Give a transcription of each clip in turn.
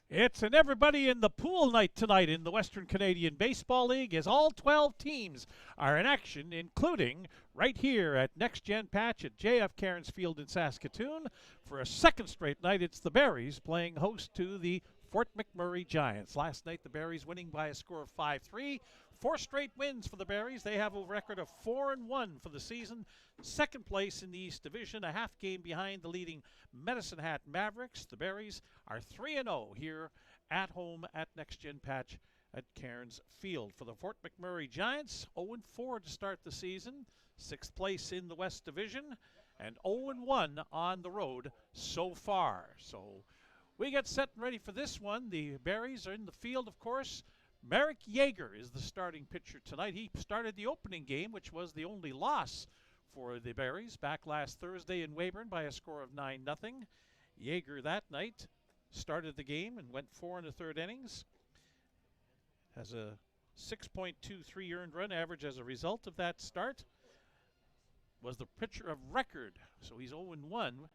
It's an everybody in the pool night tonight in the Western Canadian Baseball League as all 12 teams are in action, including right here at Next Gen Patch at JF Cairns Field in Saskatoon. For a second straight night, it's the Berries playing host to the Fort McMurray Giants. Last night, the Berries winning by a score of 5-3. 4 straight wins for the Berries. They have a record of 4-1 for the season. Second place in the East Division, a half game behind the leading Medicine Hat Mavericks. The Berries are 3-0 here at home at Next Gen Patch at Cairns Field. For the Fort McMurray Giants, 0-4 to start the season. 6th place in the West Division and 0-1 on the road so far. So we get set and ready for this one. The Berries are in the field, of course. Merrick Yeager is the starting pitcher tonight. He started the opening game, which was the only loss for the Berries back last Thursday in Weyburn by a score of 9-0. Yeager that night started the game and went 4 1/3 innings. Has a 6.23 earned run average as a result of that start. Was the pitcher of record, so he's 0-1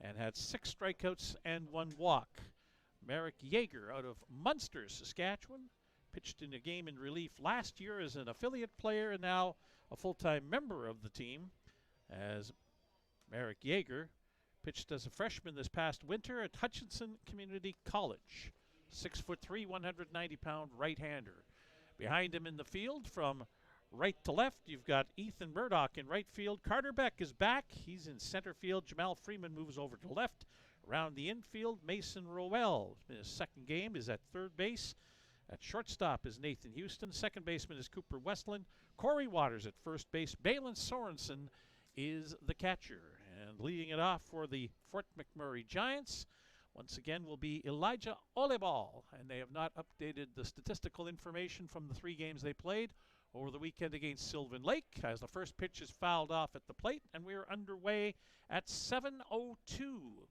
and had 6 strikeouts and 1 walk. Merrick Yeager out of Munster, Saskatchewan, pitched in a game in relief last year as an affiliate player and now a full-time member of the team, as Merrick Yeager pitched as a freshman this past winter at Hutchinson Community College. 6'3", 190-pound right-hander. Behind him in the field from right to left, you've got Ethan Murdoch in right field. Carter Beck is back. He's in center field. Jamal Freeman moves over to left. Around the infield, Mason Rowell, in his second game, is at third base. At shortstop is Nathan Houston. Second baseman is Cooper Westland. Corey Waters at first base. Balin Sorensen is the catcher. And leading it off for the Fort McMurray Giants, once again, will be Elijah Olebal. And they have not updated the statistical information from the 3 games they played over the weekend against Sylvan Lake, as the first pitch is fouled off at the plate. And we're underway at 7:02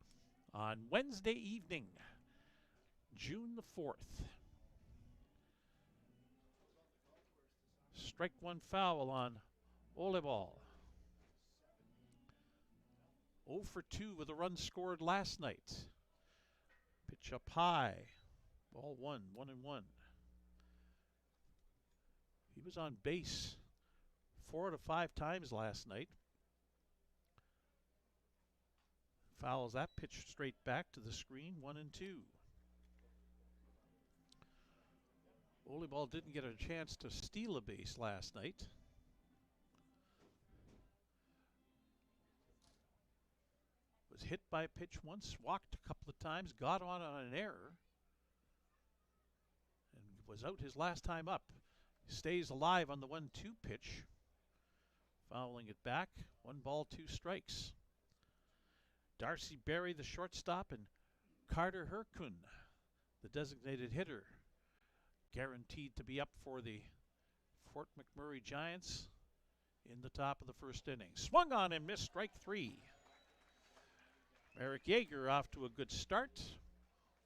on Wednesday evening, June the 4th. Strike 1 foul on Olebal. 0 for 2 with a run scored last night. Pitch up high. Ball 1-1. He was on base 4 out of 5 times last night. Fouls that pitch straight back to the screen, 1-2. Olebal didn't get a chance to steal a base last night. Was hit by a pitch once, walked a couple of times, got on an error, and was out his last time up. Stays alive on the 1-2 pitch, fouling it back. 1 ball, 2 strikes. Darcy Berry, the shortstop, and Carter Herkun, the designated hitter, guaranteed to be up for the Fort McMurray Giants in the top of the first inning. Swung on and missed, strike 3. Merrick Yeager off to a good start.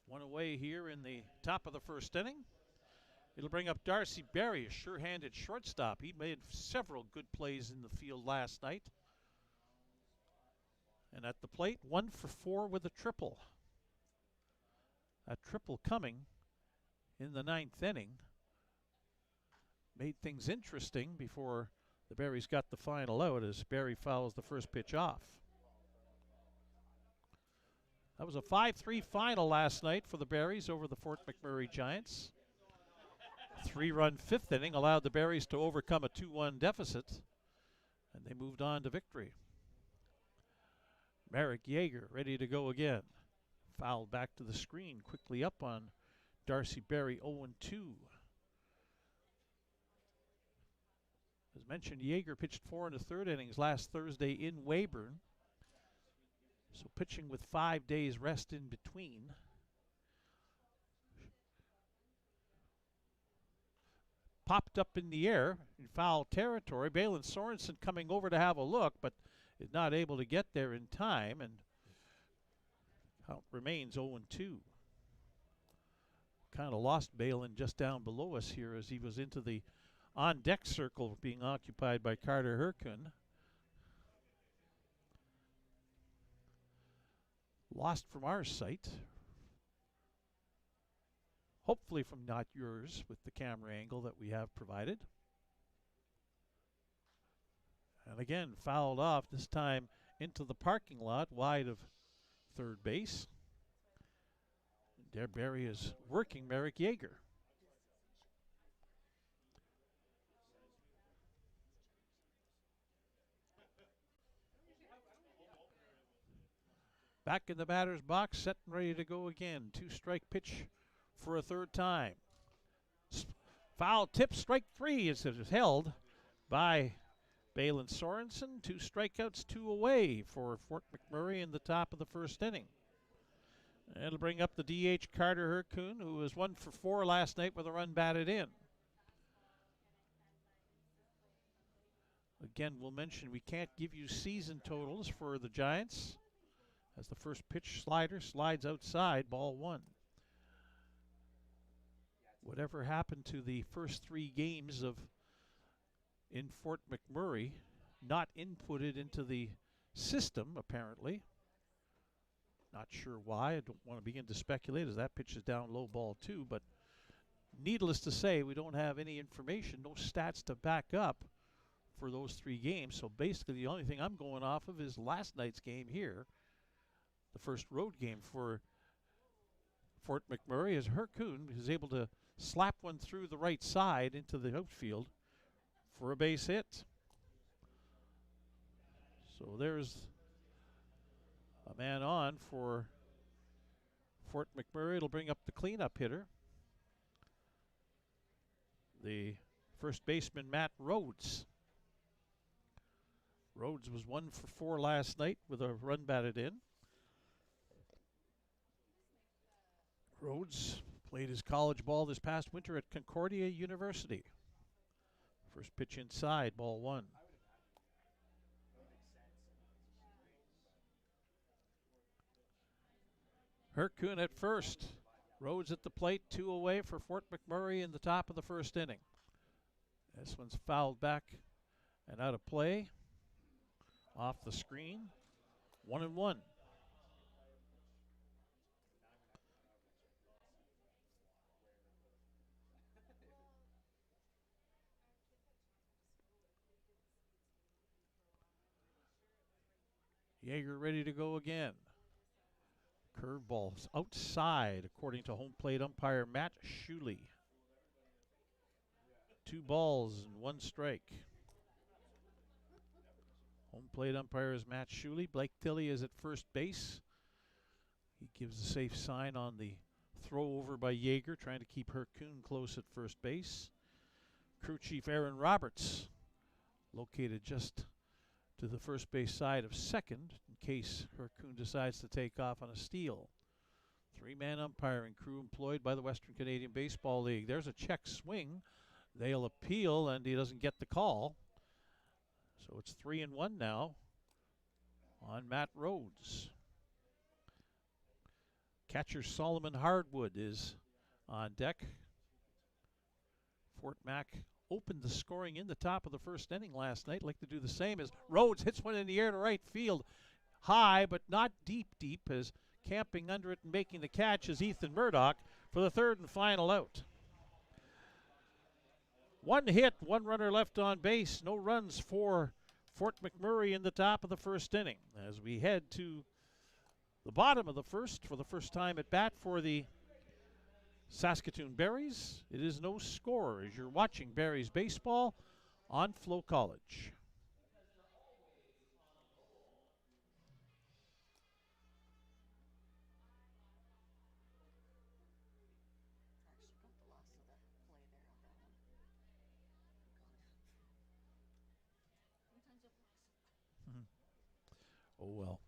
1 away here in the top of the first inning. It'll bring up Darcy Berry, a sure-handed shortstop. He made several good plays in the field last night. And at the plate, 1 for 4 with a triple. A triple coming in the 9th inning. Made things interesting before the Berries got the final out as Berry fouls the first pitch off. That was a 5-3 final last night for the Berries over the Fort McMurray Giants. 3-run 5th inning allowed the Berries to overcome a 2-1 deficit, and they moved on to victory. Merrick Yeager ready to go again. Fouled back to the screen, quickly up on Darcy Berry, 0-2. As mentioned, Yeager pitched 4 1/3 innings last Thursday in Weyburn. So pitching with 5 days rest in between. Popped up in the air in foul territory. Balin Sorensen coming over to have a look, but is not able to get there in time, and count remains 0-2. Kind of lost Balin just down below us here as he was into the on-deck circle being occupied by Carter Herkun. Lost from our sight. hopefully from not yours with the camera angle that we have provided. And again, fouled off, this time into the parking lot, wide of third base. Der Barry is working Merrick Yeager. Back in the batter's box, set and ready to go again. 2-strike pitch for a third time. Foul tip, strike 3 as it is held by Balin Sorensen. 2 strikeouts, 2 away for Fort McMurray in the top of the first inning. It'll bring up the DH Carter Hercoon, who was 1 for 4 last night with a run batted in. Again, we'll mention we can't give you season totals for the Giants, as the first pitch slider slides outside, ball 1. Whatever happened to the first 3 games of in Fort McMurray, not inputted into the system, apparently. Not sure why. I don't want to begin to speculate, as that pitch is down low, ball 2. But needless to say, we don't have any information, no stats to back up for those 3 games. So basically, the only thing I'm going off of is last night's game here, the first road game for Fort McMurray, as Hercoon is able to slap one through the right side into the outfield for a base hit. So there's a man on for Fort McMurray. It'll bring up the cleanup hitter, the first baseman, Matt Rhodes. Rhodes was 1 for 4 last night with a run batted in. Rhodes played his college ball this past winter at Concordia University. First pitch inside, ball 1. Hercoon at first. Rhodes at the plate, 2 away for Fort McMurray in the top of the first inning. This one's fouled back and out of play. Off the screen. 1-1. Yeager ready to go again. Curveballs outside, according to home plate umpire Matt Shuley. 2 balls and 1 strike. Home plate umpire is Matt Shuley. Blake Tilley is at first base. He gives a safe sign on the throw over by Yeager, trying to keep Hercoon close at first base. Crew chief Aaron Roberts located just to the first base side of second in case Hercoon decides to take off on a steal. 3-man umpiring crew employed by the Western Canadian Baseball League. There's a check swing. They'll appeal, and he doesn't get the call. So it's 3-1 now on Matt Rhodes. Catcher Solomon Hardwood is on deck. Fort Mac opened the scoring in the top of the first inning last night. Like to do the same as Rhodes hits one in the air to right field. High, but not deep, as camping under it and making the catch is Ethan Murdoch for the third and final out. 1 hit, 1 runner left on base. No runs for Fort McMurray in the top of the first inning. As we head to the bottom of the first for the first time at bat for the Saskatoon Berries, it is no score as you're watching Berries baseball on FloCollege. Oh well.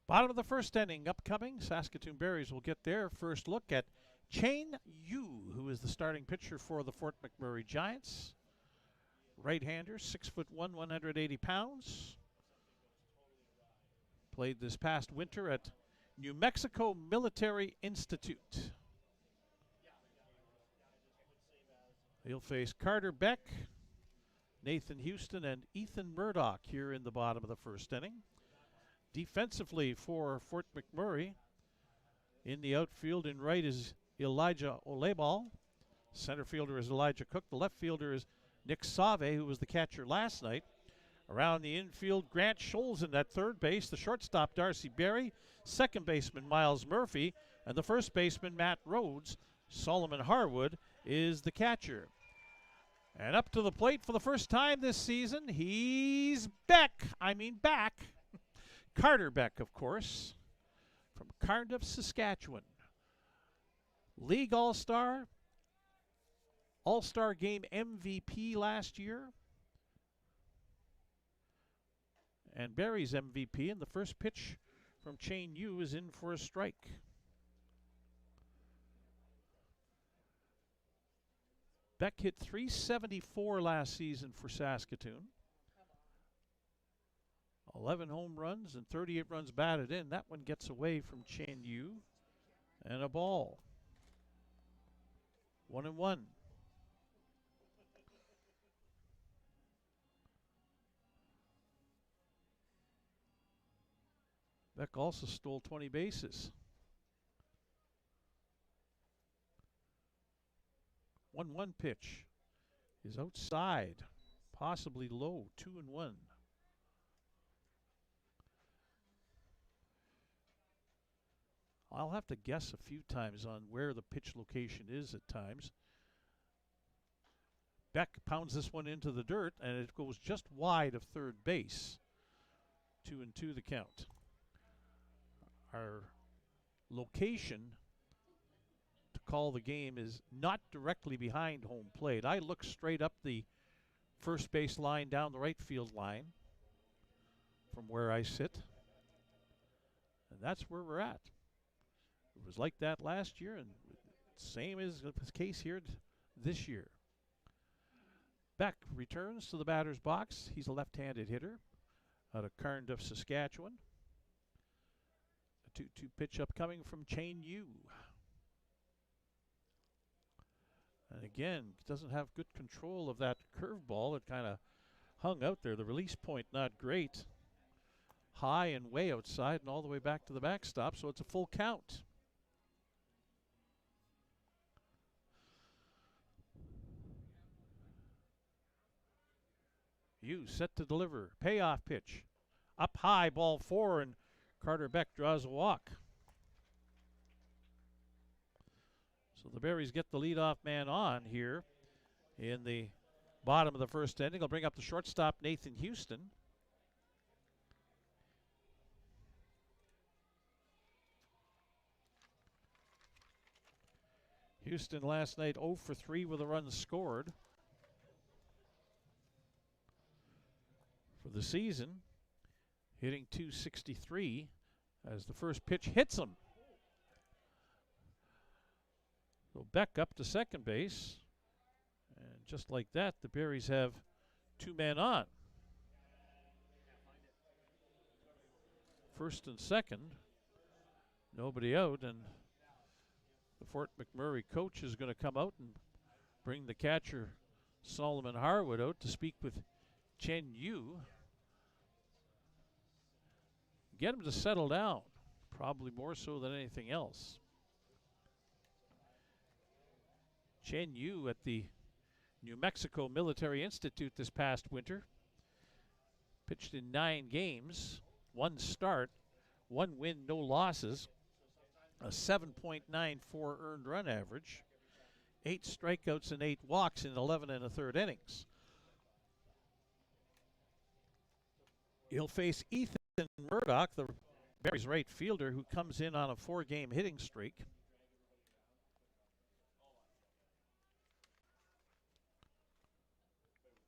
Bottom of the first inning upcoming. Saskatoon Berries will get their first look at Chane Yu, who is the starting pitcher for the Fort McMurray Giants. Right-hander, 6'1", 180 pounds. Played this past winter at New Mexico Military Institute. He'll face Carter Beck, Nathan Houston, and Ethan Murdoch here in the bottom of the first inning. Defensively for Fort McMurray, in the outfield in right is Elijah Olebal. Center fielder is Elijah Cook. The left fielder is Nick Save, who was the catcher last night. Around the infield, Grant Scholz at third base. The shortstop, Darcy Berry. Second baseman, Miles Murphy. And the first baseman, Matt Rhodes. Solomon Harwood is the catcher. And up to the plate for the first time this season, he's back. Carter Beck, of course, from Cardiff, Saskatchewan. League All-Star, All-Star Game MVP last year. And Barry's MVP, and the first pitch from Chane Yu is in for a strike. Beck hit .374 last season for Saskatoon. 11 home runs and 38 runs batted in. That one gets away from Chane Yu. And a ball. 1-1. Beck also stole 20 bases. 1-1 pitch is outside, possibly low, 2-1. I'll have to guess a few times on where the pitch location is at times. Beck pounds this one into the dirt, and it goes just wide of third base. 2-2 the count. Our location to call the game is not directly behind home plate. I look straight up the first base line down the right field line from where I sit. And that's where we're at. It was like that last year, and same is the case here this year. Beck returns to the batter's box. He's a left-handed hitter out of Cardiff, Saskatchewan. A 2-2 pitch upcoming from Chane Yu. And again, doesn't have good control of that curveball. It kind of hung out there. The release point not great. High and way outside and all the way back to the backstop, so it's a full count. Yu set to deliver. Payoff pitch. Up high, ball 4, and Carter Beck draws a walk. So the Berries get the leadoff man on here in the bottom of the first inning. He'll bring up the shortstop, Nathan Houston. Houston last night 0 for 3 with a run scored. For the season, hitting .263 as the first pitch hits him. So Beck up to second base. And just like that, the Berries have 2 men on. First and second, nobody out, and the Fort McMurray coach is going to come out and bring the catcher Solomon Harwood out to speak with Chane Yu. Get him to settle down, probably more so than anything else. Chane Yu at the New Mexico Military Institute this past winter. Pitched in 9 games, 1 start, 1 win, no losses, a 7.94 earned run average, 8 strikeouts and 8 walks in 11 1/3 innings. He'll face Ethan Murdoch, the Berries right fielder, who comes in on a 4-game hitting streak.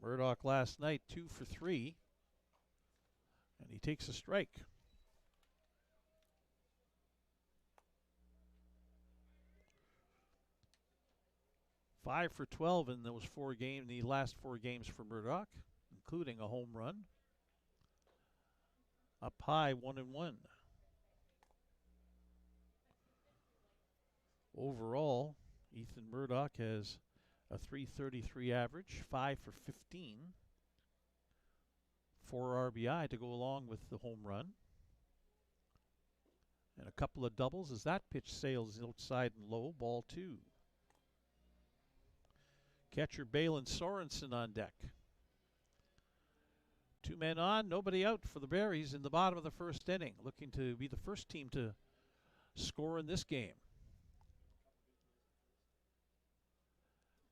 Murdoch last night 2 for 3, and he takes a strike. 5 for 12 in those the last 4 games for Murdoch, including a home run. Up high, 1-1. Overall, Ethan Murdoch has a .333 average, 5 for 15. 4 RBI to go along with the home run. And a couple of doubles as that pitch sails outside and low, ball 2. Catcher Balin Sorensen on deck. 2 men on, nobody out for the Berries in the bottom of the first inning, looking to be the first team to score in this game.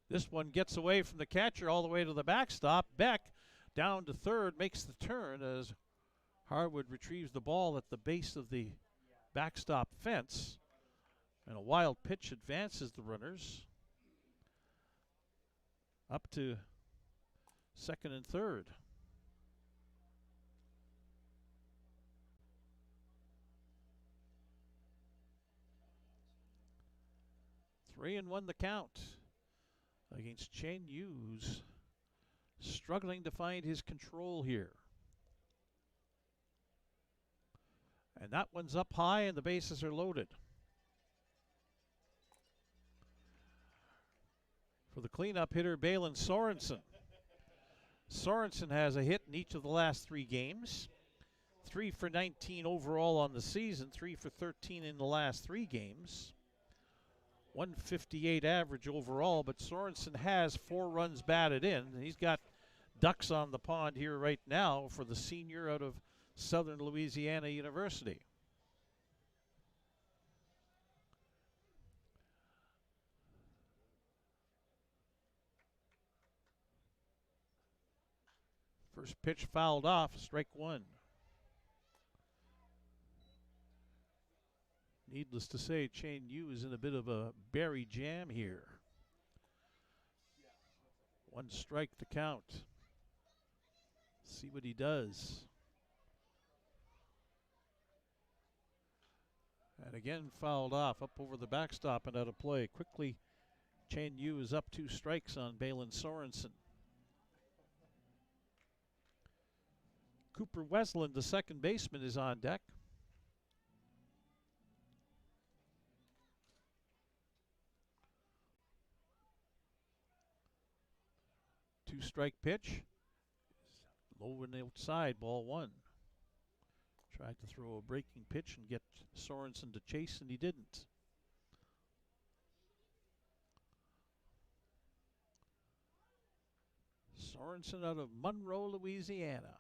This one gets away from the catcher all the way to the backstop. Beck down to third, makes the turn as Harwood retrieves the ball at the base of the backstop fence. And a wild pitch advances the runners up to second and third. Three and 1 the count against Chen Yu's struggling to find his control here. And that one's up high and the bases are loaded. For the cleanup hitter, Balin Sorensen. Sorensen has a hit in each of the last 3 games. 3 for 19 overall on the season, 3 for 13 in the last 3 games. 158 average overall, but Sorensen has 4 runs batted in. He's got ducks on the pond here right now for the senior out of Southern Louisiana University. First pitch fouled off, strike 1. Needless to say, Chen Yu is in a bit of a berry jam here. 1 strike to count. See what he does. And again fouled off, up over the backstop and out of play. Quickly, Chen Yu is up 2 strikes on Balin Sorensen. Cooper Wesland, the second baseman, is on deck. Two-strike pitch. Low and outside, ball 1. Tried to throw a breaking pitch and get Sorensen to chase, and he didn't. Sorensen out of Monroe, Louisiana.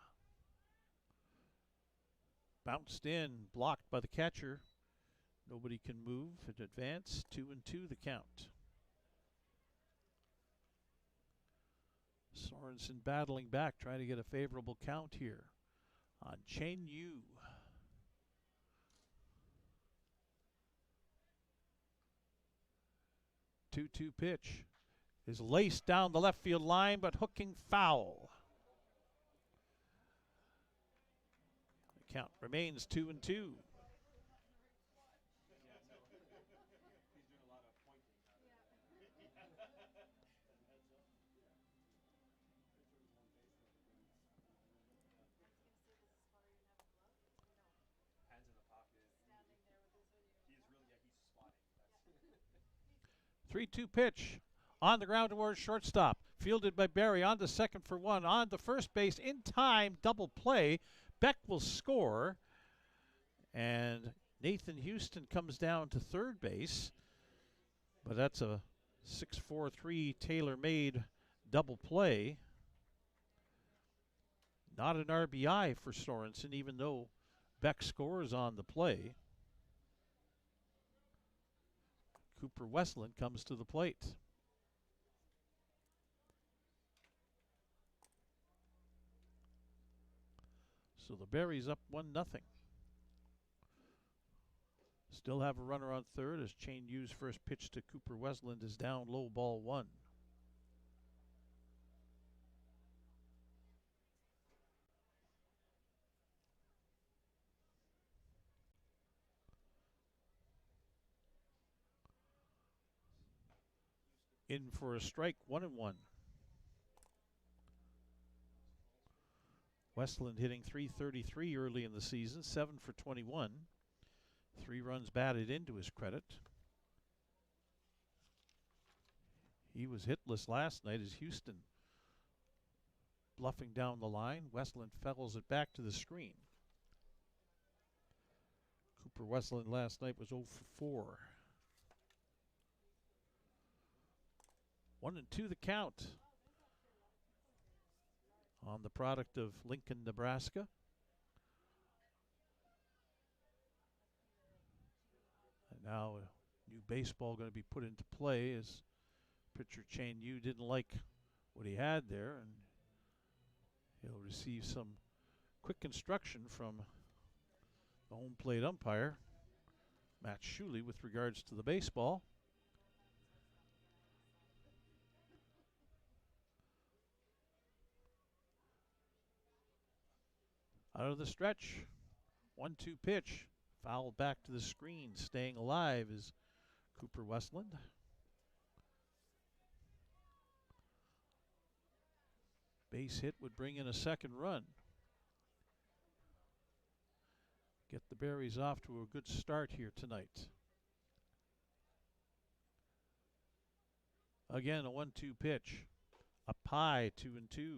Bounced in, blocked by the catcher. Nobody can move. It advanced. 2-2 the count. Sorensen battling back, trying to get a favorable count here on Chen Yu. 2-2 pitch is laced down the left field line, but hooking foul. The count remains 2-2. Three-two pitch on the ground towards shortstop. Fielded by Barry on to second for 1. On to first base in time. Double play. Beck will score. And Nathan Houston comes down to third base. But that's a 6-4-3 tailor-made double play. Not an RBI for Sorensen, even though Beck scores on the play. Cooper Wesland comes to the plate. So the Berries up 1-0. Still have a runner on third as Chen Yu's first pitch to Cooper Wesland is down low, ball 1. In for a strike, 1-1. Westland hitting .333 early in the season, 7 for 21. 3 runs batted into his credit. He was hitless last night as Houston bluffing down the line. Westland fells it back to the screen. Cooper Westland last night was 0 for 4. 1-2 the count on the product of Lincoln, Nebraska. And now a new baseball going to be put into play as pitcher Chang Yu didn't like what he had there, and he'll receive some quick instruction from the home plate umpire, Matt Shuley, with regards to the baseball. Out of the stretch, 1-2 pitch, fouled back to the screen. Staying alive is Cooper Westland. Base hit would bring in a second run. Get the Berries off to a good start here tonight. Again, a 1-2 pitch. A pie, 2-2.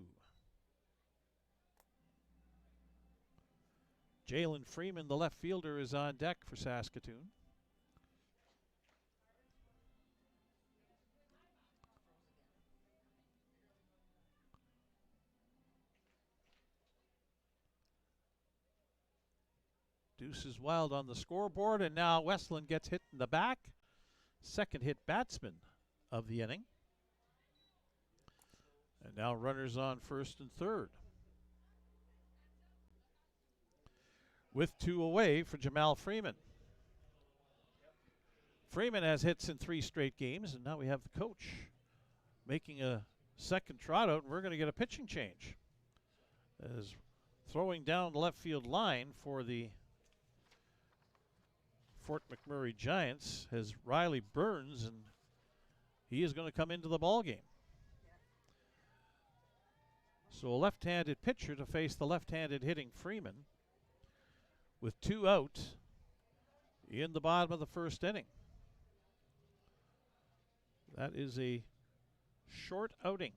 Jalen Freeman, the left fielder, is on deck for Saskatoon. Deuce is wild on the scoreboard, and now Westland gets hit in the back. Second hit batsman of the inning. And now runners on first and third. With 2 away for Jamal Freeman. Freeman has hits in 3 straight games, and now we have the coach making a second trot out, and we're going to get a pitching change. As throwing down the left field line for the Fort McMurray Giants has Riley Burns, and he is going to come into the ball game. So a left-handed pitcher to face the left-handed hitting Freeman with 2 out in the bottom of the first inning. That is a short outing.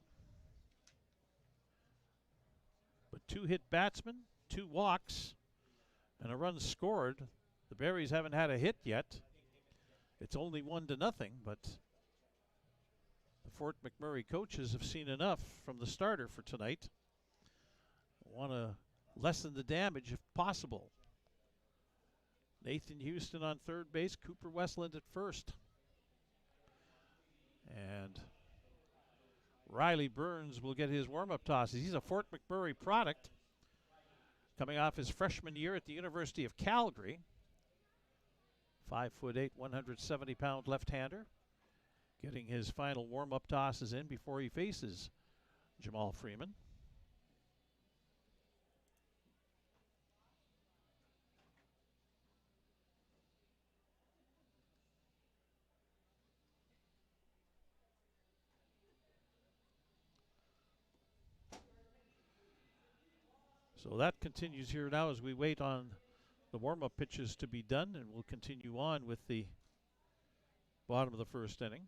But 2 hit batsmen, 2 walks, and a run scored. The Berries haven't had a hit yet. It's only 1-0, but the Fort McMurray coaches have seen enough from the starter for tonight. Want to lessen the damage if possible. Nathan Houston on third base, Cooper Westland at first. And Riley Burns will get his warm-up tosses. He's a Fort McMurray product, coming off his freshman year at the University of Calgary. 5'8", 170-pound left-hander, getting his final warm-up tosses in before he faces Jamal Freeman. So that continues here now as we wait on the warm-up pitches to be done, and we'll continue on with the bottom of the first inning.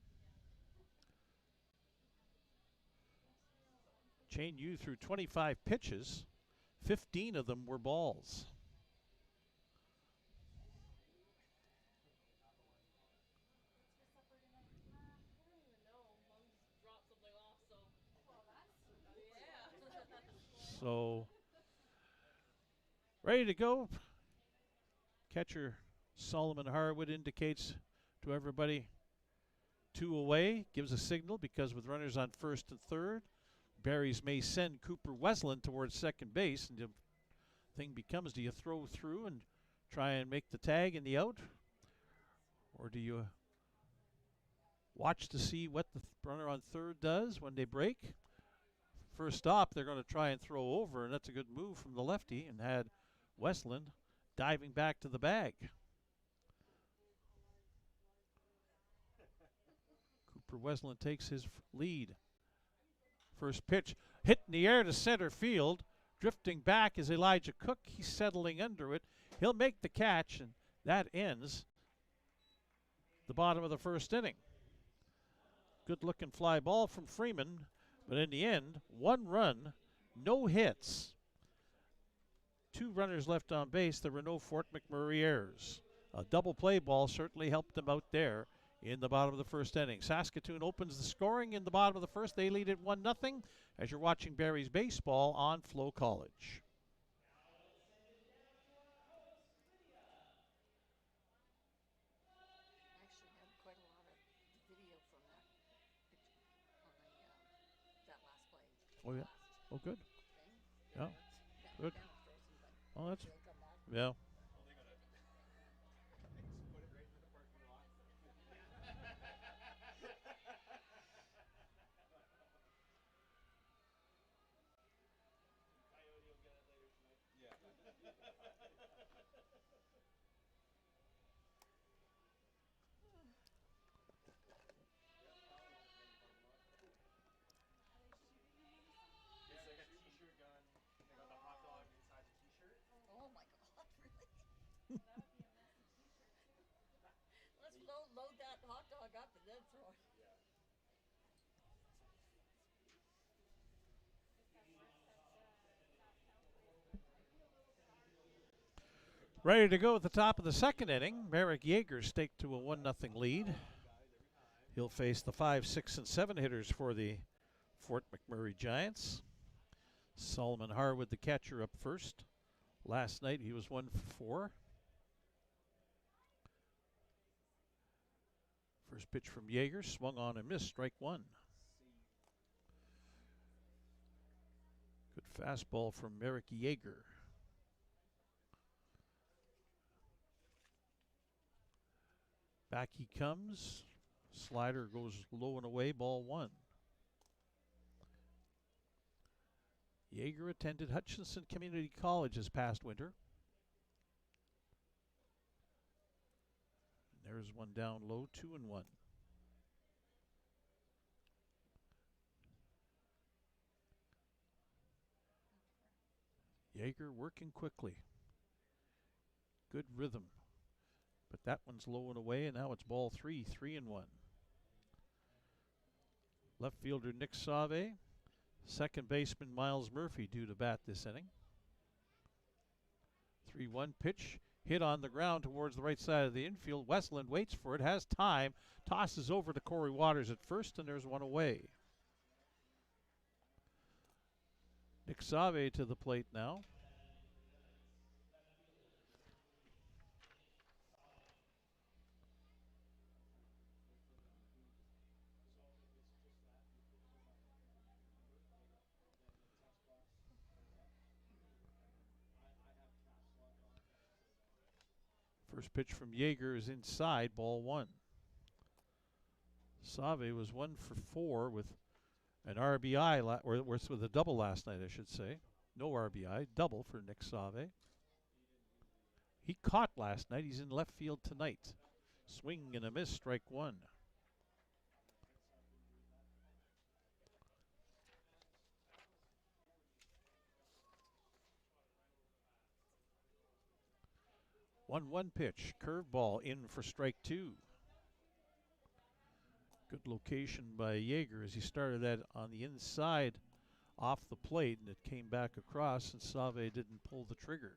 Chang Yu threw 25 pitches, 15 of them were balls. So ready to go. Catcher Solomon Harwood indicates to everybody 2 away, gives a signal because with runners on first and third, Berries may send Cooper Westland towards second base, and the thing becomes, do you throw through and try and make the tag in the out, or do you watch to see what the runner on third does when they break? First stop, they're going to try and throw over, and that's a good move from the lefty, and had Westland diving back to the bag. Cooper Wesleyan takes his lead. First pitch hit in the air to center field. Drifting back is Elijah Cook. He's settling under it. He'll make the catch, and that ends the bottom of the first inning. Good looking fly ball from Freeman, but in the end, 1 run, no hits. 2 runners left on base. There were no Fort McMurray errors. A double play ball certainly helped them out there in the bottom of the first inning. Saskatoon opens the scoring in the bottom of the first. They lead it 1-0 as you're watching Barrie's baseball on FloCollege. Oh, yeah. Oh, good. Yeah. Good. Oh, that's, yeah. Load that hot dog up and then throw it. Ready to go at the top of the second inning. Merrick Yeager staked to a 1-0 lead. He'll face the 5, 6, and 7 hitters for the Fort McMurray Giants. Solomon Harwood, the catcher, up first. Last night he was 1 for 4. First pitch from Yeager, swung on and missed, strike 1. Good fastball from Merrick Yeager. Back he comes. Slider goes low and away, ball 1. Yeager attended Hutchinson Community College this past winter. There's one down low, 2-1. Yeager working quickly. Good rhythm. But that one's low and away, and now it's ball 3, 3-1. Left fielder Nick Save. Second baseman Miles Murphy due to bat this inning. 3-1 pitch. Hit on the ground towards the right side of the infield. Westland waits for it, has time, tosses over to Corey Waters at first, and there's one away. Nick Save to the plate now. First pitch from Yeager is inside, ball 1. Save was 1 for 4 with an RBI, or with a double last night, I should say. No RBI, double for Nick Save. He caught last night. He's in left field tonight. Swing and a miss, strike 1. One pitch, curveball in for strike 2. Good location by Yeager as he started that on the inside off the plate, and it came back across, and Save didn't pull the trigger.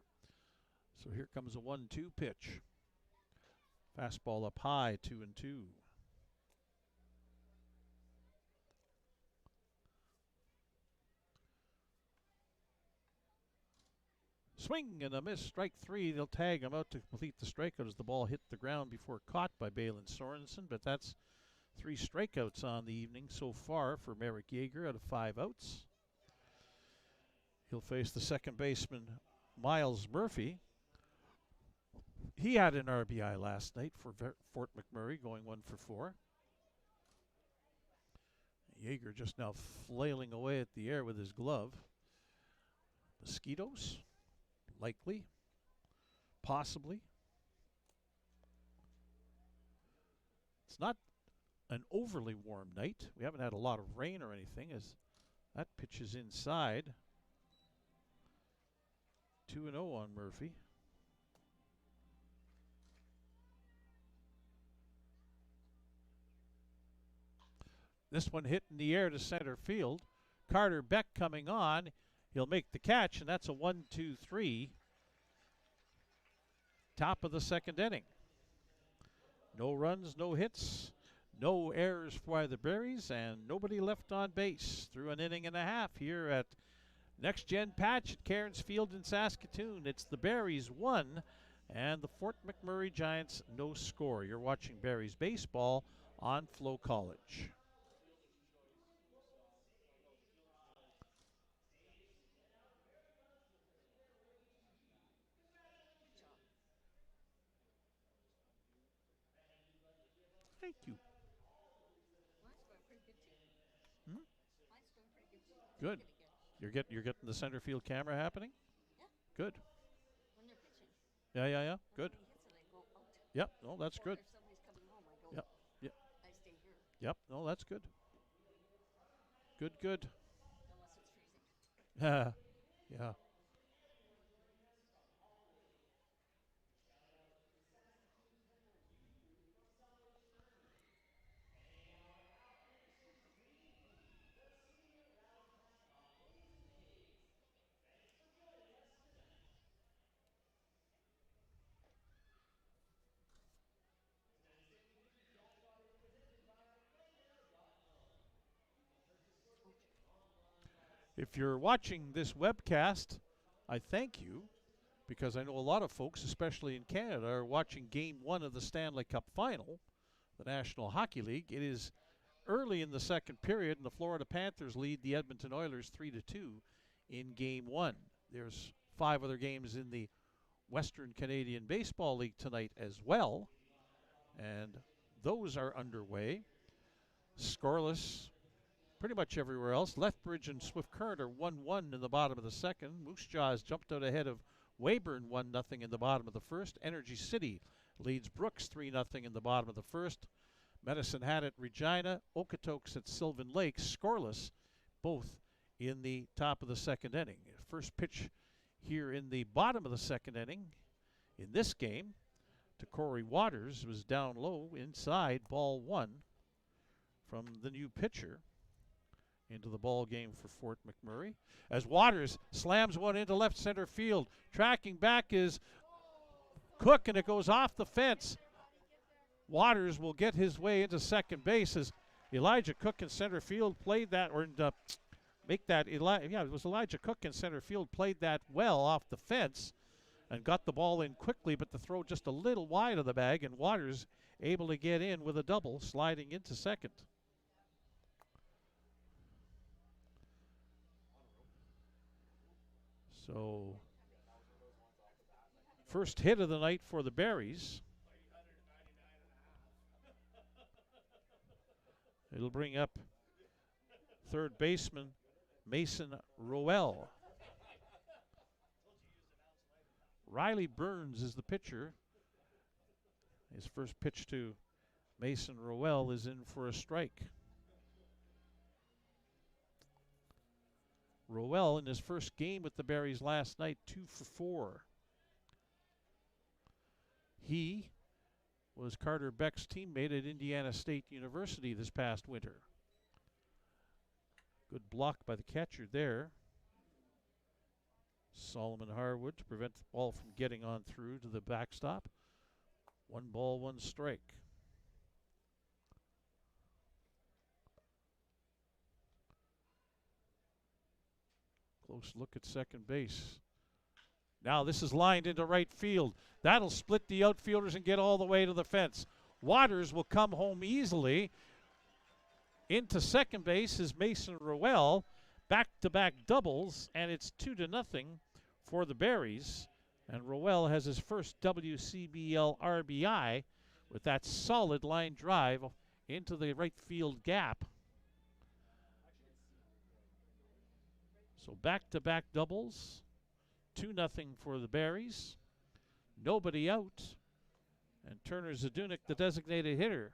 So here comes a 1-2 pitch. Fastball up high, 2-2. Swing and a miss, strike 3. They'll tag him out to complete the strikeout as the ball hit the ground before caught by Balin Sorensen. But that's 3 strikeouts on the evening so far for Merrick Yeager out of 5 outs. He'll face the second baseman, Miles Murphy. He had an RBI last night for Fort McMurray, going 1 for 4. Yeager just now flailing away at the air with his glove. Mosquitoes? Likely. Possibly. It's not an overly warm night. We haven't had a lot of rain or anything as that pitch is inside. 2-0 on Murphy. This one hit in the air to center field. Carter Beck coming on. He'll make the catch, and that's a 1-2-3. Top of the second inning. No runs, no hits, no errors for the Berries, and nobody left on base through an inning and a half here at Next Gen Patch at Cairns Field in Saskatoon. It's the Berries 1 and the Fort McMurray Giants no score. You're watching Berries baseball on FloCollege. Thank you. Mine's going pretty good too. Hmm? Mine's going pretty good too. Good. You're getting the center field camera happening? Yeah. Good. When they're pitching. Yeah. Good. When he hits it, I go out. Yep. No, that's Or good. if somebody's coming home, I go. Yep. Yep. I stay here. Yep. No, that's good. Good. Unless it's freezing. Yeah. If you're watching this webcast, I thank you because I know a lot of folks, especially in Canada, are watching Game 1 of the Stanley Cup Final, the National Hockey League. It is early in the second period, and the Florida Panthers lead the Edmonton Oilers 3-2 in Game 1. There's 5 other games in the Western Canadian Baseball League tonight as well, and those are underway. Scoreless pretty much everywhere else. Lethbridge and Swift Current are 1-1 in the bottom of the second. Moose Jaws jumped out ahead of Weyburn 1-0 in the bottom of the first. Energy City leads Brooks 3-0 in the bottom of the first. Medicine Hat at Regina, Okotoks at Sylvan Lake, scoreless, both in the top of the second inning. First pitch here in the bottom of the second inning in this game to Corey Waters was down low inside, ball 1 from the new pitcher into the ball game for Fort McMurray. As Waters slams one into left center field. Tracking back is Cook, and it goes off the fence. Waters will get his way into second base as Elijah Cook in center field played that, or make that, it was Elijah Cook in center field, played that well off the fence and got the ball in quickly, but the throw just a little wide of the bag, and Waters able to get in with a double, sliding into second. So, first hit of the night for the Berries. It'll bring up third baseman Mason Roel. Riley Burns is the pitcher. His first pitch to Mason Roel is in for a strike. Roel in his first game with the Berries last night, 2 for 4. He was Carter Beck's teammate at Indiana State University this past winter. Good block by the catcher there. Solomon Harwood to prevent the ball from getting on through to the backstop. 1 ball, 1 strike. Close look at second base. Now this is lined into right field. That'll split the outfielders and get all the way to the fence. Waters will come home easily. Into second base is Mason Roel. Back-to-back doubles, and it's 2-0 for the Berries. And Roel has his first WCBL RBI with that solid line drive into the right field gap. So back-to-back doubles, 2-0 for the Berries. Nobody out. And Turner Zadunik, the designated hitter,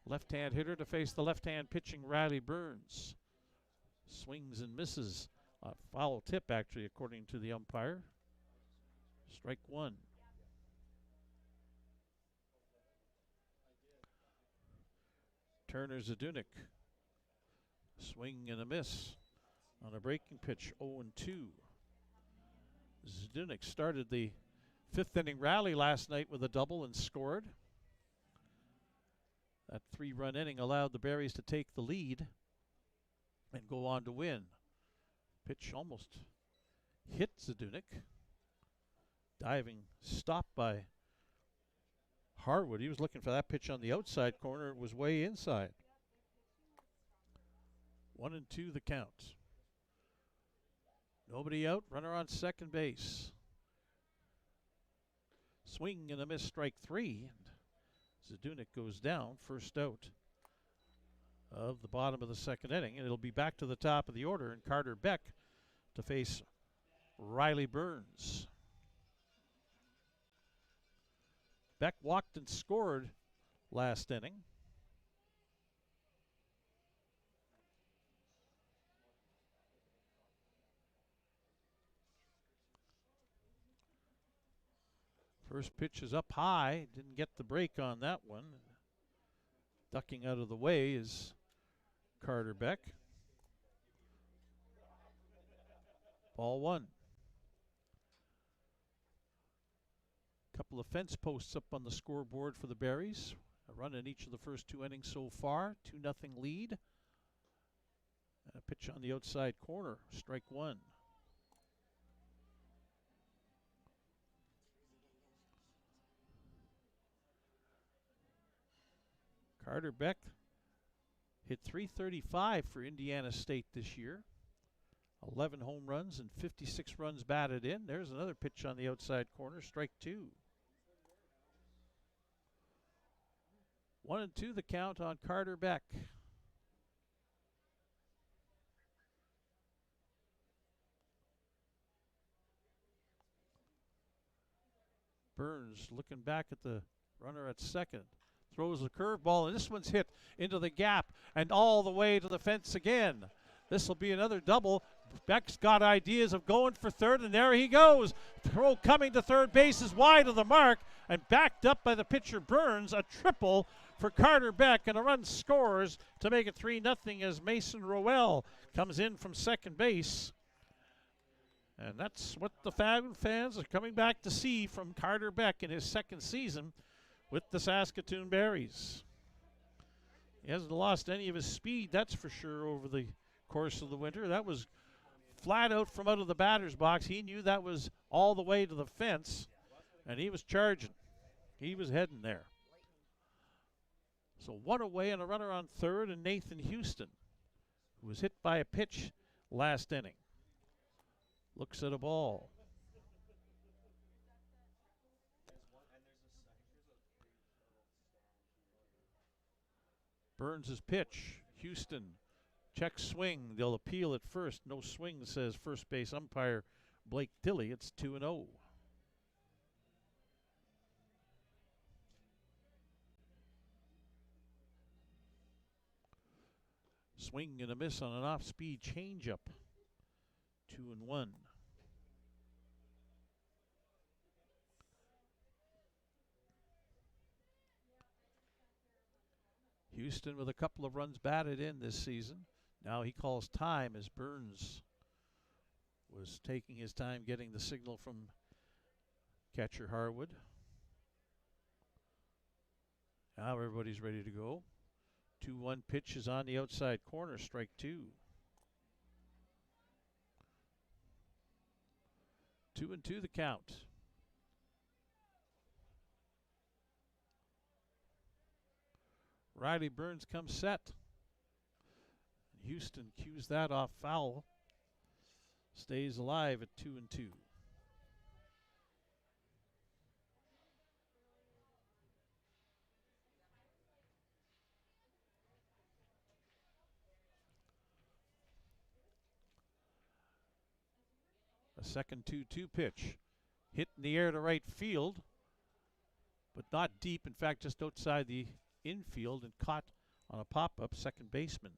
Left-hand hitter to face the left-hand pitching Riley Burns. Swings and misses. A foul tip, actually, according to the umpire. Strike one. Turner Zadunik. Swing and a miss on a breaking pitch, 0-2. Zadunik started the fifth inning rally last night with a double and scored. That 3-run inning allowed the Berries to take the lead and go on to win. Pitch almost hit Zadunik. Diving stop by Harwood. He was looking for that pitch on the outside corner. It was way inside. 1-2 the count. Nobody out. Runner on second base. Swing and a miss, strike three. And Zadunik goes down, first out of the bottom of the second inning. And it'll be back to the top of the order, and Carter Beck to face Riley Burns. Beck walked and scored last inning. First pitch is up high. Didn't get the break on that one. Ducking out of the way is Carter Beck. Ball one. Couple of fence posts up on the scoreboard for the Berries. A run in each of the first two innings so far. 2-0 lead. And a pitch on the outside corner. Strike one. Carter Beck hit .335 for Indiana State this year. 11 home runs and 56 runs batted in. There's another pitch on the outside corner. Strike two. 1-2 the count on Carter Beck. Burns looking back at the runner at second. Throws a curveball, and this one's hit into the gap and all the way to the fence again. This will be another double. Beck's got ideas of going for third, and there he goes. Throw coming to third base is wide of the mark and backed up by the pitcher Burns. A triple for Carter Beck, and a run scores to make it 3-0 as Mason Rowell comes in from second base. And that's what the fans are coming back to see from Carter Beck in his second season with the Saskatoon Berries. He hasn't lost any of his speed, that's for sure, over the course of the winter. That was flat out from out of the batter's box. He knew that was all the way to the fence, and he was charging. He was heading there. So one away and a runner on third, and Nathan Houston, who was hit by a pitch last inning, looks at a ball. Burns' pitch. Houston checks swing. They'll appeal at first. No swing, says first base umpire Blake Tilley. It's 2-0. Swing and a miss on an off-speed changeup. 2-1. Houston with a couple of runs batted in this season. Now he calls time as Burns was taking his time getting the signal from catcher Harwood. Now everybody's ready to go. 2-1 pitch is on the outside corner, strike two. 2-2 the count. Riley Burns comes set. Houston cues that off foul. Stays alive at 2-2. A second 2-2 pitch. Hit in the air to right field, but not deep. In fact, just outside the infield and caught on a pop-up second baseman.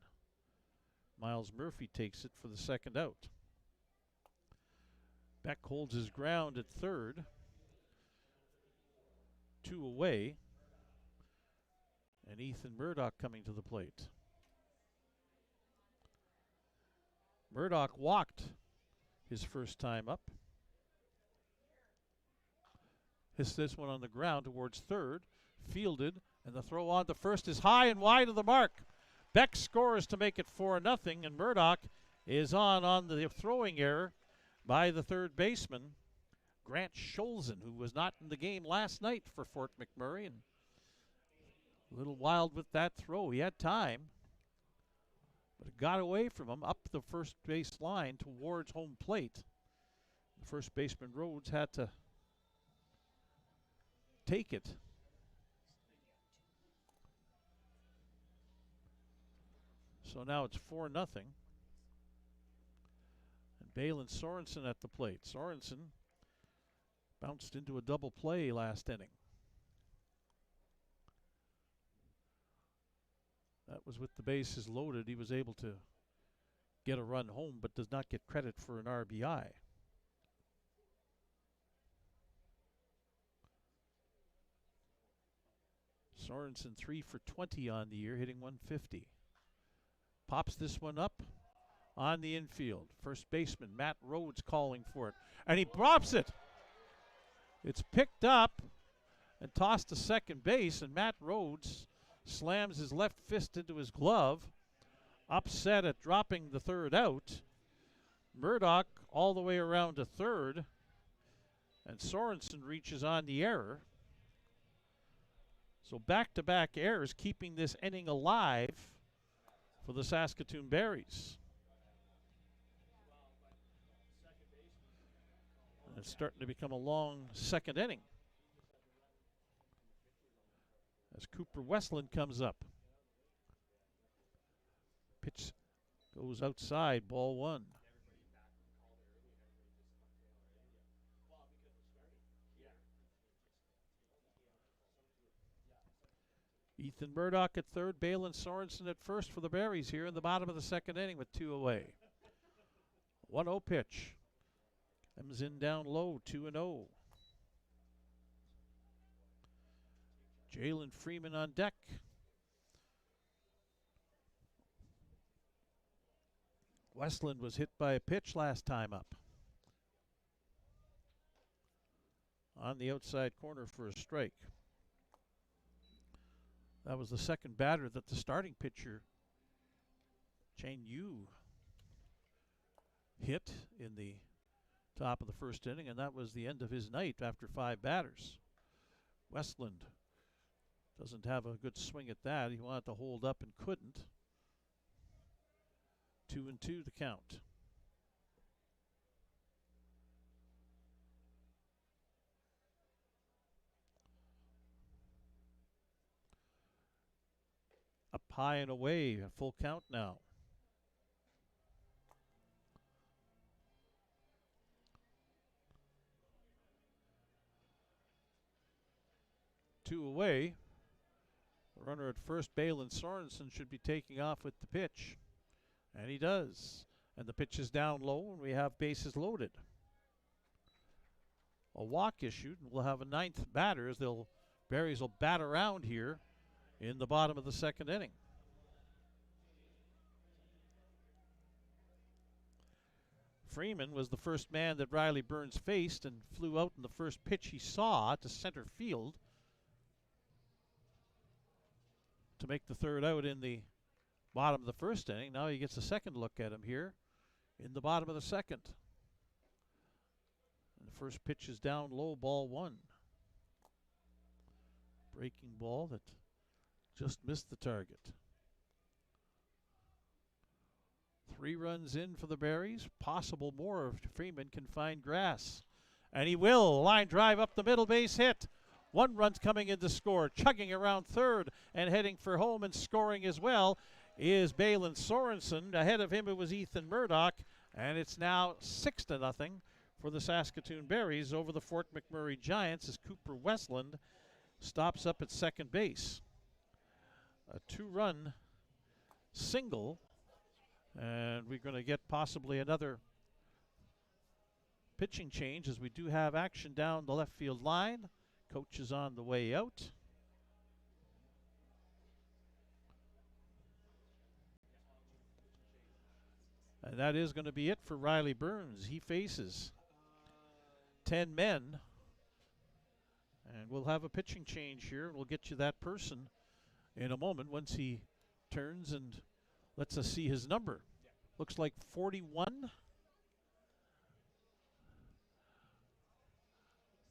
Miles Murphy takes it for the second out. Beck holds his ground at third. 2 away. And Ethan Murdoch coming to the plate. Murdoch walked his first time up. Hits this one on the ground towards third. Fielded, and the throw on to first is high and wide of the mark. Beck scores to make it 4-0, and Murdoch is on the throwing error by the third baseman, Grant Scholzen, who was not in the game last night for Fort McMurray. And a little wild with that throw. He had time, but it got away from him up the first base line towards home plate. The first baseman, Rhodes, had to take it. So now it's 4-0. And Balin Sorensen at the plate. Sorensen bounced into a double play last inning. That was with the bases loaded. He was able to get a run home, but does not get credit for an RBI. Sorensen 3 for 20 on the year, hitting 150. Pops this one up on the infield. First baseman Matt Rhodes calling for it, and he drops it. It's picked up and tossed to second base, and Matt Rhodes slams his left fist into his glove, upset at dropping the third out. Murdoch all the way around to third, and Sorensen reaches on the error. So back-to-back errors, keeping this inning alive for the Saskatoon Berries. And it's starting to become a long second inning as Cooper Westland comes up. Pitch goes outside, ball 1. Ethan Murdoch at third, Balin Sorensen at first for the Berries here in the bottom of the second inning with 2 away. 1-0 pitch. Comes in down low, 2-0. Jalen Freeman on deck. Westland was hit by a pitch last time up. On the outside corner for a strike. That was the second batter that the starting pitcher, Chen Yu, hit in the top of the first inning, and that was the end of his night after 5 batters. Westland doesn't have a good swing at that. He wanted to hold up and couldn't. 2-2 the count. Up high and away, a full count now. Two away. The runner at first, Balin Sorensen, should be taking off with the pitch. And he does. And the pitch is down low, and we have bases loaded. A walk issued, and we'll have a 9th batter as Berries will bat around here in the bottom of the second inning. Freeman was the first man that Riley Burns faced and flew out in the first pitch he saw to center field to make the third out in the bottom of the first inning. Now he gets a second look at him here in the bottom of the second. And the first pitch is down low, ball 1. Breaking ball that just missed the target. 3 runs in for the Berries. Possible more if Freeman can find grass. And he will. Line drive up the middle, base hit. 1 run's coming in to score. Chugging around third and heading for home and scoring as well is Balin Sorensen. Ahead of him it was Ethan Murdoch. And it's now 6-0 for the Saskatoon Berries over the Fort McMurray Giants as Cooper Westland stops up at second base. a 2-run single, and we're going to get possibly another pitching change as we do have action down the left field line. Coach is on the way out. And that is going to be it for Riley Burns. He faces 10 men. And we'll have a pitching change here. We'll get you that person in a moment once he turns and lets us see his number. Looks like 41.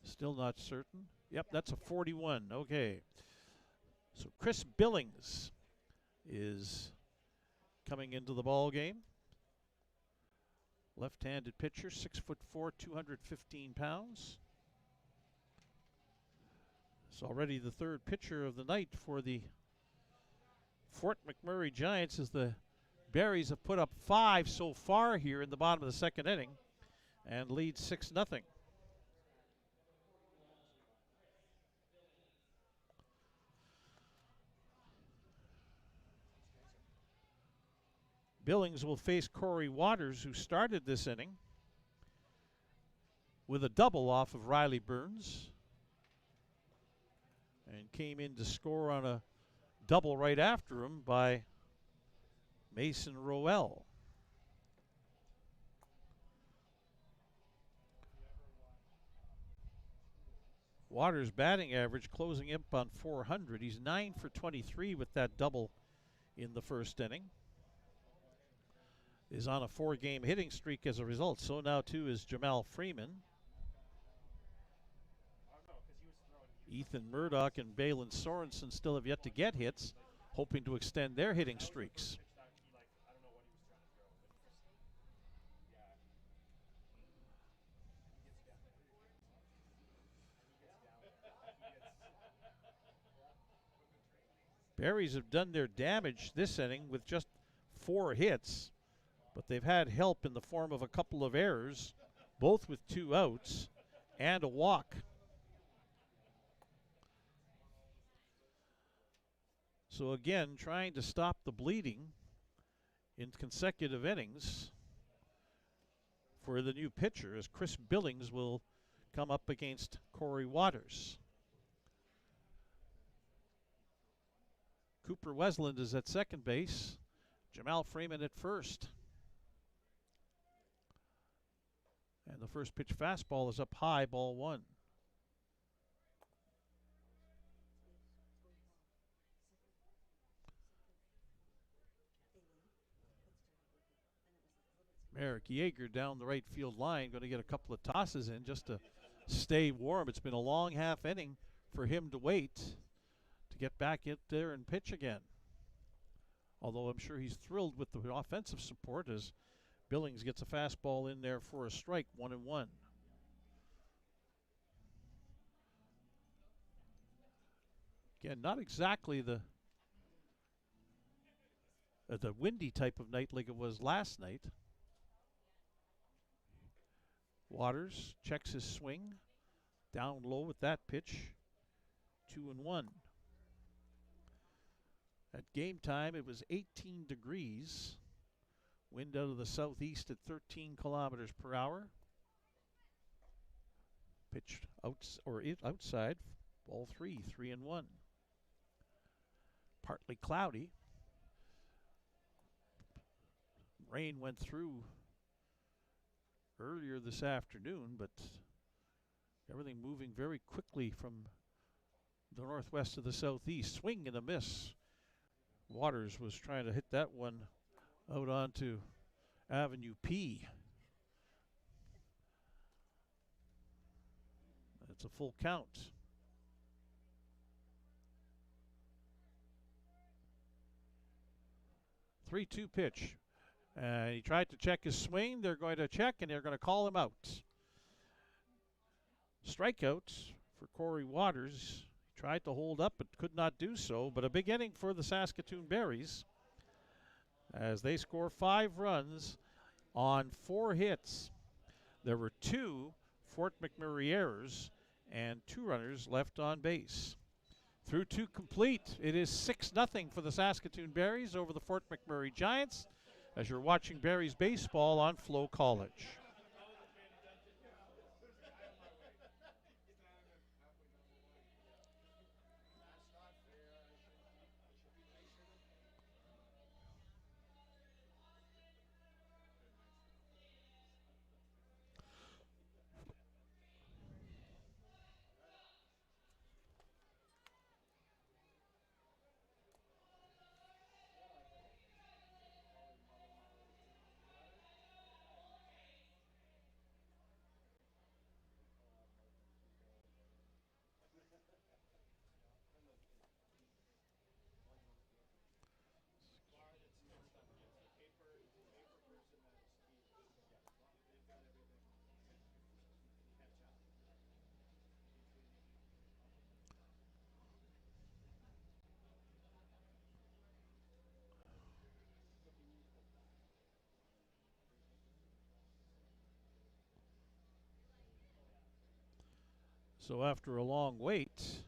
Still not certain. Yep, that's a 41. Okay. So Chris Billings is coming into the ball game. Left-handed pitcher, 6'4", 215 pounds. It's already the third pitcher of the night for the Fort McMurray Giants, as the Berries have put up 5 so far here in the bottom of the second inning and lead 6-0. Billings will face Corey Waters, who started this inning with a double off of Riley Burns and came in to score on a double right after him by Mason Roel. Waters' batting average closing up on 400. He's 9 for 23 with that double in the first inning. Is on a 4-game hitting streak as a result. So now too is Jamal Freeman. Ethan Murdoch and Balin Sorensen still have yet to get hits, hoping to extend their hitting streaks. Berries have done their damage this inning with just 4 hits. But they've had help in the form of a couple of errors, both with 2 outs and a walk. So again, trying to stop the bleeding in consecutive innings for the new pitcher, as Chris Billings will come up against Corey Waters. Cooper Wesland is at second base. Jamal Freeman at first. And the first pitch fastball is up high, ball 1. Merrick Yeager down the right field line, going to get a couple of tosses in just to stay warm. It's been a long half inning for him to wait to get back in there and pitch again. Although I'm sure he's thrilled with the offensive support as Billings gets a fastball in there for a strike, 1-1. Again, not exactly the windy type of night like it was last night. Waters checks his swing, down low with that pitch, 2-1. At game time, it was 18 degrees. Wind out of the southeast at 13 kilometers per hour. Pitched outside, ball 3, 3-1. Partly cloudy. Rain went through earlier this afternoon, but everything moving very quickly from the northwest to the southeast. Swing and a miss. Waters was trying to hit that one out onto Avenue P. That's a full count. Three-two pitch. He tried to check his swing. They're going to check, and they're going to call him out. Strikeouts for Corey Waters. He tried to hold up, but could not do so. But a big inning for the Saskatoon Berries, as they score 5 runs on 4 hits. There were 2 Fort McMurray errors and 2 runners left on base. Through two complete. It is 6-0 for the Saskatoon Berries over the Fort McMurray Giants as you're watching Berries baseball on FloCollege. So after a long wait,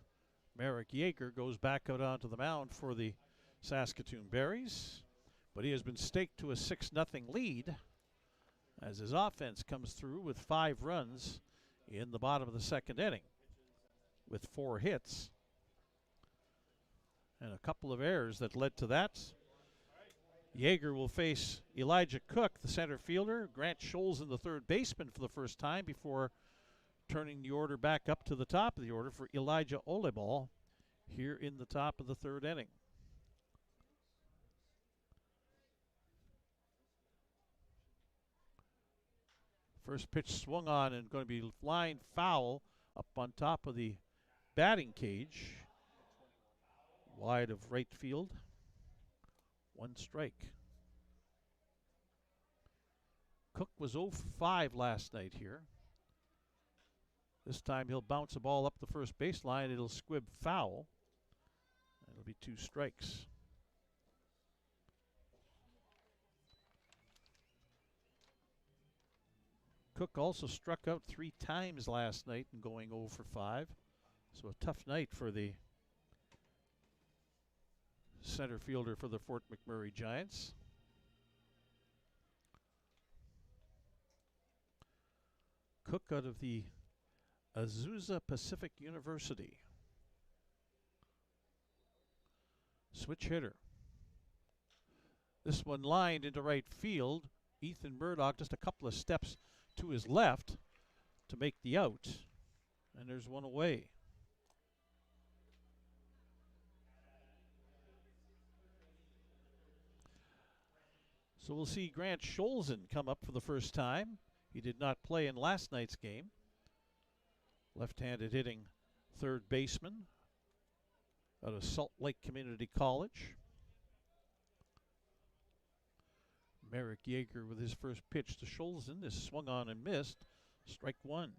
Merrick Yeager goes back out onto the mound for the Saskatoon Berries, but he has been staked to a 6-0 lead as his offense comes through with 5 runs in the bottom of the second inning with 4 hits and a couple of errors that led to that. Yeager will face Elijah Cook, the center fielder, Grant Scholzen, the third baseman, for the first time before turning the order back up to the top of the order for Elijah Oleball here in the top of the third inning. First pitch swung on and going to be flying foul up on top of the batting cage, wide of right field. 1 strike. Cook was 0 for 5 last night here. This time he'll bounce a ball up the first baseline. It'll squib foul. It'll be 2 strikes. Cook also struck out 3 times last night and going 0 for 5. So a tough night for the center fielder for the Fort McMurray Giants. Cook out of the Azusa Pacific University. Switch hitter. This one lined into right field. Ethan Murdoch just a couple of steps to his left to make the out. And there's one away. So we'll see Grant Scholzen come up for the first time. He did not play in last night's game. Left-handed hitting third baseman out of Salt Lake Community College. Merrick Yeager with his first pitch to Scholzen is swung on and missed. Strike 1.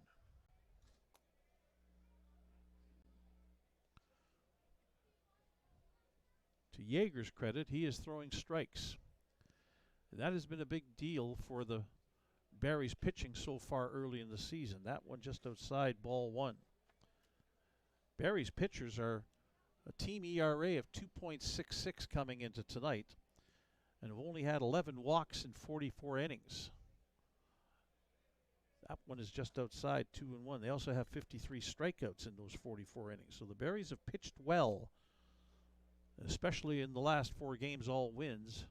To Yeager's credit, he is throwing strikes. That has been a big deal for the Berries pitching so far early in the season. That one just outside ball 1. Berries pitchers are a team ERA of 2.66 coming into tonight and have only had 11 walks in 44 innings. That one is just outside 2-1. They also have 53 strikeouts in those 44 innings. So the Berries have pitched well, especially in the last 4 games, all wins.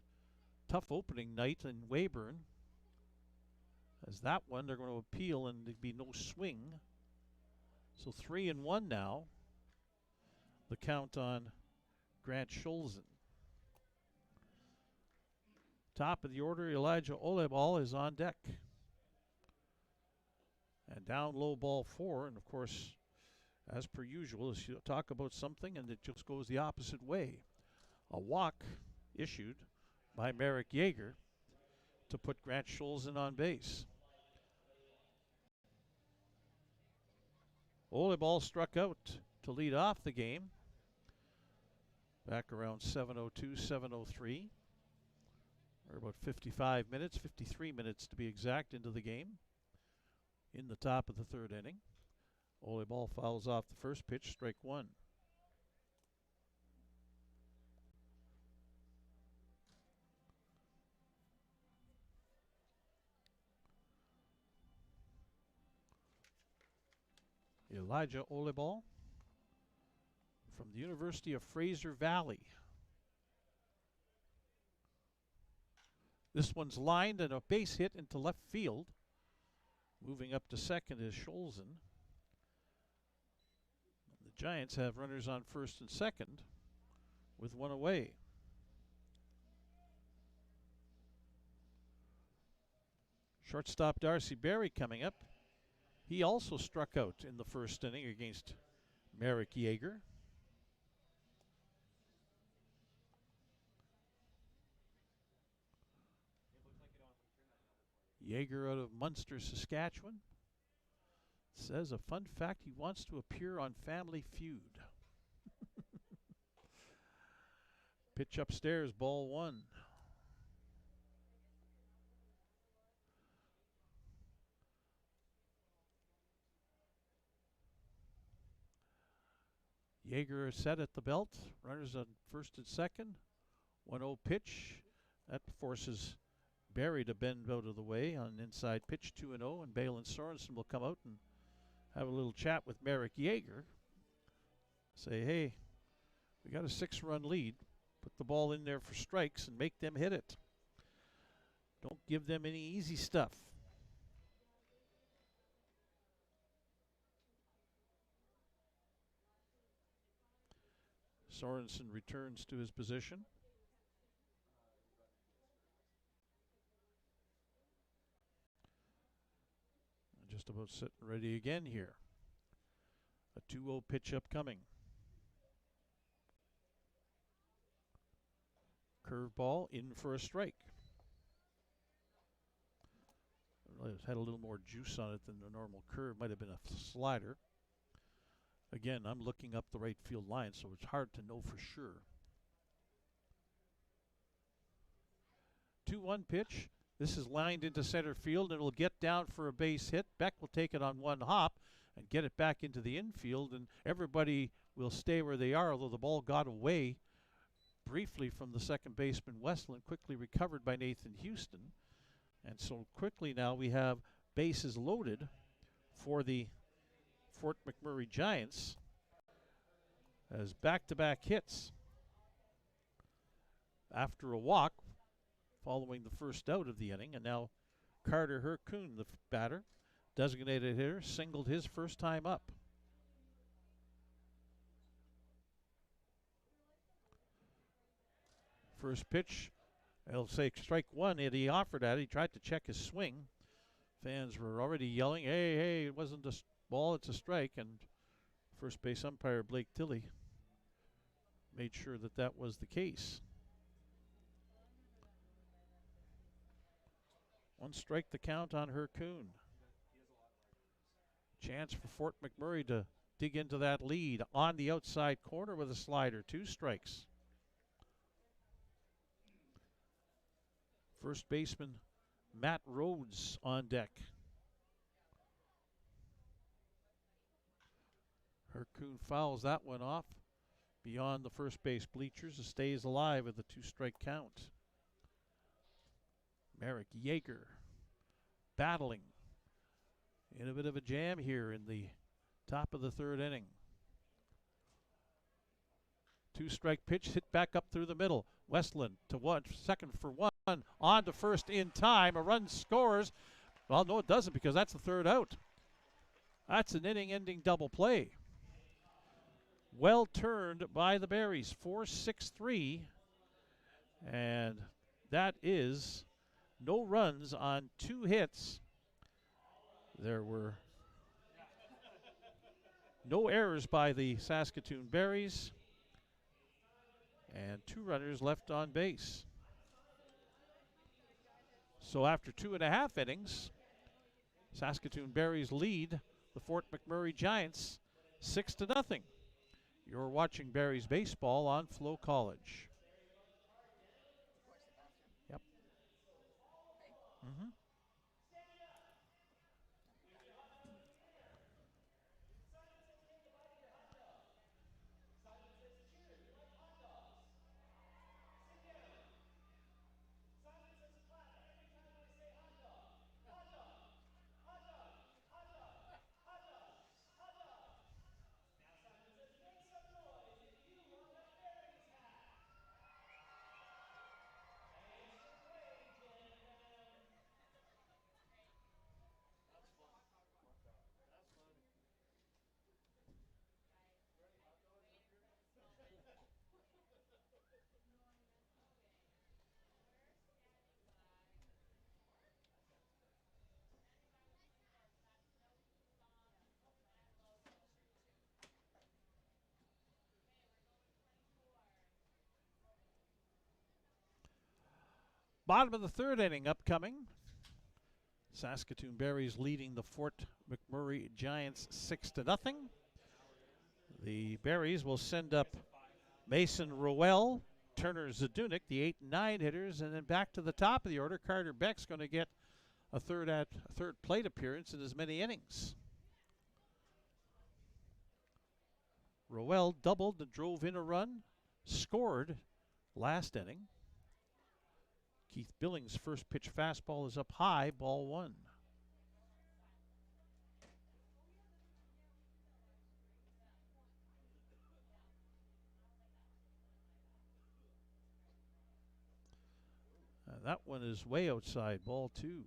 Tough opening night in Weyburn. As that one, they're going to appeal and there'd be no swing. So 3-1 now. The count on Grant Scholzen. Top of the order, Elijah Oleball is on deck. And down low ball 4. And of course, as per usual, as you talk about something and it just goes the opposite way. A walk issued by Merrick Yeager to put Grant Scholzen on base. Oleball struck out to lead off the game back around 7:02, 7:03, or about 55 minutes, 53 minutes to be exact into the game. In the top of the third inning, Oleball fouls off the first pitch, strike 1. Elijah Olebol from the University of Fraser Valley. This one's lined and a base hit into left field. Moving up to second is Scholzen. The Giants have runners on first and second with one away. Shortstop Darcy Berry coming up. He also struck out in the first inning against Merrick Yeager. Yeager out of Munster, Saskatchewan. Says a fun fact, he wants to appear on Family Feud. Pitch upstairs, ball one. Yeager is set at the belt. Runners on first and second. 1-0 pitch. That forces Berry to bend out of the way on an inside pitch, 2-0. And Balin Sorensen will come out and have a little chat with Merrick Yeager. Say, hey, we got a 6-run lead. Put the ball in there for strikes and make them hit it. Don't give them any easy stuff. Sorensen returns to his position. Just about sitting ready again here. A 2-0 pitch upcoming. Curveball in for a strike. It's had a little more juice on it than the normal curve. Might have been a slider. Again, I'm looking up the right field line, so it's hard to know for sure. 2-1 pitch. This is lined into center field, and it'll get down for a base hit. Beck will take it on one hop and get it back into the infield, and everybody will stay where they are, although the ball got away briefly from the second baseman Westland, quickly recovered by Nathan Houston. And so quickly now we have bases loaded for the Fort McMurray Giants as back-to-back hits after a walk following the first out of the inning. And now Carter Hercoon, the batter, designated hitter, singled his first time up. First pitch, I'll say strike one. He offered at it. He tried to check his swing. Fans were already yelling, hey, hey, it wasn't a ball, it's a strike. And first base umpire Blake Tilley made sure that that was the case. One strike the count on Hercoon. Chance for Fort McMurray to dig into that lead on the outside corner with a slider. 2 strikes. First baseman Matt Rhodes on deck. Hercoon fouls that one off beyond the first base bleachers. It stays alive with a 2-strike count. Merrick Yeager battling in a bit of a jam here in the top of the third inning. 2-strike pitch hit back up through the middle. Westland to second for one. On to first in time. A run scores. Well, no, it doesn't, because that's the third out. That's an inning-ending double play. Well turned by the Berries. 4-6-3. And that is no runs on 2 hits. There were no errors by the Saskatoon Berries. And 2 runners left on base. So after 2.5 innings, Saskatoon Berries lead the Fort McMurray Giants 6-0. You're watching Berries baseball on FloCollege. Yep. Mm-hmm. Bottom of the third inning upcoming. Saskatoon Berries leading the Fort McMurray Giants 6-0. The Berries will send up Mason Rowell, Turner Zadunik, the 8 and 9 hitters, and then back to the top of the order. Carter Beck's going to get a third plate appearance in as many innings. Rowell doubled and drove in a run, scored last inning. Keith Billings' first pitch fastball is up high, ball 1. That one is way outside, ball 2.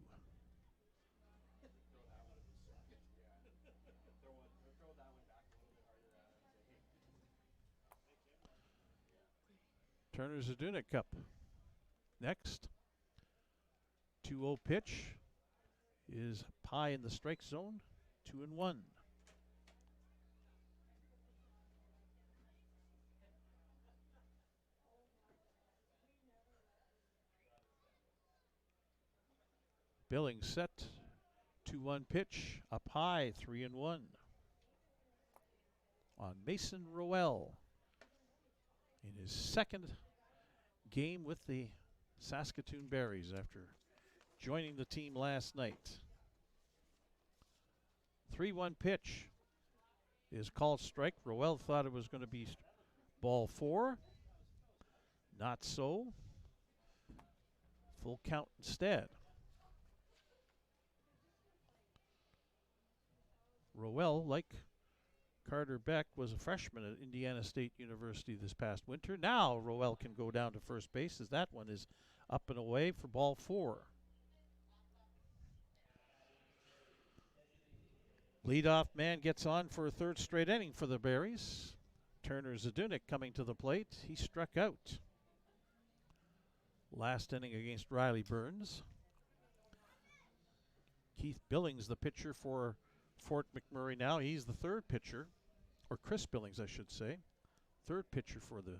Turner Zadunik up. Next, 2-0 pitch is high in the strike zone, 2-1. Billings set, 2-1 pitch, up high, 3-1. On Mason Rowell in his second game with the Saskatoon Berries after joining the team last night. 3-1 pitch is called strike. Rowell thought it was going to be ball 4. Not so. Full count instead. Rowell, like Carter Beck, was a freshman at Indiana State University this past winter. Now Rowell can go down to first base as that one is up and away for ball 4. Leadoff man gets on for a third straight inning for the Berries. Turner Zadunik coming to the plate. He struck out last inning against Riley Burns. Keith Billings, the pitcher for Fort McMurray now. He's the third pitcher, or Chris Billings, I should say. Third pitcher for the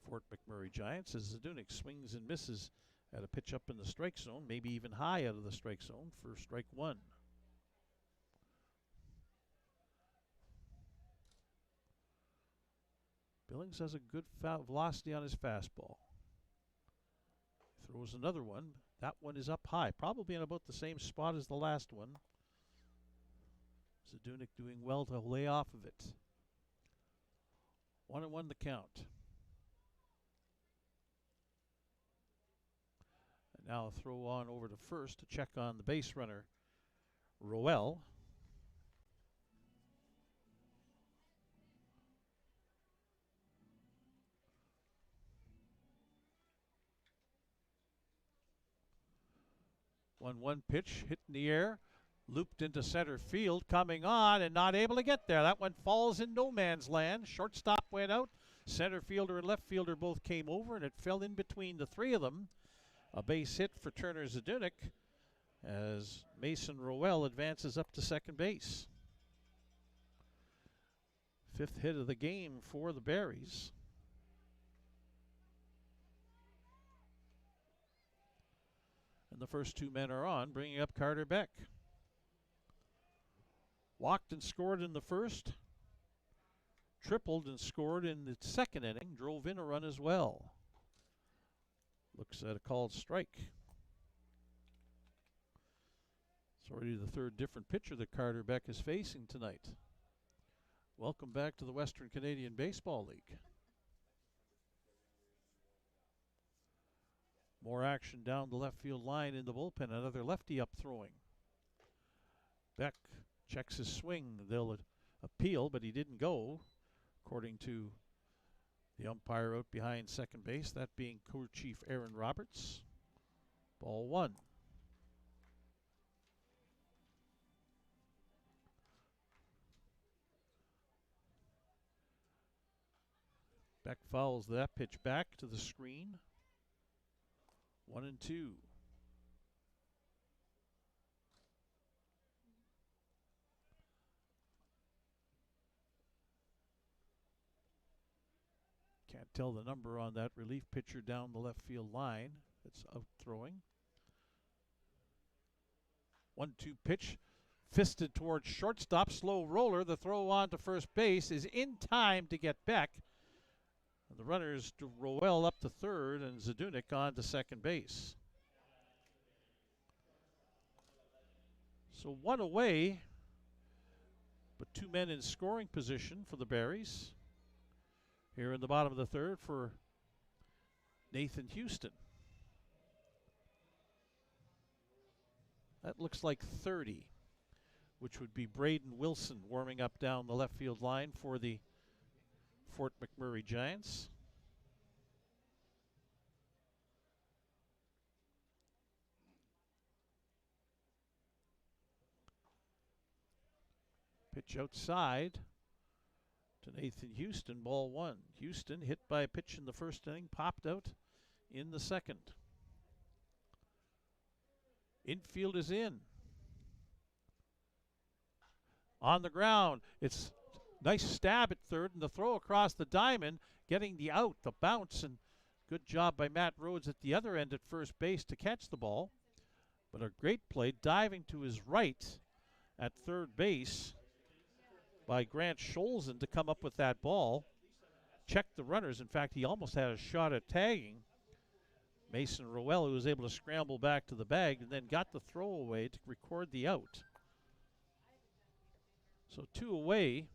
Fort McMurray Giants as Zadunik swings and misses at a pitch up in the strike zone, maybe even high out of the strike zone for strike 1. Billings has a good velocity on his fastball. Throws another one. That one is up high, probably in about the same spot as the last one. Zadunik doing well to lay off of it. 1-1 the count. And now a throw on over to first to check on the base runner, Rowell. One pitch hit in the air, looped into center field, coming on and not able to get there. That one falls in no man's land. Shortstop went out. Center fielder and left fielder both came over, and it fell in between the three of them. A base hit for Turner Zadunik as Mason Rowell advances up to second base. 5th hit of the game for the Berries. And the first 2 men are on, bringing up Carter Beck. Walked and scored in the first. Tripled and scored in the second inning. Drove in a run as well. Looks at a called strike. It's already the third different pitcher that Carter Beck is facing tonight. Welcome back to the Western Canadian Baseball League. More action down the left field line in the bullpen. Another lefty up throwing. Beck checks his swing. They'll appeal, but he didn't go, according to the umpire out behind second base, that being crew chief Aaron Roberts. Ball 1. Beck fouls that pitch back to the screen. 1-2. Can't tell the number on that relief pitcher down the left field line. It's out throwing. 1-2 pitch. Fisted towards shortstop. Slow roller. The throw on to first base is in time to get Beck. The runners to Roel up to third and Zadunik on to second base. So one away, but two men in scoring position for the Berries. Here in the bottom of the third for Nathan Houston. That looks like 30, which would be Braden Wilson warming up down the left field line for the Fort McMurray Giants. Pitch outside to Nathan Houston, ball one. Houston hit by a pitch in the first inning, popped out in the second. Infield is in. On the ground, it's nice stab at third, and the throw across the diamond, getting the out, the bounce, and good job by Matt Rhodes at the other end at first base to catch the ball. But a great play diving to his right at third base by Grant Scholzen to come up with that ball. Checked the runners. In fact, he almost had a shot at tagging Mason Roel, who was able to scramble back to the bag and then got the throw away to record the out. So two away.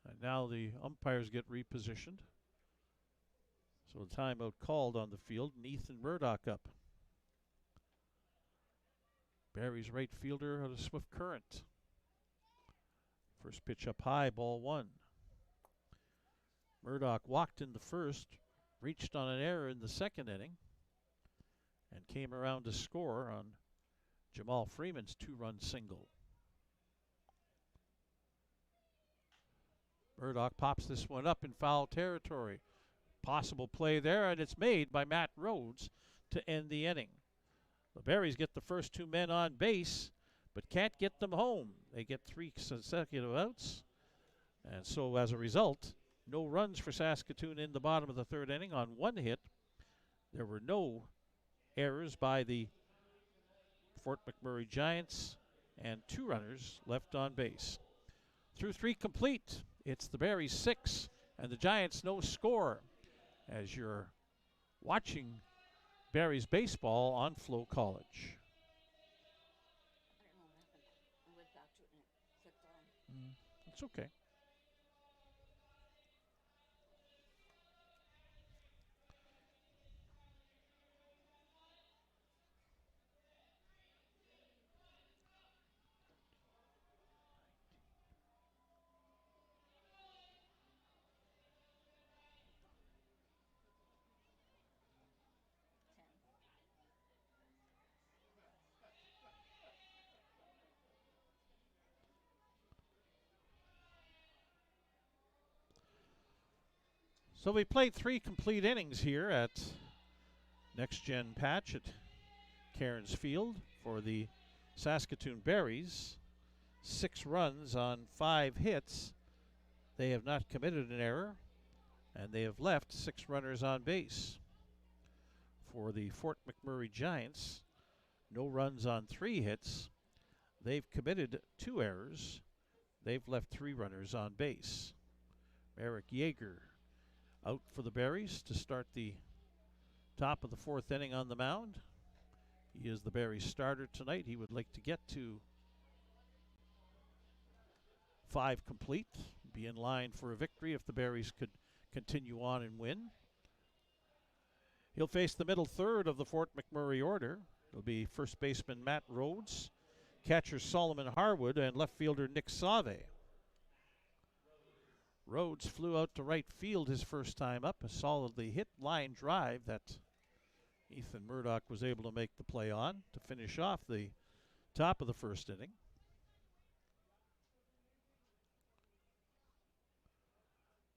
And now the umpires get repositioned. So a timeout called on the field, and Ethan Murdoch up. Barry's right fielder out of Swift Current. First pitch up high, ball one. Murdoch walked in the first, reached on an error in the second inning, and came around to score on Jamal Freeman's two-run single. Murdoch pops this one up in foul territory. Possible play there, and it's made by Matt Rhodes to end the inning. The Berries get the first two men on base, but can't get them home. They get three consecutive outs, and so as a result, no runs for Saskatoon in the bottom of the third inning on one hit. There were no errors by the Fort McMurray Giants, and two runners left on base. Through three complete, it's the Berries 6 and the Giants no score, as you're watching Berries baseball on FloCollege. I don't know what happened. I went back to it and it clicked on. It's okay. So we played three complete innings here at Next Gen Patch at Cairns Field for the Saskatoon Berries. 6 runs on 5 hits. They have not committed an error, and they have left 6 runners on base. For the Fort McMurray Giants, no runs on 3 hits. They've committed 2 errors. They've left 3 runners on base. Eric Yeager out for the Berries to start the top of the 4th inning on the mound. He is the Berries starter tonight. He would like to get to 5 complete, be in line for a victory if the Berries could continue on and win. He'll face the middle third of the Fort McMurray order. It'll be first baseman Matt Rhodes, catcher Solomon Harwood, and left fielder Nick Save. Rhodes flew out to right field his first time up, a solidly hit line drive that Ethan Murdoch was able to make the play on to finish off the top of the first inning.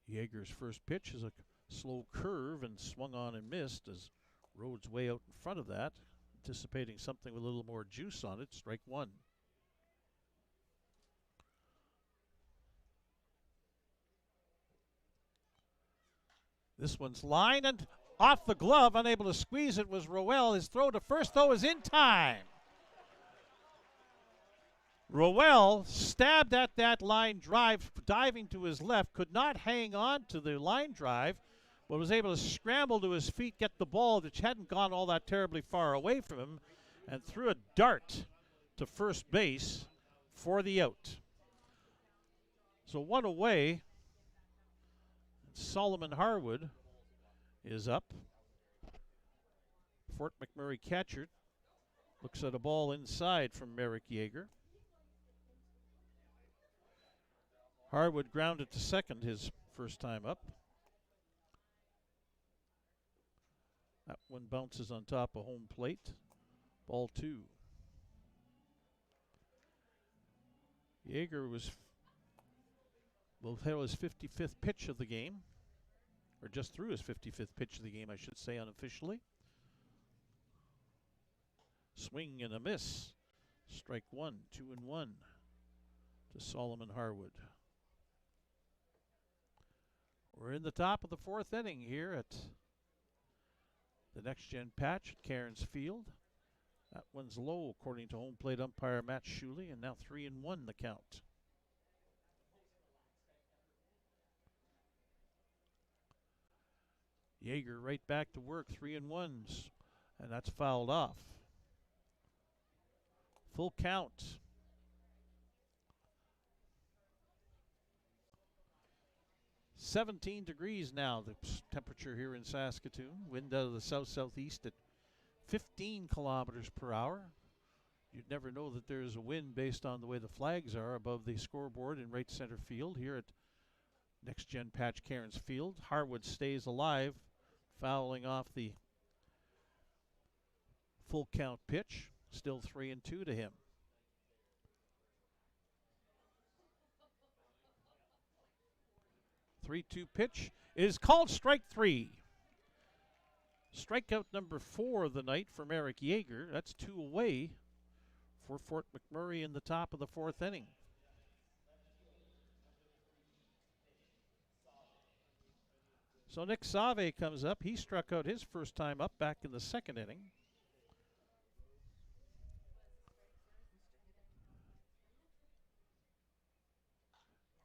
Yeager's first pitch is a slow curve and swung on and missed as Rhodes way out in front of that, anticipating something with a little more juice on it. Strike one. This one's line and off the glove, unable to squeeze it was Rowell. His throw to first, though, is in time. Rowell stabbed at that line drive, diving to his left, could not hang on to the line drive, but was able to scramble to his feet, get the ball, which hadn't gone all that terribly far away from him, and threw a dart to first base for the out. So one away. Solomon Harwood is up. Fort McMurray catcher looks at a ball inside from Merrick Yeager. Harwood grounded to second his first time up. That one bounces on top of home plate. Ball 2. Yeager will throw his 55th pitch of the game, or just threw his 55th pitch of the game, I should say, unofficially. Swing and a miss. Strike 1, 2-1 to Solomon Harwood. We're in the top of the fourth inning here at the Next Gen Patch at Cairns Field. That one's low, according to home plate umpire Matt Shuley, and now 3-1 the count. Yeager right back to work, 3-1s, and that's fouled off. Full count. "17 degrees now, the temperature here in Saskatoon. Wind out of the south-southeast at 15 kilometers per hour. You'd never know that there's a wind based on the way the flags are above the scoreboard in right center field here at Next Gen Patch Cairns Field. Harwood stays alive, fouling off the full count pitch. Still 3-2 to him. Three-two pitch is called strike 3. Strikeout number 4 of the night for Eric Yeager. That's 2 away for Fort McMurray in the top of the fourth inning. So Nick Save comes up. He struck out his first time up back in the second inning.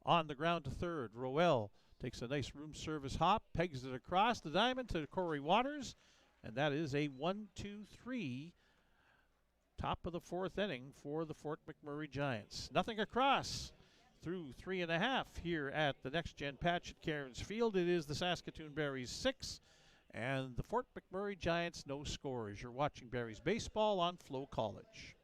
On the ground to third, Rowell takes a nice room service hop, pegs it across the diamond to Corey Waters, and that is a 1-2-3 top of the fourth inning for the Fort McMurray Giants. Nothing across through 3.5 here at the Next Gen Patch at Cairns Field. It is the Saskatoon Berries 6 and the Fort McMurray Giants no scores. You're watching Berries baseball on FloCollege.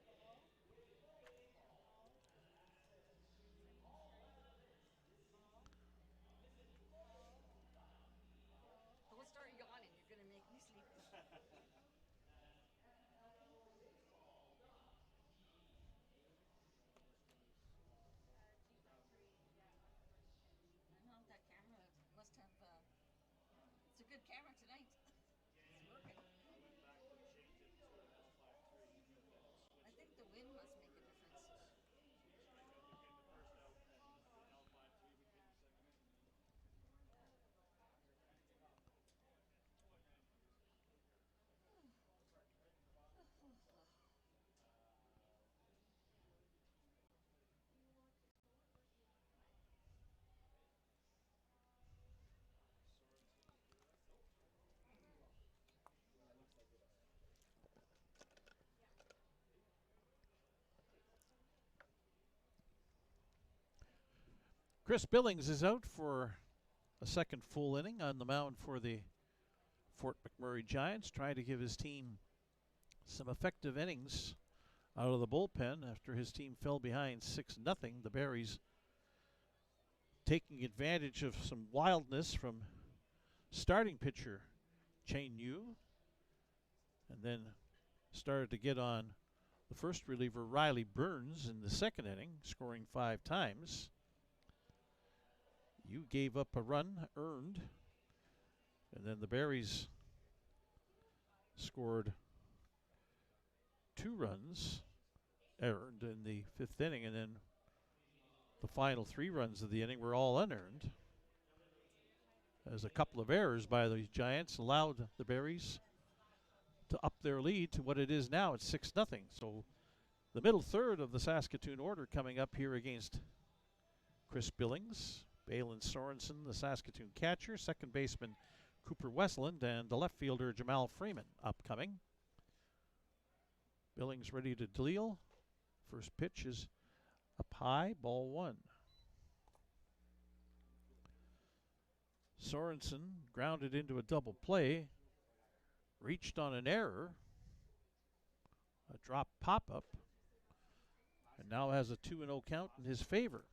Chris Billings is out for a second full inning on the mound for the Fort McMurray Giants, trying to give his team some effective innings out of the bullpen after his team fell behind 6-0. The Berries taking advantage of some wildness from starting pitcher Chain Yu, and then started to get on the first reliever Riley Burns in the second inning, scoring 5 times. You gave up a run earned, and then the Berries scored 2 runs earned in the 5th inning, and then the final 3 runs of the inning were all unearned. as a couple of errors by the Giants allowed the Berries to up their lead to what it is now. It's 6-0. So the middle third of the Saskatoon order coming up here against Chris Billings, Balin Sorensen, the Saskatoon catcher, second baseman Cooper Westland, and the left fielder Jamal Freeman upcoming. Billings ready to deal. First pitch is up high, ball one. Sorensen grounded into a double play, reached on an error, a drop pop-up, and now has a 2-0 count in his favor.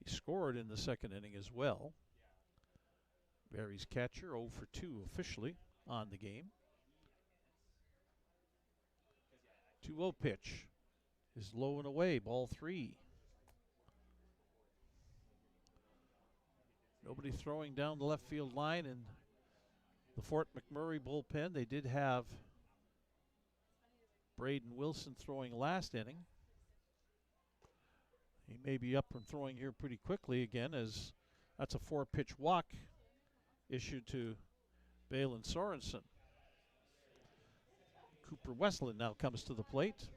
He scored in the second inning as well. Barry's catcher 0 for 2 officially on the game. 2-0 pitch is low and away, ball 3. Nobody throwing down the left field line in the Fort McMurray bullpen. They did have Braden Wilson throwing last inning. He may be up and throwing here pretty quickly again, as that's a 4-pitch walk issued to Balin Sorensen. Cooper Westland now comes to the plate.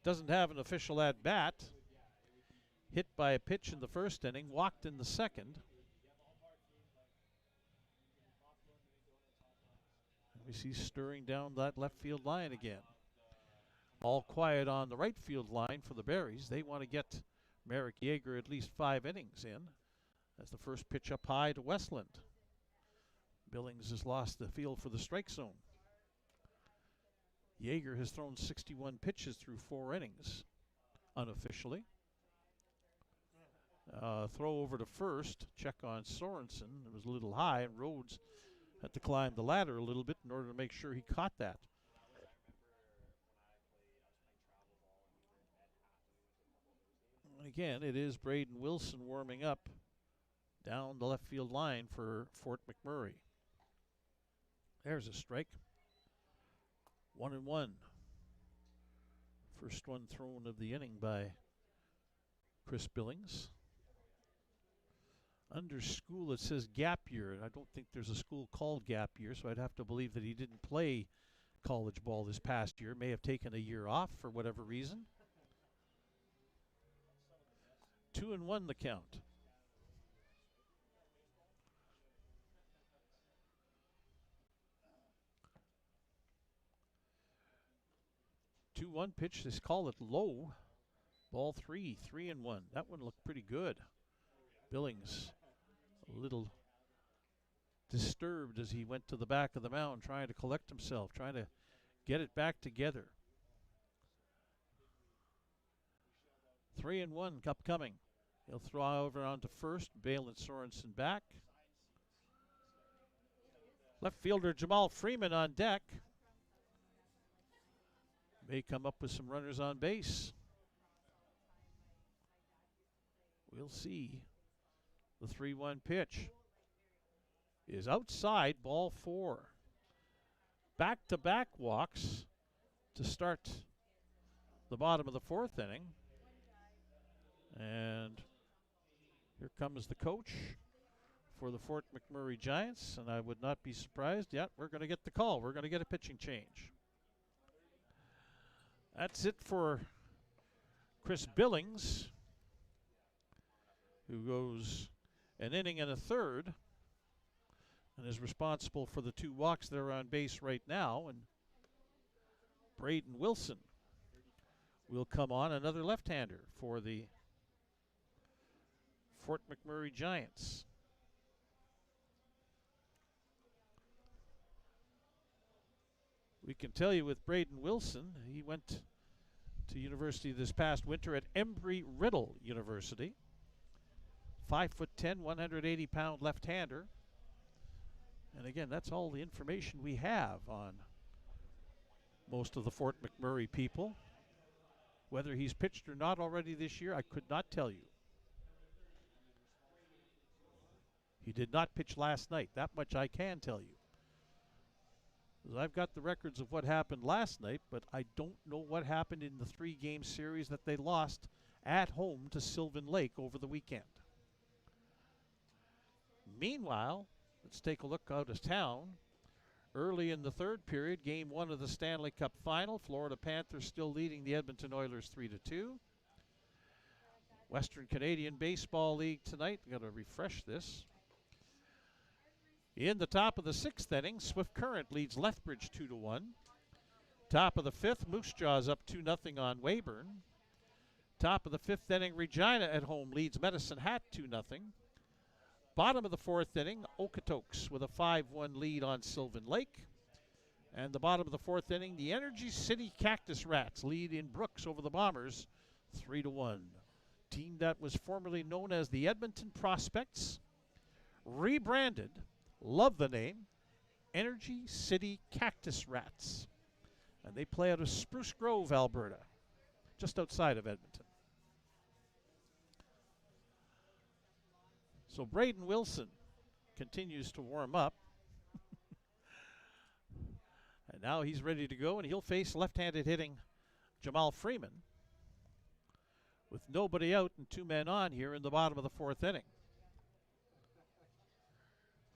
Doesn't have an official at-bat. Hit by a pitch in the first inning, walked in the second. We see stirring down that left field line again. All quiet on the right field line for the Berries. They want to get Merrick Yeager at least 5 innings in. As the first pitch up high to Westland. Billings has lost the field for the strike zone. Yeager has thrown 61 pitches through 4 innings, unofficially. Throw over to first, check on Sorensen. It was a little high, and Rhodes had to climb the ladder a little bit in order to make sure he caught that. And again, it is Braden Wilson warming up down the left field line for Fort McMurray. There's a strike. 1-1. First one thrown of the inning by Chris Billings. Under school it says gap year, and I don't think there's a school called gap year, so I'd have to believe that he didn't play college ball this past year. May have taken a year off for whatever reason. 2-1 the count. One pitch, they call it low. Ball 3, 3-1. That one looked pretty good. Billings a little disturbed as he went to the back of the mound, trying to collect himself, trying to get it back together. 3-1 upcoming. He'll throw over onto first. Balin Sorensen back. Left fielder Jamal Freeman on deck. May come up with some runners on base. We'll see. The 3-1 pitch is outside, ball 4. Back-to-back walks to start the bottom of the 4th inning. And here comes the coach for the Fort McMurray Giants, and I would not be surprised. Yeah, we're going to get the call. We're going to get a pitching change. That's it for Chris Billings, who goes an inning and a third and is responsible for the 2 walks that are on base right now. And Braden Wilson will come on, another left-hander for the Fort McMurray Giants. We can tell you with Braden Wilson, he went to university this past winter at Embry-Riddle University. 5'10", 180-pound left-hander. And again, that's all the information we have on most of the Fort McMurray people. Whether he's pitched or not already this year, I could not tell you. He did not pitch last night. That much I can tell you. I've got the records of what happened last night, but I don't know what happened in the 3-game series that they lost at home to Sylvan Lake over the weekend. Meanwhile, let's take a look out of town. Early in the third period, game 1 of the Stanley Cup Final, Florida Panthers still leading the Edmonton Oilers 3-2. Western Canadian Baseball League tonight. Got to refresh this. In the top of the 6th inning, Swift Current leads Lethbridge 2-1. Top of the 5th, Moose Jaws up 2-0 on Weyburn. Top of the 5th inning, Regina at home leads Medicine Hat 2-0. Bottom of the 4th inning, Okotoks with a 5-1 lead on Sylvan Lake. And the bottom of the 4th inning, the Energy City Cactus Rats lead in Brooks over the Bombers 3-1. Team that was formerly known as the Edmonton Prospects, rebranded, love the name, Energy City Cactus Rats. And they play out of Spruce Grove, Alberta, just outside of Edmonton. So Braden Wilson continues to warm up. And now he's ready to go, and he'll face left-handed hitting Jamal Freeman with nobody out and 2 men on here in the bottom of the 4th inning.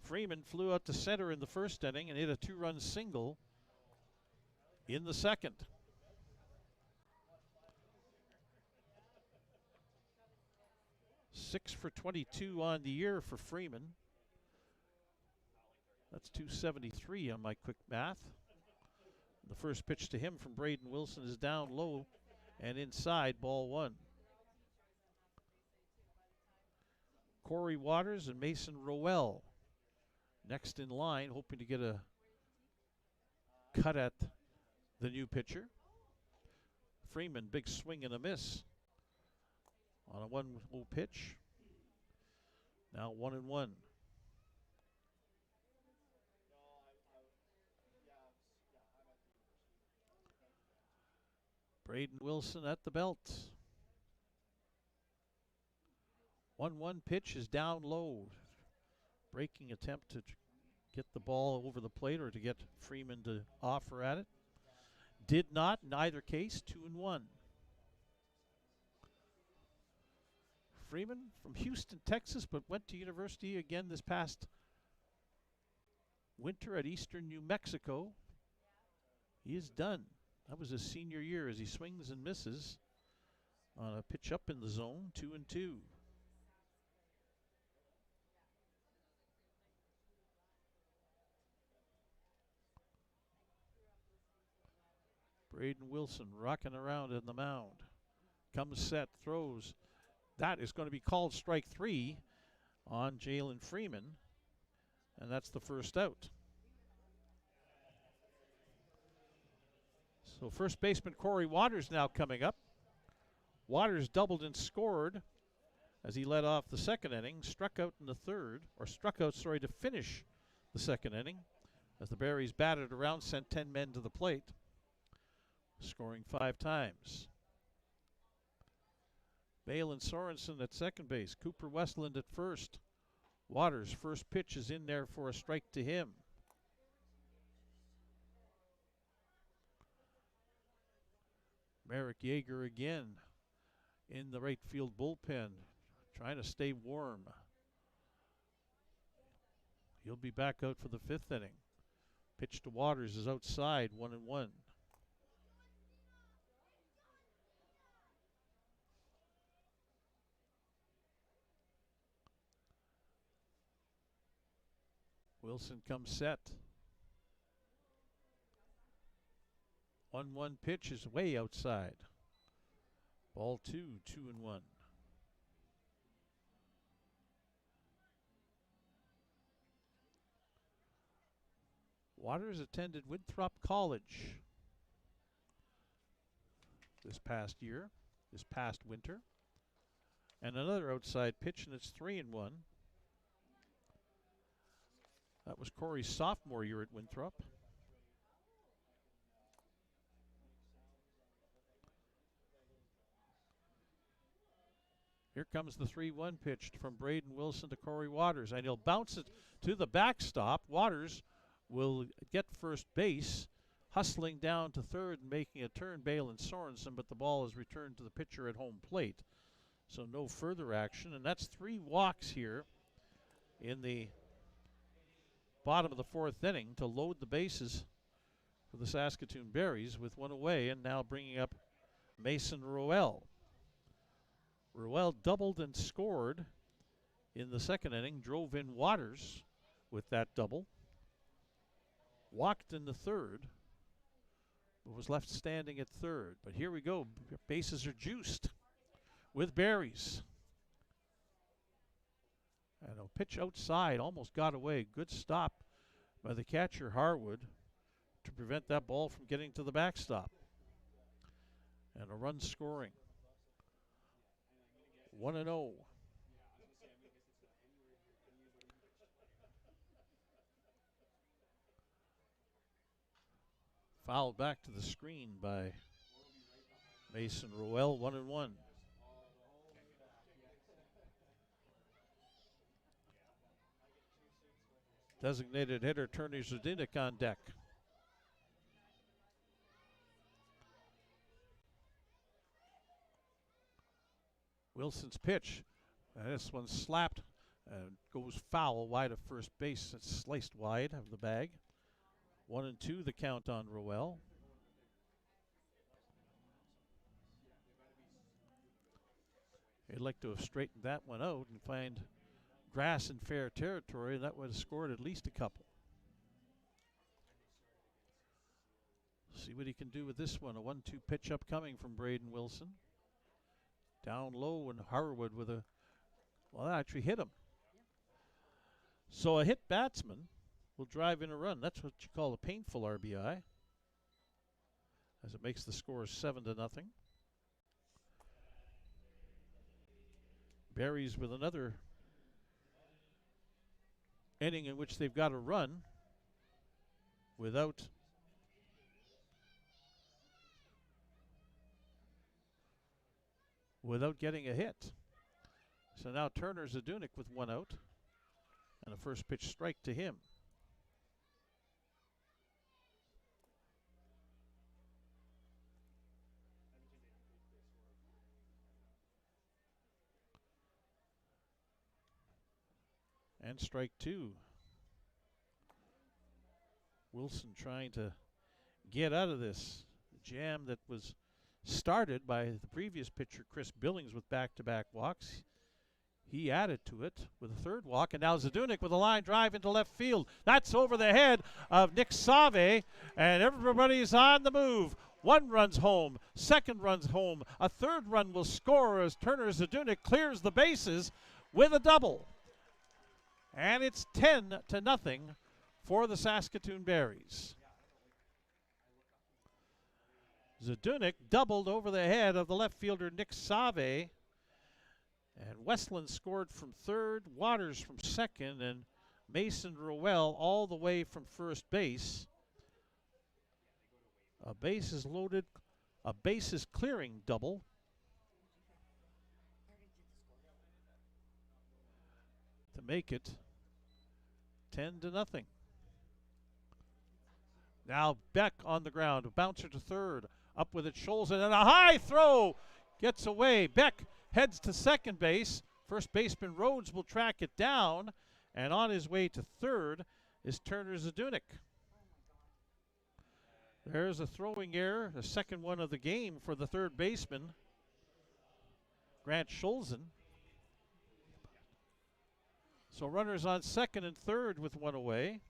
Freeman flew out to center in the 1st inning and hit a 2-run single in the 2nd. Six for 22 on the year for Freeman. That's 273 on my quick math. The first pitch to him from Braden Wilson is down low and inside, ball 1. Corey Waters and Mason Rowell next in line, hoping to get a cut at the new pitcher. Freeman, big swing and a miss on a 1-0 pitch. Now 1-1. Braden Wilson at the belt. 1-1 pitch is down low. Breaking attempt to get the ball over the plate or to get Freeman to offer at it. Did not in either case, 2-1. Freeman from Houston, Texas, but went to university again this past winter at Eastern New Mexico. He is done. That was his senior year as he swings and misses on a pitch up in the zone, 2-2. Braden Wilson rocking around in the mound. Comes set, throws. That is going to be called strike 3 on Jalen Freeman, and that's the first out. So first baseman Corey Waters now coming up. Waters doubled and scored as he led off the 2nd inning, struck out in the 3rd, or struck out, sorry, to finish the 2nd inning as the Berries batted around, sent 10 men to the plate, scoring 5 times. Balin Sorensen at second base. Cooper Westland at first. Waters' first pitch is in there for a strike to him. Merrick Yeager again in the right field bullpen, trying to stay warm. He'll be back out for the 5th inning. Pitch to Waters is outside, 1-1. Wilson comes set. 1-1 pitch is way outside. Ball 2, 2-1. Waters attended Winthrop College this past winter. And another outside pitch, and it's 3-1. That was Corey's sophomore year at Winthrop. Here comes the 3-1 pitch from Braden Wilson to Corey Waters, and he'll bounce it to the backstop. Waters will get first base, hustling down to 3rd and making a turn, Balin Sorensen, but the ball is returned to the pitcher at home plate. So no further action, and that's 3 walks here in the bottom of the fourth inning to load the bases for the Saskatoon Berries with one away, and now bringing up Mason Roel. Roel doubled and scored in the second inning, drove in Waters with that double, walked in the third, but was left standing at third. But here we go, bases are juiced with Berries. And a pitch outside, almost got away. Good stop by the catcher, Harwood, to prevent that ball from getting to the backstop. And a run scoring. 1-0. Fouled back to the screen by Mason Roel, 1-1. Designated hitter Turner Zdunek on deck. Wilson's pitch. This one slapped and goes foul wide of first base. It's sliced wide of the bag. 1-2 the count on Roel. He'd like to have straightened that one out and find grass in fair territory. That would have scored at least a couple. See what he can do with this one. A 1-2 pitch upcoming from Braden Wilson. Down low, and Harwood with a, well, that actually hit him. So a hit batsman will drive in a run. That's what you call a painful RBI, as it makes the score 7-0. Berries with another inning in which they've got a run without getting a hit. So now Turner Zdunek with one out and a first pitch strike to him. And strike two. Wilson trying to get out of this jam that was started by the previous pitcher, Chris Billings, with back-to-back walks. He added to it with a third walk, and now Zdunek with a line drive into left field. That's over the head of Nick Save, and everybody's on the move. One runs home, second runs home, a third run will score as Turner Zdunek clears the bases with a double. And it's 10-0 for the Saskatoon Berries. Zdunek doubled over the head of the left fielder Nick Save, and Westland scored from third, Waters from second, and Mason Roel all the way from first base. A bases loaded, a bases clearing double. To make it 10-0. Now Beck on the ground, a bouncer to third. Up with it, Scholz, and a high throw gets away. Beck heads to second base. First baseman Rhodes will track it down, and on his way to third is Turner Zdunek. There's a throwing error, the second one of the game for the third baseman, Grant Scholzen. So runners on second and third with one away.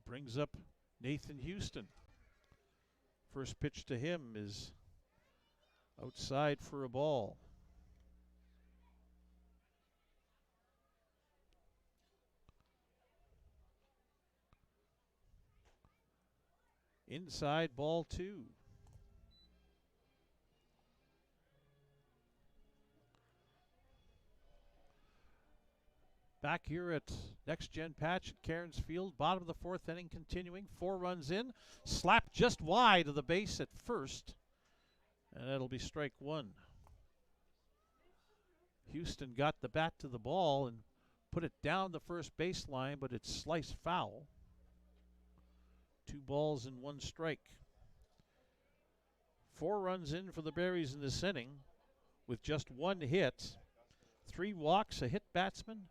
Brings up Nathan Houston. First pitch to him is outside for a ball. Inside, ball two. Back here at Next Gen Patch at Cairns Field, bottom of the fourth inning continuing. 4 runs in, slapped just wide of the base at first, and that'll be strike one. Houston got the bat to the ball and put it down the first baseline, but it's sliced foul. 2 balls and 1 strike. 4 runs in for the Berries in this inning with just 1 hit, 3 walks, a hit batsman,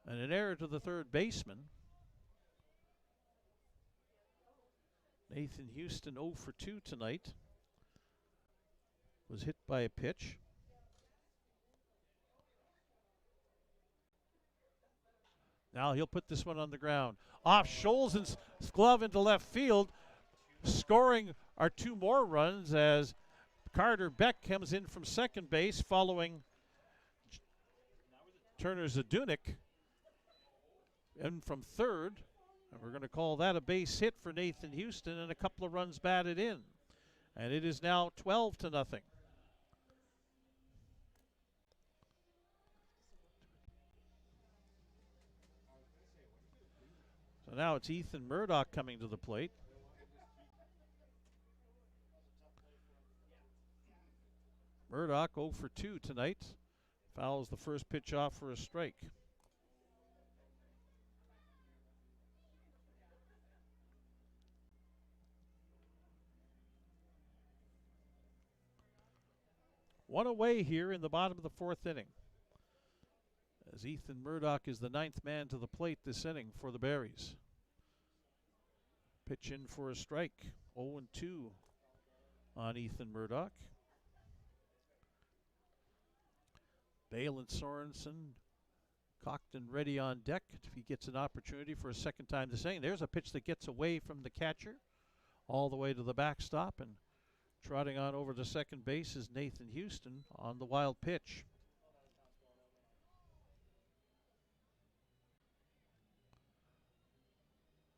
and an error to the third baseman. Nathan Houston 0 for 2 tonight. Was hit by a pitch. Now he'll put this one on the ground. Off Scholzen's glove into left field. Scoring are 2 more runs as Carter Beck comes in from second base following Turner Zadunik in from third. And we're going to call that a base hit for Nathan Houston and a couple of runs batted in. And it is now 12-0. So now it's Ethan Murdoch coming to the plate. Murdoch 0 for 2 tonight. Fouls the first pitch off for a strike. One away here in the bottom of the 4th inning, as Ethan Murdoch is the 9th man to the plate this inning for the Berries. Pitch in for a strike. 0-2 on Ethan Murdoch. Balin Sorensen cocked and ready on deck if he gets an opportunity for a second time this inning. There's a pitch that gets away from the catcher all the way to the backstop, and trotting on over to second base is Nathan Houston on the wild pitch.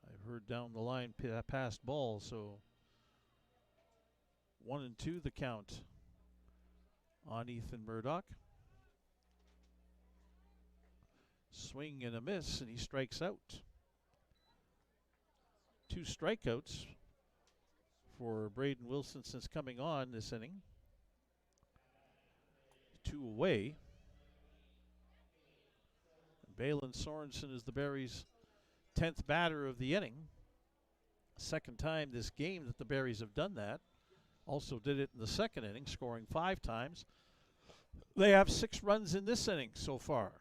I've heard down the line past ball, so 1-2 the count on Ethan Murdoch. Swing and a miss, and he strikes out. 2 strikeouts for Braden Wilson since coming on this inning. 2 away. Balin Sorensen is the Berries' 10th batter of the inning. Second time this game that the Berries have done that. Also did it in the second inning, scoring 5 times. They have 6 runs in this inning so far.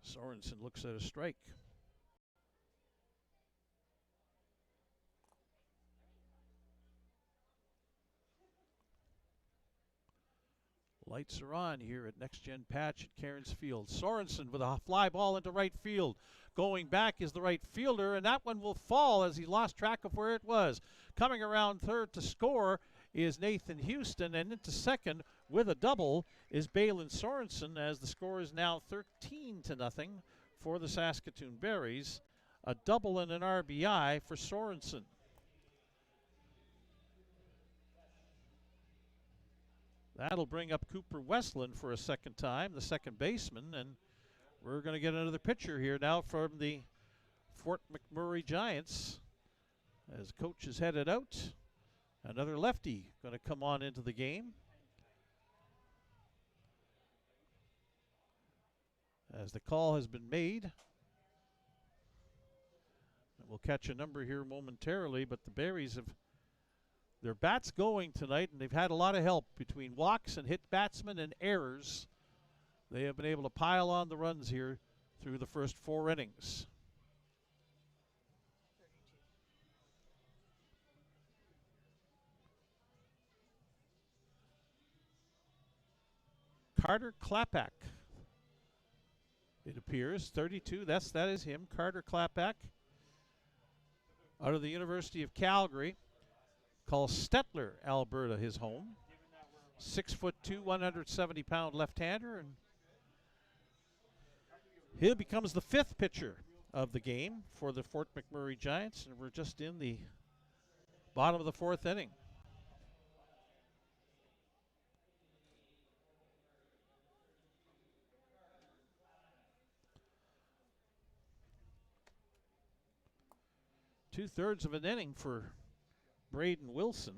Sorensen looks at a strike. Lights are on here at Next Gen Patch at Cairns Field. Sorensen with a fly ball into right field. Going back is the right fielder, and that one will fall as he lost track of where it was. Coming around third to score is Nathan Houston, and into second with a double is Balin Sorensen, as the score is now 13-0 for the Saskatoon Berries. A double and an RBI for Sorensen. That'll bring up Cooper Westland for a second time, the second baseman, and we're going to get another pitcher here now from the Fort McMurray Giants as coach is headed out. Another lefty going to come on into the game. As the call has been made. We'll catch a number here momentarily, but the Berries have their bats going tonight, and they've had a lot of help between walks and hit batsmen and errors. They have been able to pile on the runs here through the first 4 innings. Carter Klapak, it appears, 32. That is him, Carter Klapak, out of the University of Calgary. Calls Stettler, Alberta, his home. 6'2", 170-pound left-hander, and he becomes the 5th pitcher of the game for the Fort McMurray Giants, and we're just in the bottom of the 4th inning. Two-thirds of an inning for Braden Wilson.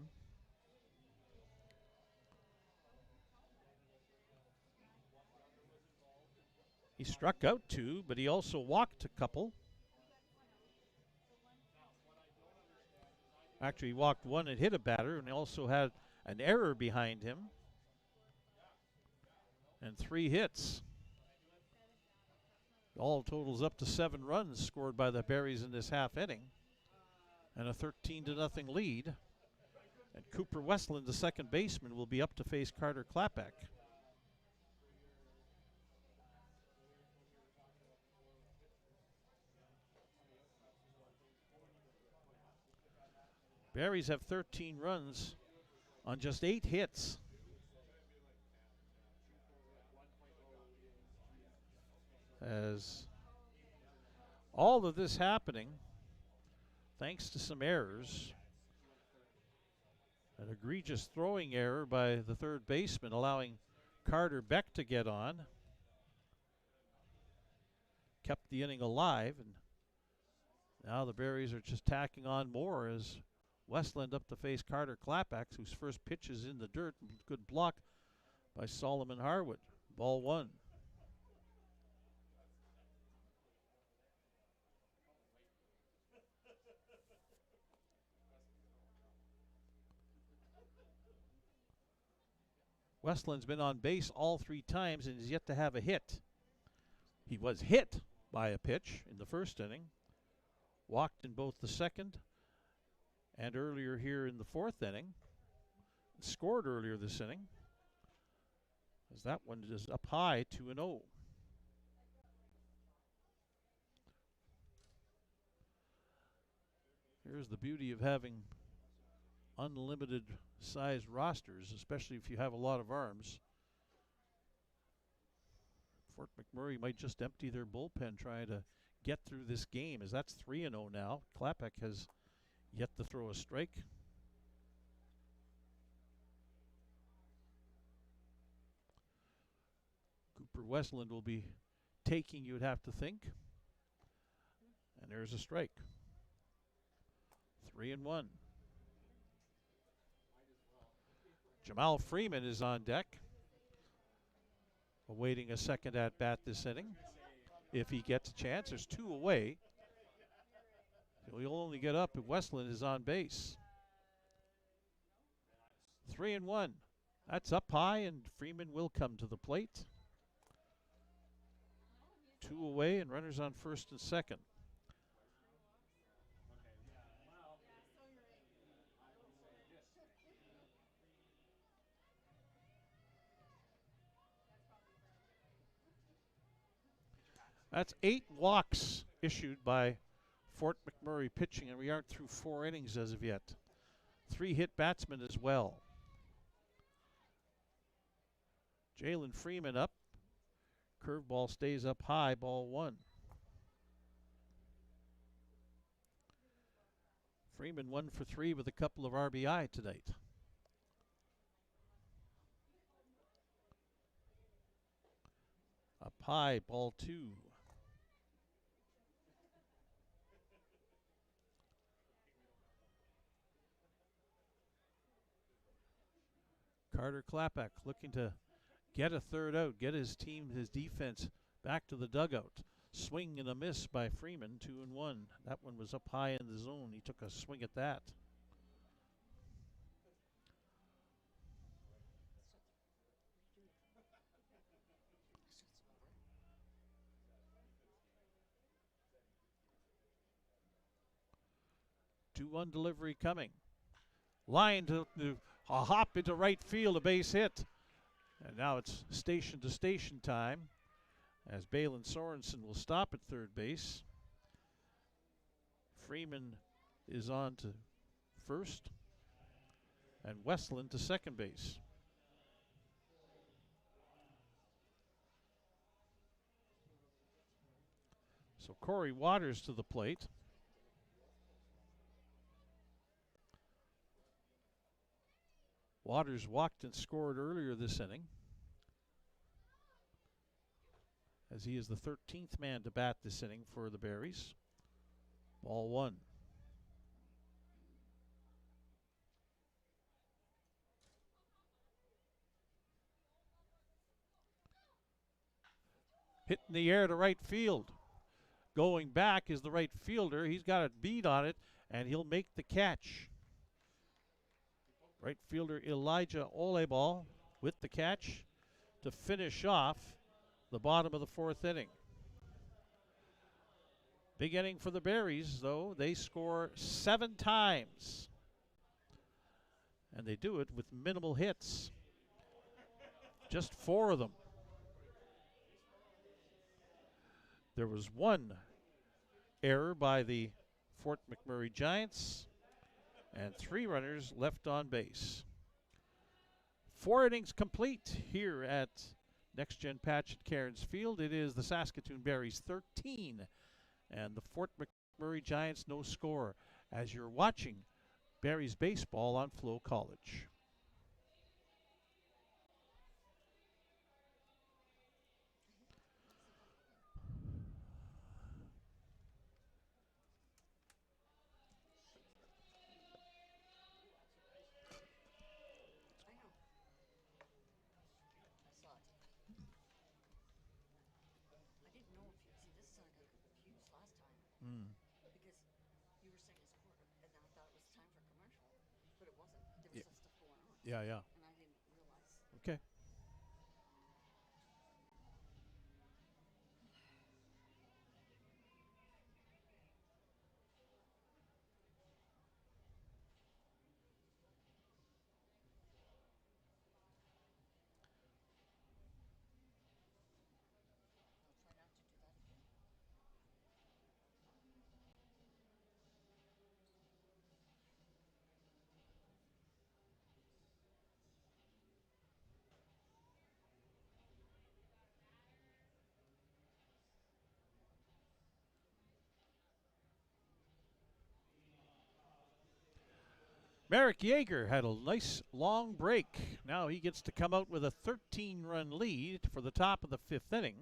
He struck out 2, but he also walked a couple. Actually, he walked 1 and hit a batter, and he also had an error behind him. And 3 hits. All totals up to 7 runs scored by the Berries in this half inning. And a 13-0 lead. And Cooper Westland, the second baseman, will be up to face Carter Klapek. Berries have 13 runs on just 8 hits. As all of this happening, thanks to some errors, an egregious throwing error by the third baseman, allowing Carter Beck to get on, kept the inning alive, and now the Berries are just tacking on more as Westland up to face Carter Klapek, whose first pitch is in the dirt. Good block by Solomon Harwood. Ball 1. Westland's been on base all 3 times and is yet to have a hit. He was hit by a pitch in the first inning, walked in both the second and earlier here in the 4th inning, scored earlier this inning, as that one is up high, 2-0. Here's the beauty of having unlimited size rosters, especially if you have a lot of arms. Fort McMurray might just empty their bullpen trying to get through this game, as that's 3-0 now. Klapek has yet to throw a strike. Cooper Westland will be taking, you would have to think. And there's a strike. 3-1. Jamal Freeman is on deck, awaiting a second at bat this inning. If he gets a chance, there's 2 away. So he'll only get up if Westland is on base. 3-1. That's up high, and Freeman will come to the plate. 2 away, and runners on first and second. That's 8 walks issued by Fort McMurray pitching, and we aren't through 4 innings as of yet. 3 hit batsmen as well. Jalen Freeman up. Curveball stays up high, ball 1. Freeman 1 for 3 with a couple of RBI tonight. Up high, ball 2. Carter Klapek looking to get a third out, get his team, his defense back to the dugout. Swing and a miss by Freeman, 2-1. That one was up high in the zone. He took a swing at that. Two-one delivery coming. Line to a hop into right field, a base hit. And now it's station to station time, as Balin Sorensen will stop at third base. Freeman is on to first, and Westland to second base. So Corey Waters to the plate. Waters walked and scored earlier this inning, as he is the 13th man to bat this inning for the Berries. Ball 1. Hit in the air to right field. Going back is the right fielder. He's got a bead on it, and he'll make the catch. Right fielder Elijah Oleball with the catch to finish off the bottom of the fourth inning. Big inning for the Berries, though. They score 7 times. And they do it with minimal hits. Just 4 of them. There was 1 error by the Fort McMurray Giants and 3 runners left on base. 4 innings complete here at Next Gen Patch at Cairns Field. It is the Saskatoon Berries 13 and the Fort McMurray Giants no score as you're watching Berries baseball on FloCollege. Yeah. And I didn't realize. Okay. I'll try not to do that again. Merrick Yeager had a nice long break. Now he gets to come out with a 13-run lead for the top of the 5th inning.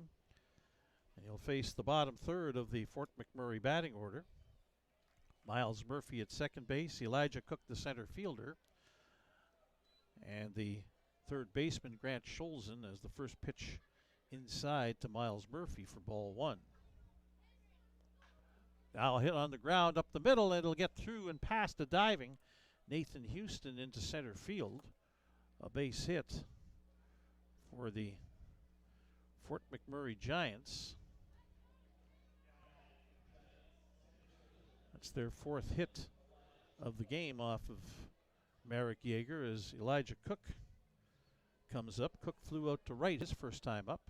And he'll face the bottom third of the Fort McMurray batting order. Miles Murphy at second base, Elijah Cook the center fielder, and the third baseman Grant Scholzen as the first pitch inside to Miles Murphy for ball 1. Now hit on the ground up the middle, and it'll get through and past a diving Nathan Houston into center field. A base hit for the Fort McMurray Giants. That's their 4th hit of the game off of Merrick Yeager as Elijah Cook comes up. Cook flew out to right his first time up.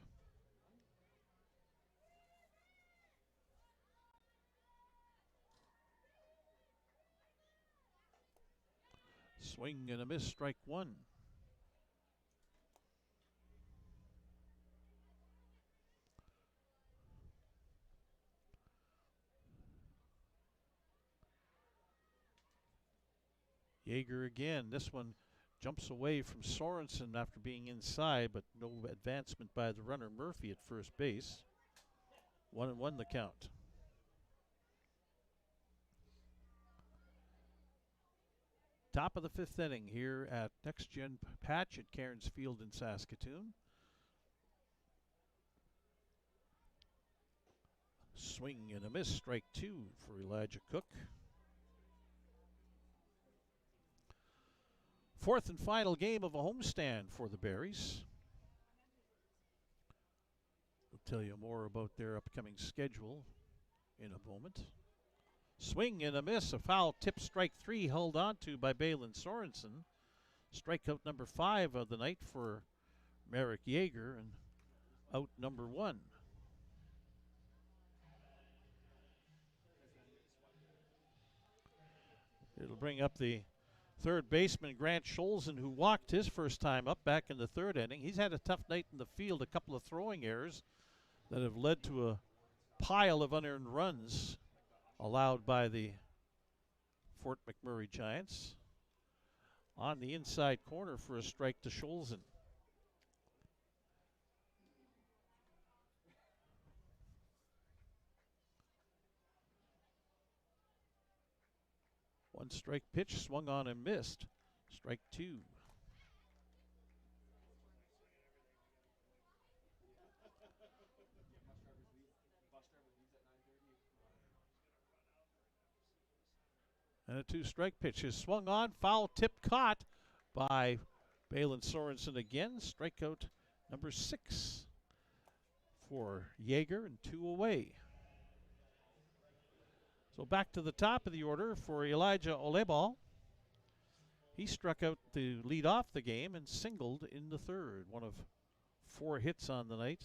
Swing and a miss, strike 1. Yeager again. This one jumps away from Sorensen after being inside, but no advancement by the runner Murphy at first base. 1-1 the count. Top of the 5th inning here at Next Gen Patch at Cairns Field in Saskatoon. Swing and a miss, strike 2 for Elijah Cook. 4th and final game of a homestand for the Berries. We'll tell you more about their upcoming schedule in a moment. Swing and a miss, a foul tip, strike 3 held on to by Balin Sorensen. Strikeout number 5 of the night for Merrick Yeager, and out number 1. It'll bring up the third baseman Grant Scholzen, who walked his first time up back in the 3rd inning. He's had a tough night in the field, a couple of throwing errors that have led to a pile of unearned runs allowed by the Fort McMurray Giants. On the inside corner for a strike to Scholzen. One strike pitch swung on and missed. Strike 2. And a 2-strike pitch is swung on. Foul tip caught by Balin Sorensen again. Strikeout number 6 for Yeager and 2 away. So back to the top of the order for Elijah Olebal. He struck out to lead off the game and singled in the third. One of 4 hits on the night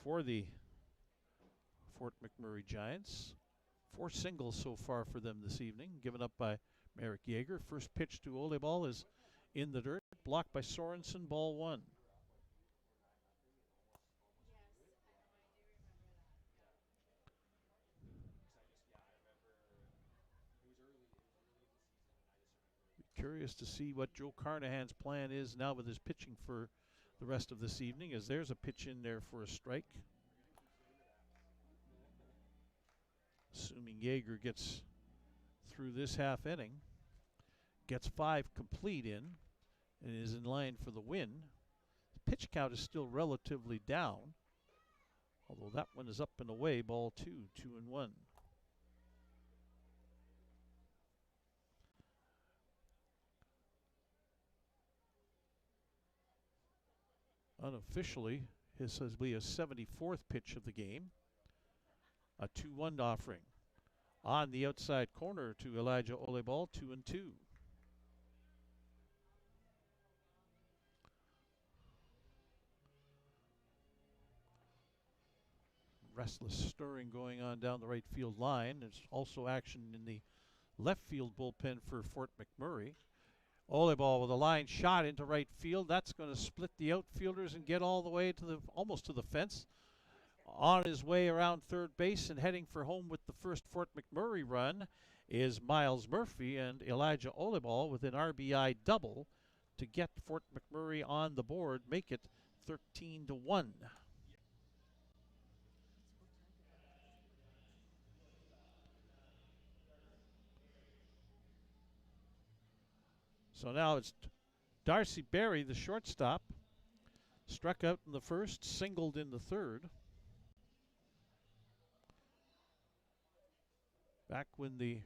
for the Fort McMurray Giants. 4 singles so far for them this evening, given up by Merrick Yeager. First pitch to Olebal is in the dirt, blocked by Sorensen, ball 1. Curious to see what Joe Carnahan's plan is now with his pitching for the rest of this evening, as there's a pitch in there for a strike. Assuming Yeager gets through this half inning, gets 5 complete in, and is in line for the win. The pitch count is still relatively down, although that one is up and away, ball 2, 2-1. Unofficially, this will be a 74th pitch of the game. A 2-1 offering. On the outside corner to Elijah Olebal, 2-2. Restless stirring going on down the right field line. There's also action in the left field bullpen for Fort McMurray. Olebal with a line shot into right field. That's going to split the outfielders and get all the way to almost to the fence. On his way around third base and heading for home with the first Fort McMurray run is Miles Murphy, and Elijah Olebal with an RBI double to get Fort McMurray on the board, make it 13-1. So now it's Darcy Berry, the shortstop, struck out in the first, singled in the third. Back when the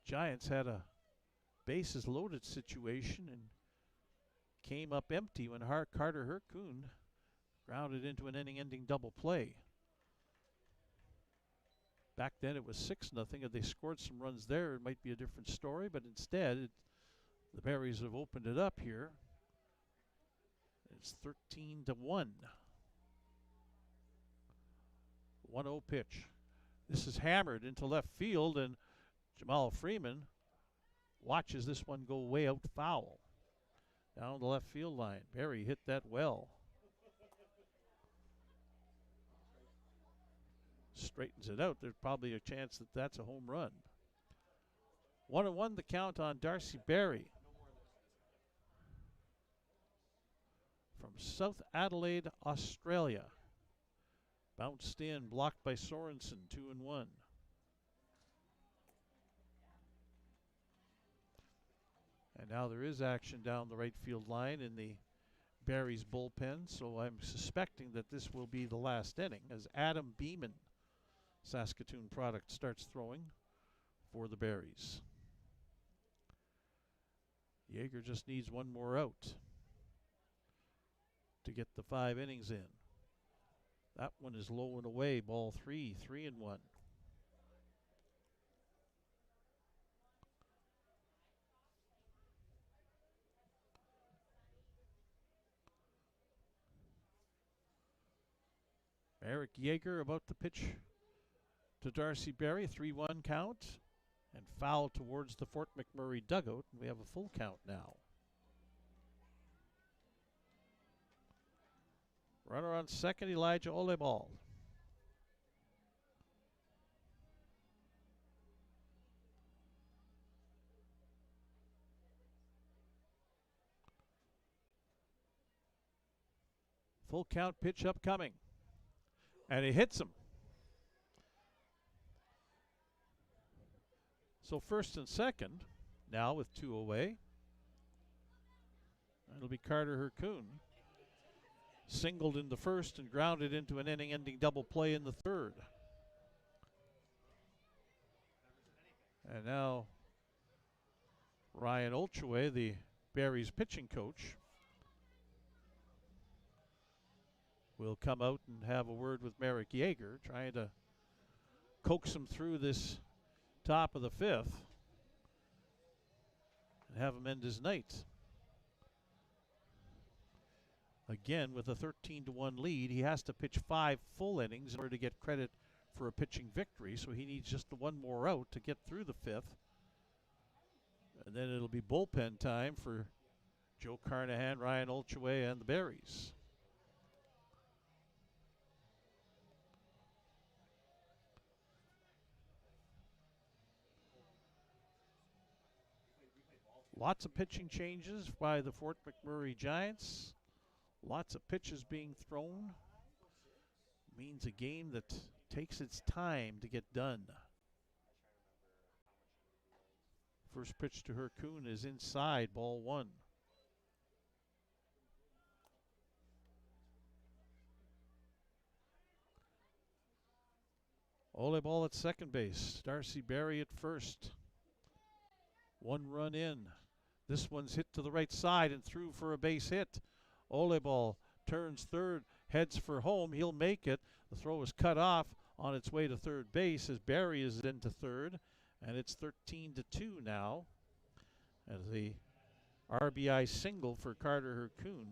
Giants had a bases loaded situation and came up empty when Carter Hercoon grounded into an inning-ending double play. Back then it was 6-0. If they scored some runs there, it might be a different story, but instead the Berries have opened it up here. It's 13-1. 1-0 pitch. This is hammered into left field, and Jamal Freeman watches this one go way out foul. Down the left field line. Berry hit that well. Straightens it out. There's probably a chance that that's a home run. 1-1 the count on Darcy Berry from South Adelaide, Australia. Bounced in, blocked by Sorensen, 2-1. And now there is action down the right field line in the Berries bullpen, so I'm suspecting that this will be the last inning as Adam Beeman, Saskatoon product, starts throwing for the Berries. Yeager just needs one more out to get the 5 innings in. That one is low and away, ball 3, 3-1. Eric Yeager about to pitch to Darcy Berry, 3-1 count, and foul towards the Fort McMurray dugout, and we have a full count now. Runner on second, Elijah Olebal. Full count pitch upcoming. And he hits him. So first and second, now with 2 away. It'll be Carter Hercoon. singled in the first and grounded into an inning-ending double play in the third. And now Ryan Olcheway, the Berries pitching coach, will come out and have a word with Merrick Yeager, trying to coax him through this top of the fifth and have him end his night. Again, with a 13-1 lead, he has to pitch 5 full innings in order to get credit for a pitching victory, so he needs just the one more out to get through the fifth. And then it'll be bullpen time for Joe Carnahan, Ryan Olcheway, and the Berries. Lots of pitching changes by the Fort McMurray Giants. Lots of pitches being thrown. Means a game that takes its time to get done. First pitch to Herkun is inside, ball 1. Ole ball at second base. Darcy Berry at first. 1 run in. This one's hit to the right side and through for a base hit. Ole ball turns third, heads for home. He'll make it. The throw is cut off on its way to third base as Berry is into third. And it's 13-2 now as the RBI single for Carter Herkun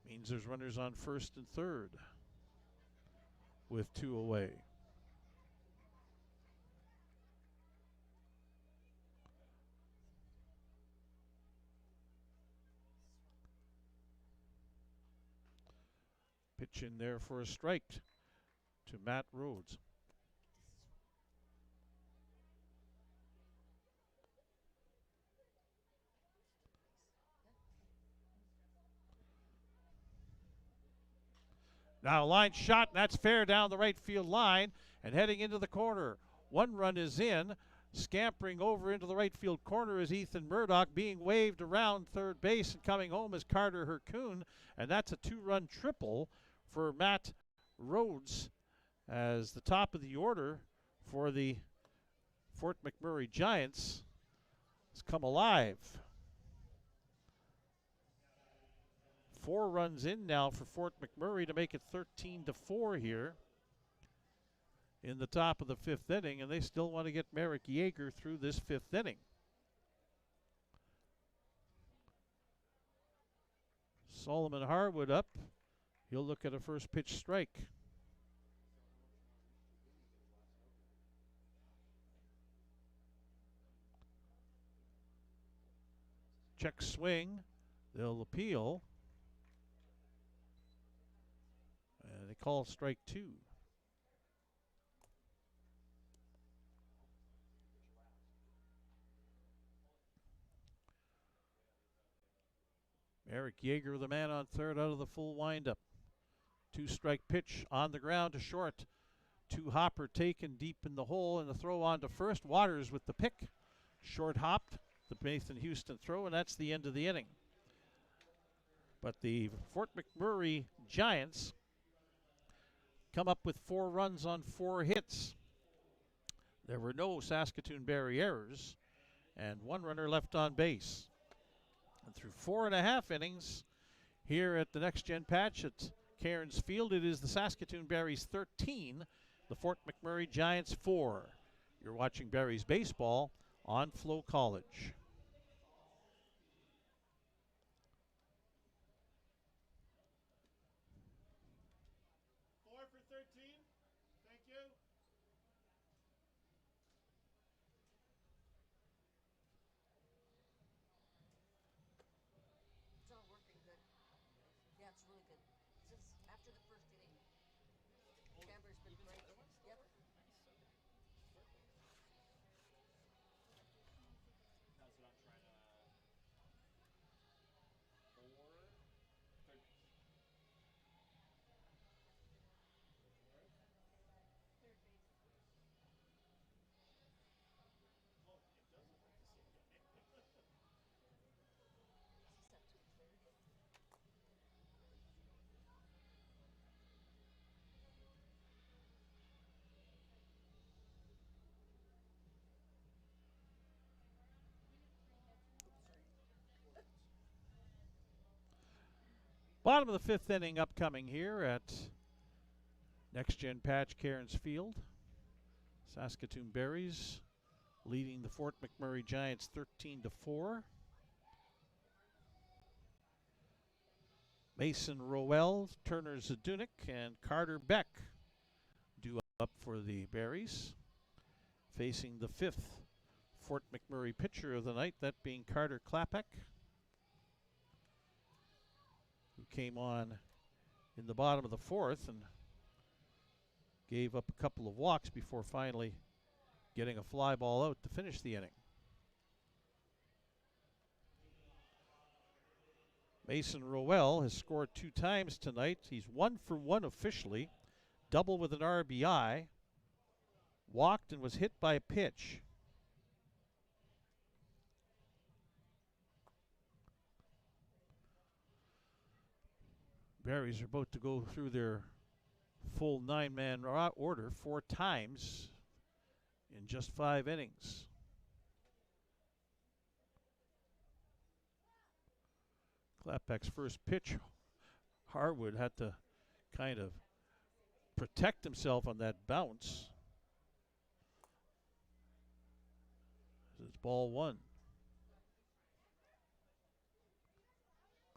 means there's runners on first and third with 2 away. Pitch in there for a strike to Matt Rhodes. Now a line shot, and that's fair down the right field line and heading into the corner. 1 run is in. Scampering over into the right field corner is Ethan Murdoch, being waved around third base, and coming home is Carter Herkun, and that's a 2-run triple for Matt Rhodes as the top of the order for the Fort McMurray Giants has come alive. 4 runs in now for Fort McMurray to make it 13-4 here in the top of the 5th inning, and they still want to get Merrick Yeager through this 5th inning. Solomon Harwood up. He'll look at a first pitch strike. Check swing. They'll appeal. And they call strike 2. Merrick Yeager, the man on third, out of the full windup. 2-strike pitch on the ground to short. 2 hopper taken deep in the hole, and the throw on to first. Waters with the pick. Short hopped, the Nathan Houston throw, and that's the end of the inning. But the Fort McMurray Giants come up with 4 runs on 4 hits. There were no Saskatoon Berry errors, and 1 runner left on base. And through 4.5 innings here at the Next Gen Patch at Cairns Field, it is the Saskatoon Berries 13, the Fort McMurray Giants 4. You're watching Berries baseball on FloCollege. Bottom of the fifth inning upcoming here at Next Gen Patch Cairns Field. Saskatoon Berries leading the Fort McMurray Giants 13-4. Mason Rowell, Turner Zadunik, and Carter Beck due up for the Berries. Facing the fifth Fort McMurray pitcher of the night, that being Carter Klapek, who came on in the bottom of the fourth and gave up a couple of walks before finally getting a fly ball out to finish the inning. Mason Rowell has scored 2 times tonight. He's 1 for 1 officially, double with an RBI, walked and was hit by a pitch. Berries are about to go through their full 9-man order 4 times in just 5 innings. Klapek's first pitch, Harwood had to kind of protect himself on that bounce. It's ball 1.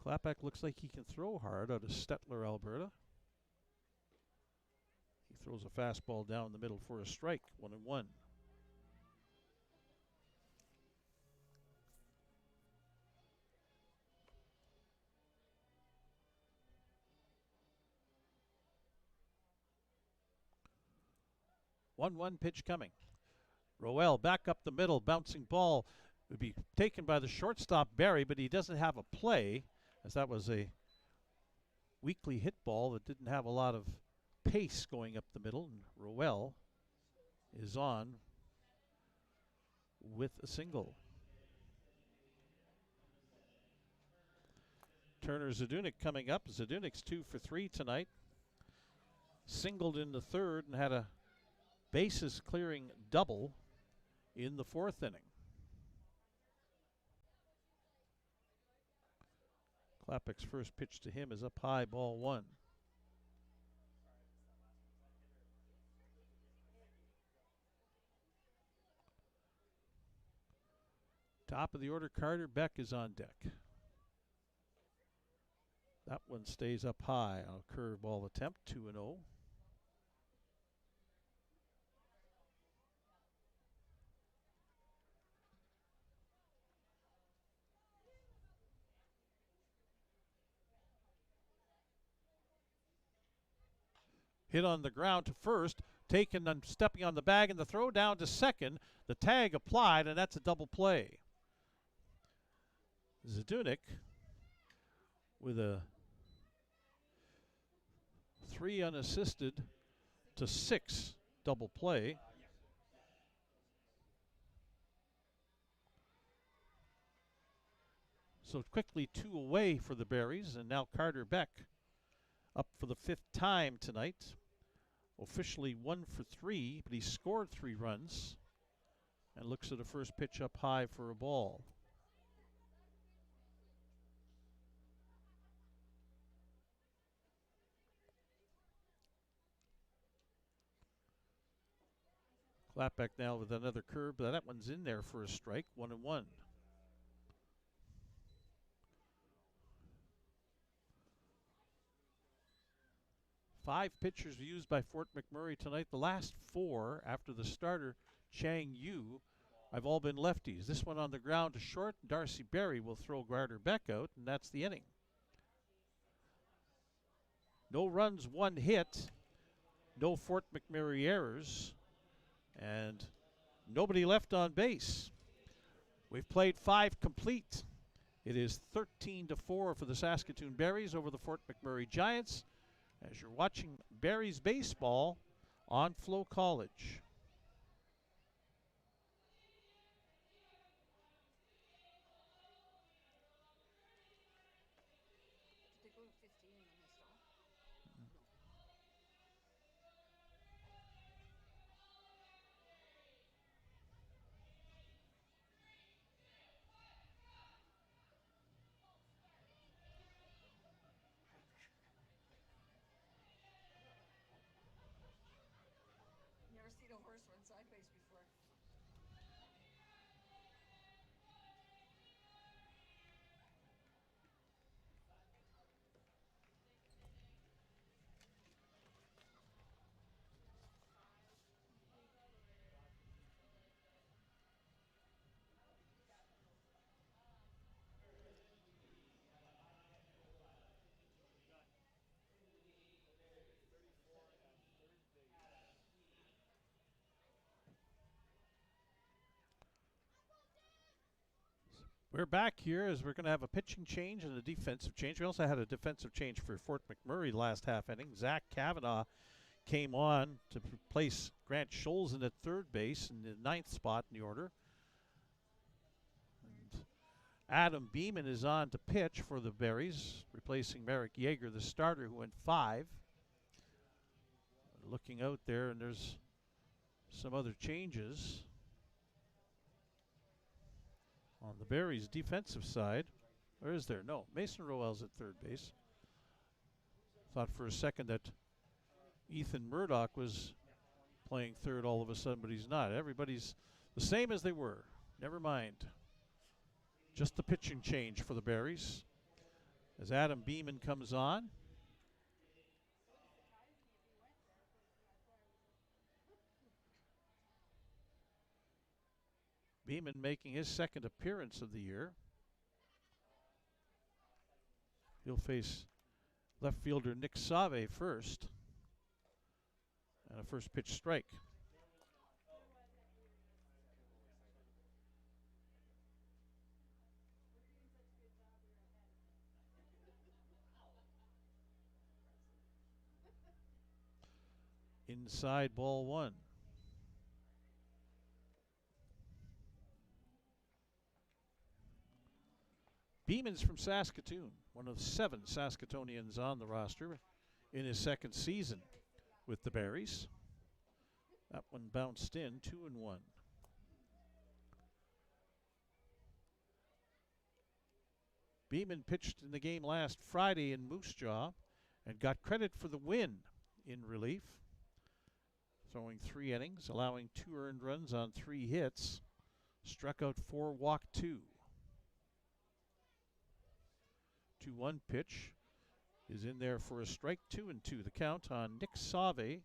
Klapek looks like he can throw hard out of Stettler, Alberta. He throws a fastball down the middle for a strike, 1-1. One pitch coming. Rowell back up the middle, bouncing ball would be taken by the shortstop Barry, but he doesn't have a play, as that was a weakly hit ball that didn't have a lot of pace going up the middle, and Rowell is on with a single. Turner Zadunik coming up. Zadunik's 2 for 3 tonight. Singled in the third and had a bases clearing double in the 4th inning. Klapek's first pitch to him is up high, ball 1. Top of the order, Carter Beck is on deck. That one stays up high on a curveball attempt, 2-0. Hit on the ground to first, taken and stepping on the bag, and the throw down to second. The tag applied, and that's a double play. Zadunik with a 3 unassisted to 6 double play. So quickly 2 away for the Berries, and now Carter Beck up for the 5th time tonight. Officially 1 for 3, but he scored 3 runs and looks at a first pitch up high for a ball. Klapek now with another curve, but that one's in there for a strike, 1-1. Five pitchers used by Fort McMurray tonight. The last 4 after the starter, Chang Yu, have all been lefties. This one on the ground to short. Darcy Berry will throw Carter Beck out, and that's the inning. No runs, 1 hit. No Fort McMurray errors. And nobody left on base. We've played 5 complete. It is 13-4 for the Saskatoon Berries over the Fort McMurray Giants, as you're watching Berries baseball on FloCollege. Did they go to 15 and then they stopped? We're back here as we're going to have a pitching change and a defensive change. We also had a defensive change for Fort McMurray last half inning. Zach Kavanaugh came on to replace Grant Scholzen at third base in the 9th spot in the order. And Adam Beeman is on to pitch for the Berries, replacing Merrick Yeager, the starter, who went 5. Looking out there, and there's some other changes on the Berries' defensive side. Or is there? No. Mason Roell's at third base. Thought for a second that Ethan Murdoch was playing third all of a sudden, but he's not. Everybody's the same as they were. Never mind. Just the pitching change for the Berries as Adam Beeman comes on. Beeman making his second appearance of the year. He'll face left fielder Nick Save first. And a first pitch strike. Inside, ball 1. Beeman's from Saskatoon, one of 7 Saskatoonians on the roster in his second season with the Berries. That one bounced in, 2-1. Beeman pitched in the game last Friday in Moose Jaw and got credit for the win in relief, throwing 3 innings, allowing 2 earned runs on 3 hits, struck out 4, walked 2. 2-1 pitch is in there for a strike. 2-2 the count on Nick Save,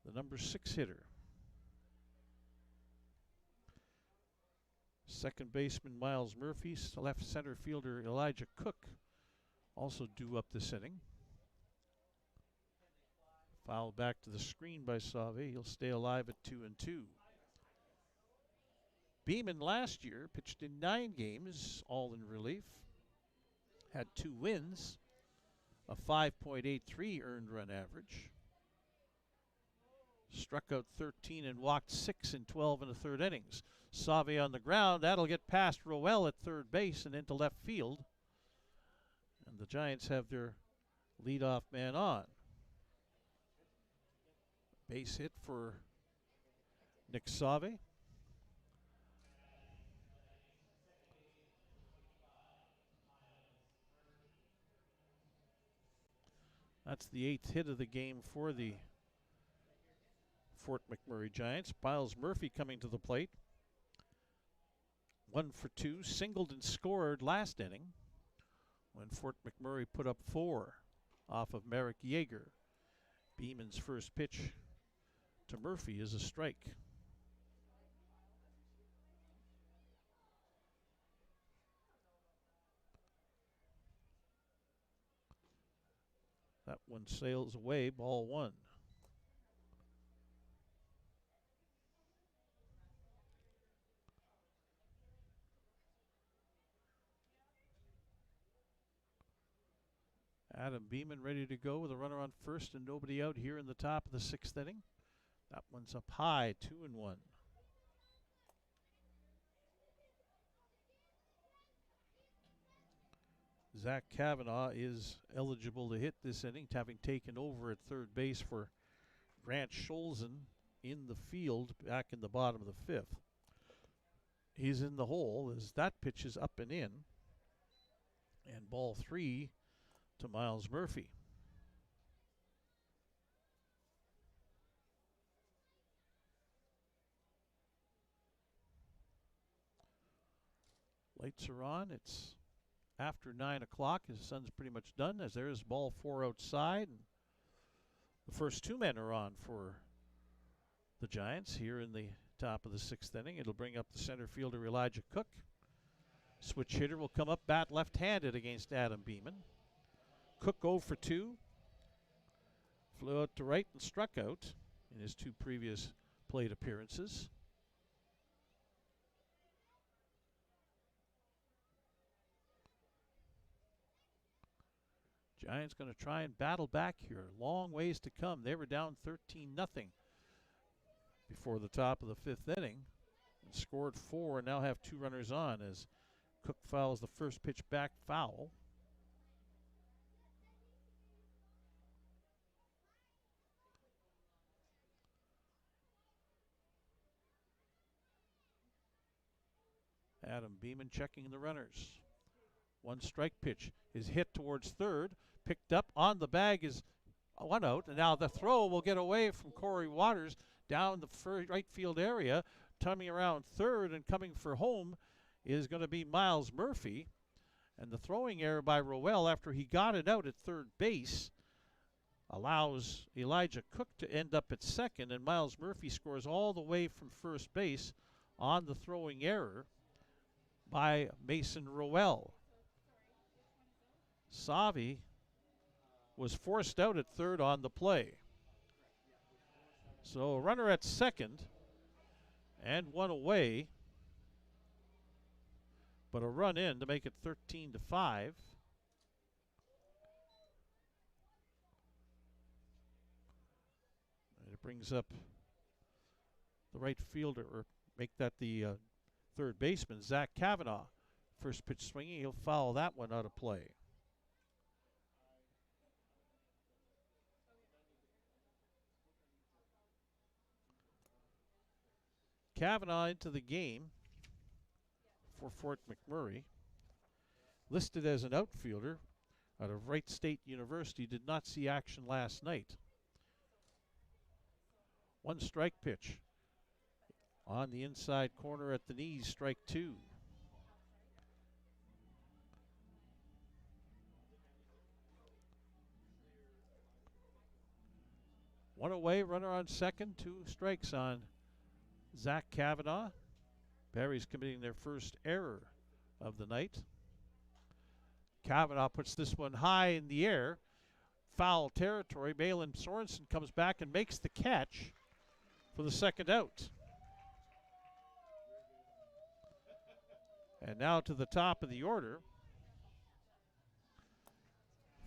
the number 6 hitter. Second baseman Miles Murphy, left center fielder Elijah Cook also due up this inning. Foul back to the screen by Save. He'll stay alive at 2-2. Beeman last year pitched in 9 games, all in relief. Had 2 wins, a 5.83 earned run average. Struck out 13 and walked 6 in 12 and a third innings. Save on the ground. That'll get past Roell at third base and into left field. And the Giants have their leadoff man on. Base hit for Nick Save. That's the 8th hit of the game for the Fort McMurray Giants. Miles Murphy coming to the plate. 1 for 2, singled and scored last inning when Fort McMurray put up 4 off of Merrick Yeager. Beeman's first pitch to Murphy is a strike. That one sails away, ball 1. Adam Beeman ready to go with a runner on first and nobody out here in the top of the 6th inning. That one's up high, 2-1. Zach Kavanaugh is eligible to hit this inning, having taken over at third base for Grant Scholzen in the field back in the bottom of the 5th. He's in the hole as that pitch is up and in. And ball 3 to Miles Murphy. Lights are on. It's after 9 o'clock. His sun's pretty much done as there's ball 4 outside. And the first 2 men are on for the Giants here in the top of the 6th inning. It'll bring up the center fielder Elijah Cook. Switch hitter will come up, bat left-handed against Adam Beeman. Cook 0 for 2. Flew out to right and struck out in his 2 previous plate appearances. Giants going to try and battle back here. Long ways to come. They were down 13-0 before the top of the fifth inning. And scored 4 and now have 2 runners on as Cook fouls the first pitch back foul. Adam Beeman checking the runners. 1 strike pitch is hit towards third. Picked up on the bag is 1 out. And now the throw will get away from Corey Waters down the right field area. Coming around third and coming for home is going to be Miles Murphy. And the throwing error by Rowell after he got it out at third base allows Elijah Cook to end up at second. And Miles Murphy scores all the way from first base on the throwing error by Mason Rowell. Savi was forced out at third on the play. So a runner at second and 1 away, but a run in to make it 13-5. And it brings up the right fielder, or make that the third baseman, Zach Kavanaugh. First pitch swinging, he'll foul that one out of play. Kavanaugh into the game for Fort McMurray. Listed as an outfielder out of Wright State University, did not see action last night. 1 strike pitch on the inside corner at the knees, strike 2. One away, runner on second, 2 strikes on Zach Kavanaugh. Barry's committing their first error of the night. Kavanaugh puts this one high in the air. Foul territory. Malin Sorensen comes back and makes the catch for the second out. And now to the top of the order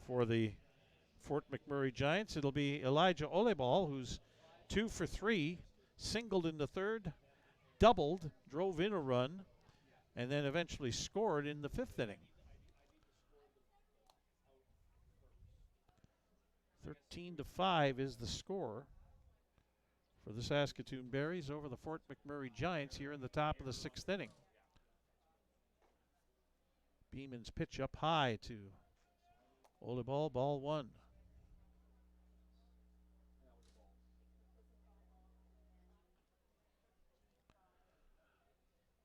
for the Fort McMurray Giants. It'll be Elijah Olebal, who's 2 for 3, singled in the third, doubled, drove in a run, and then eventually scored in the fifth inning. 13-5 is the score for the Saskatoon Berries over the Fort McMurray Giants here in the top of the sixth inning. Beeman's pitch up high to Olebal, ball 1.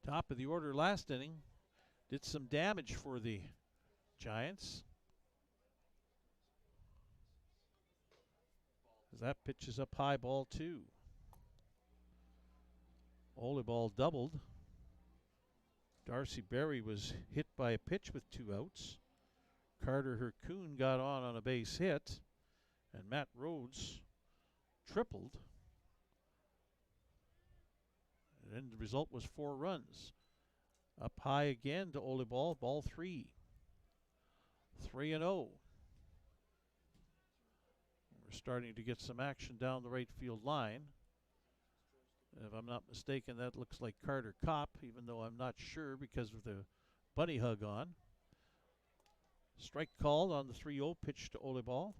Top of the order last inning did some damage for the Giants. As that pitch is up high, ball 2. Olebal doubled. Darcy Berry was hit by a pitch with 2 outs. Carter Hercoon got on a base hit, and Matt Rhodes tripled. And then the result was 4 runs. Up high again to Olebal, ball 3. 3-0. We're starting to get some action down the right field line. If I'm not mistaken, that looks like Carter Kopp, even though I'm not sure because of the bunny hug on. Strike called on the 3-0 pitch to Olebal.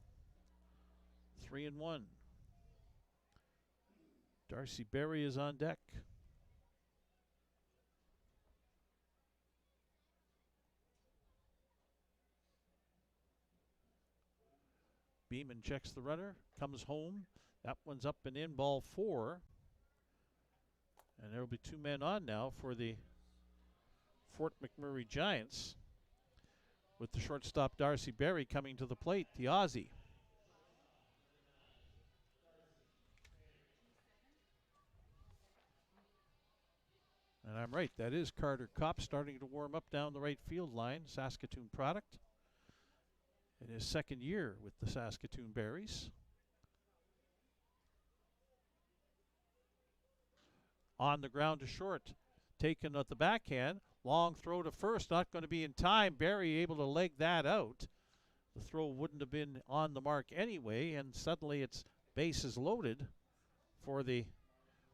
3-1. Darcy Berry is on deck. Beeman checks the runner, comes home. That one's up and in, ball 4. And there will be 2 men on now for the Fort McMurray Giants, with the shortstop Darcy Berry coming to the plate, the Aussie. And I'm right, that is Carter Kopp starting to warm up down the right field line, Saskatoon product, in his second year with the Saskatoon Berries. On the ground to short, taken at the backhand. Long throw to first, not going to be in time. Berry able to leg that out. The throw wouldn't have been on the mark anyway, and suddenly it's bases loaded for the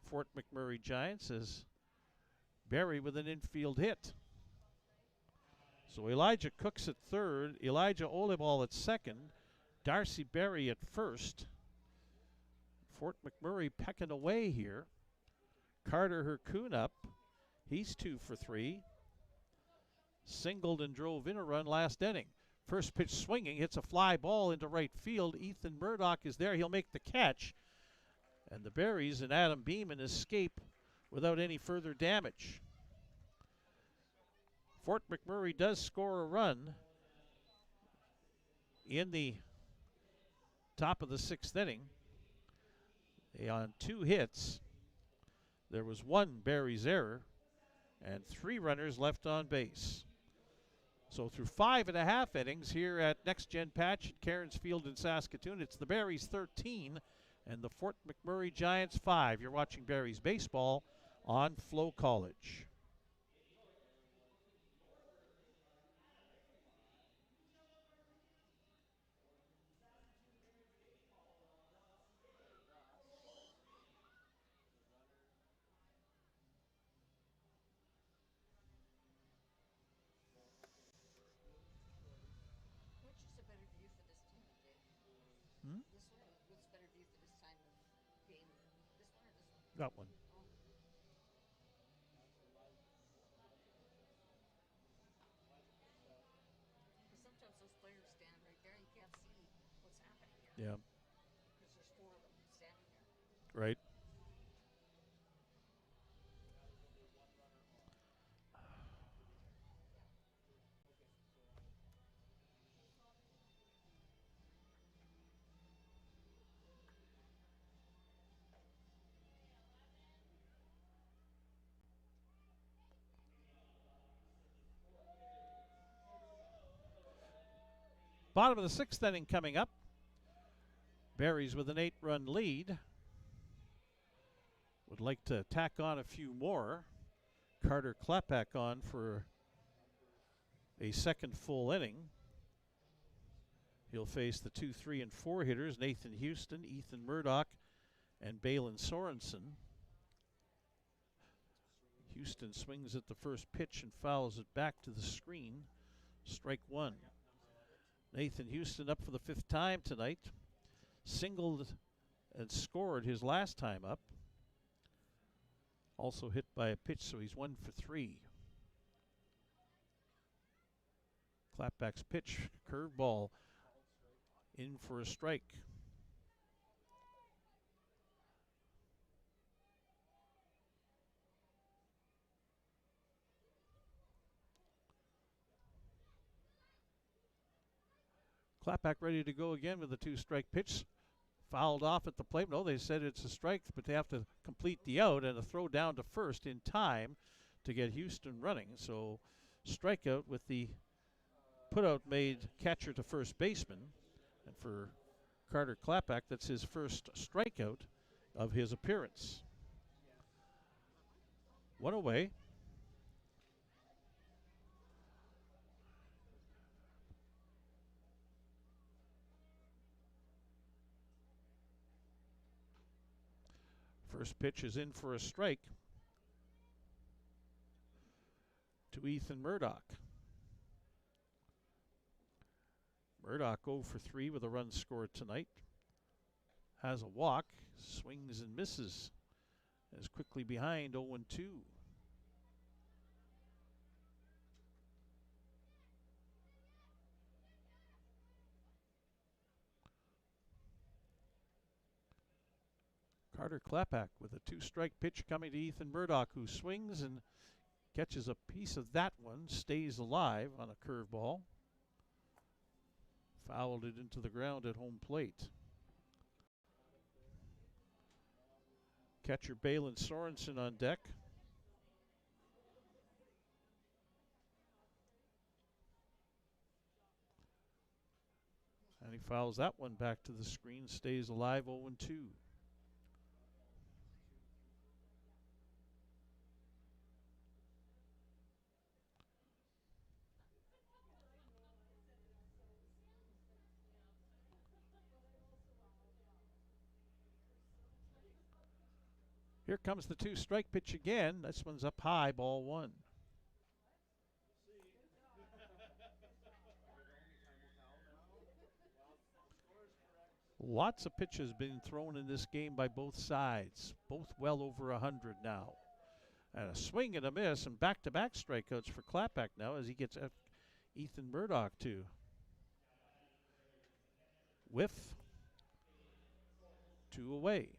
Fort McMurray Giants as Barry with an infield hit. So Elijah Cooks at third, Elijah Oliball at second, Darcy Berry at first. Fort McMurray pecking away here. Carter Hercoon up. He's 2 for 3. Singled and drove in a run last inning. First pitch swinging, hits a fly ball into right field. Ethan Murdoch is there. He'll make the catch. And the Berries and Adam Beeman escape without any further damage. Fort McMurray does score a run in the top of the 6th inning. On 2 hits, there was 1 Barry's error and 3 runners left on base. So through 5.5 innings here at Next Gen Patch at Cairns Field in Saskatoon, it's the Berries 13 and the Fort McMurray Giants 5. You're watching Berries baseball on FloCollege. Which is a better view for this time of day? Hmm? This one? What's a better view for this time of game? This one or this one? That one. Oh. Because sometimes those players stand right there and you can't see what's happening here. Yeah, Because there's 4 of them standing there. right. Bottom of the 6th inning coming up. Berries with an 8-run lead. Would like to tack on a few more. Carter Klepak on for a second full inning. He'll face the 2, 3, and 4 hitters, Nathan Houston, Ethan Murdoch, and Balin Sorensen. Houston swings at the first pitch and fouls it back to the screen. Strike 1. Nathan Houston up for the 5th time tonight. Singled and scored his last time up. Also hit by a pitch, so he's 1 for 3. Clapback's pitch, curveball, in for a strike. Clapback ready to go again with a 2-strike pitch. Fouled off at the plate. No, they said it's a strike, but they have to complete the out and a throw down to first in time to get Houston running. So strikeout with the putout made catcher to first baseman. And for Carter Clapback, that's his first strikeout of his appearance. 1 away. First pitch is in for a strike to Ethan Murdoch. Murdoch 0 for 3 with a run scored tonight. Has a walk, swings and misses. Is quickly behind 0-2. Carter Klepak with a 2-strike pitch coming to Ethan Murdoch, who swings and catches a piece of that one, stays alive on a curveball. Fouled it into the ground at home plate. Catcher Balin Sorensen on deck. And he fouls that one back to the screen, stays alive 0-2. Here comes the 2-strike pitch again. This one's up high, ball 1. Lots of pitches being thrown in this game by both sides. Both well over 100 now. And a swing and a miss, and back-to-back strikeouts for Klapak now as he gets Ethan Murdoch to whiff. 2 away.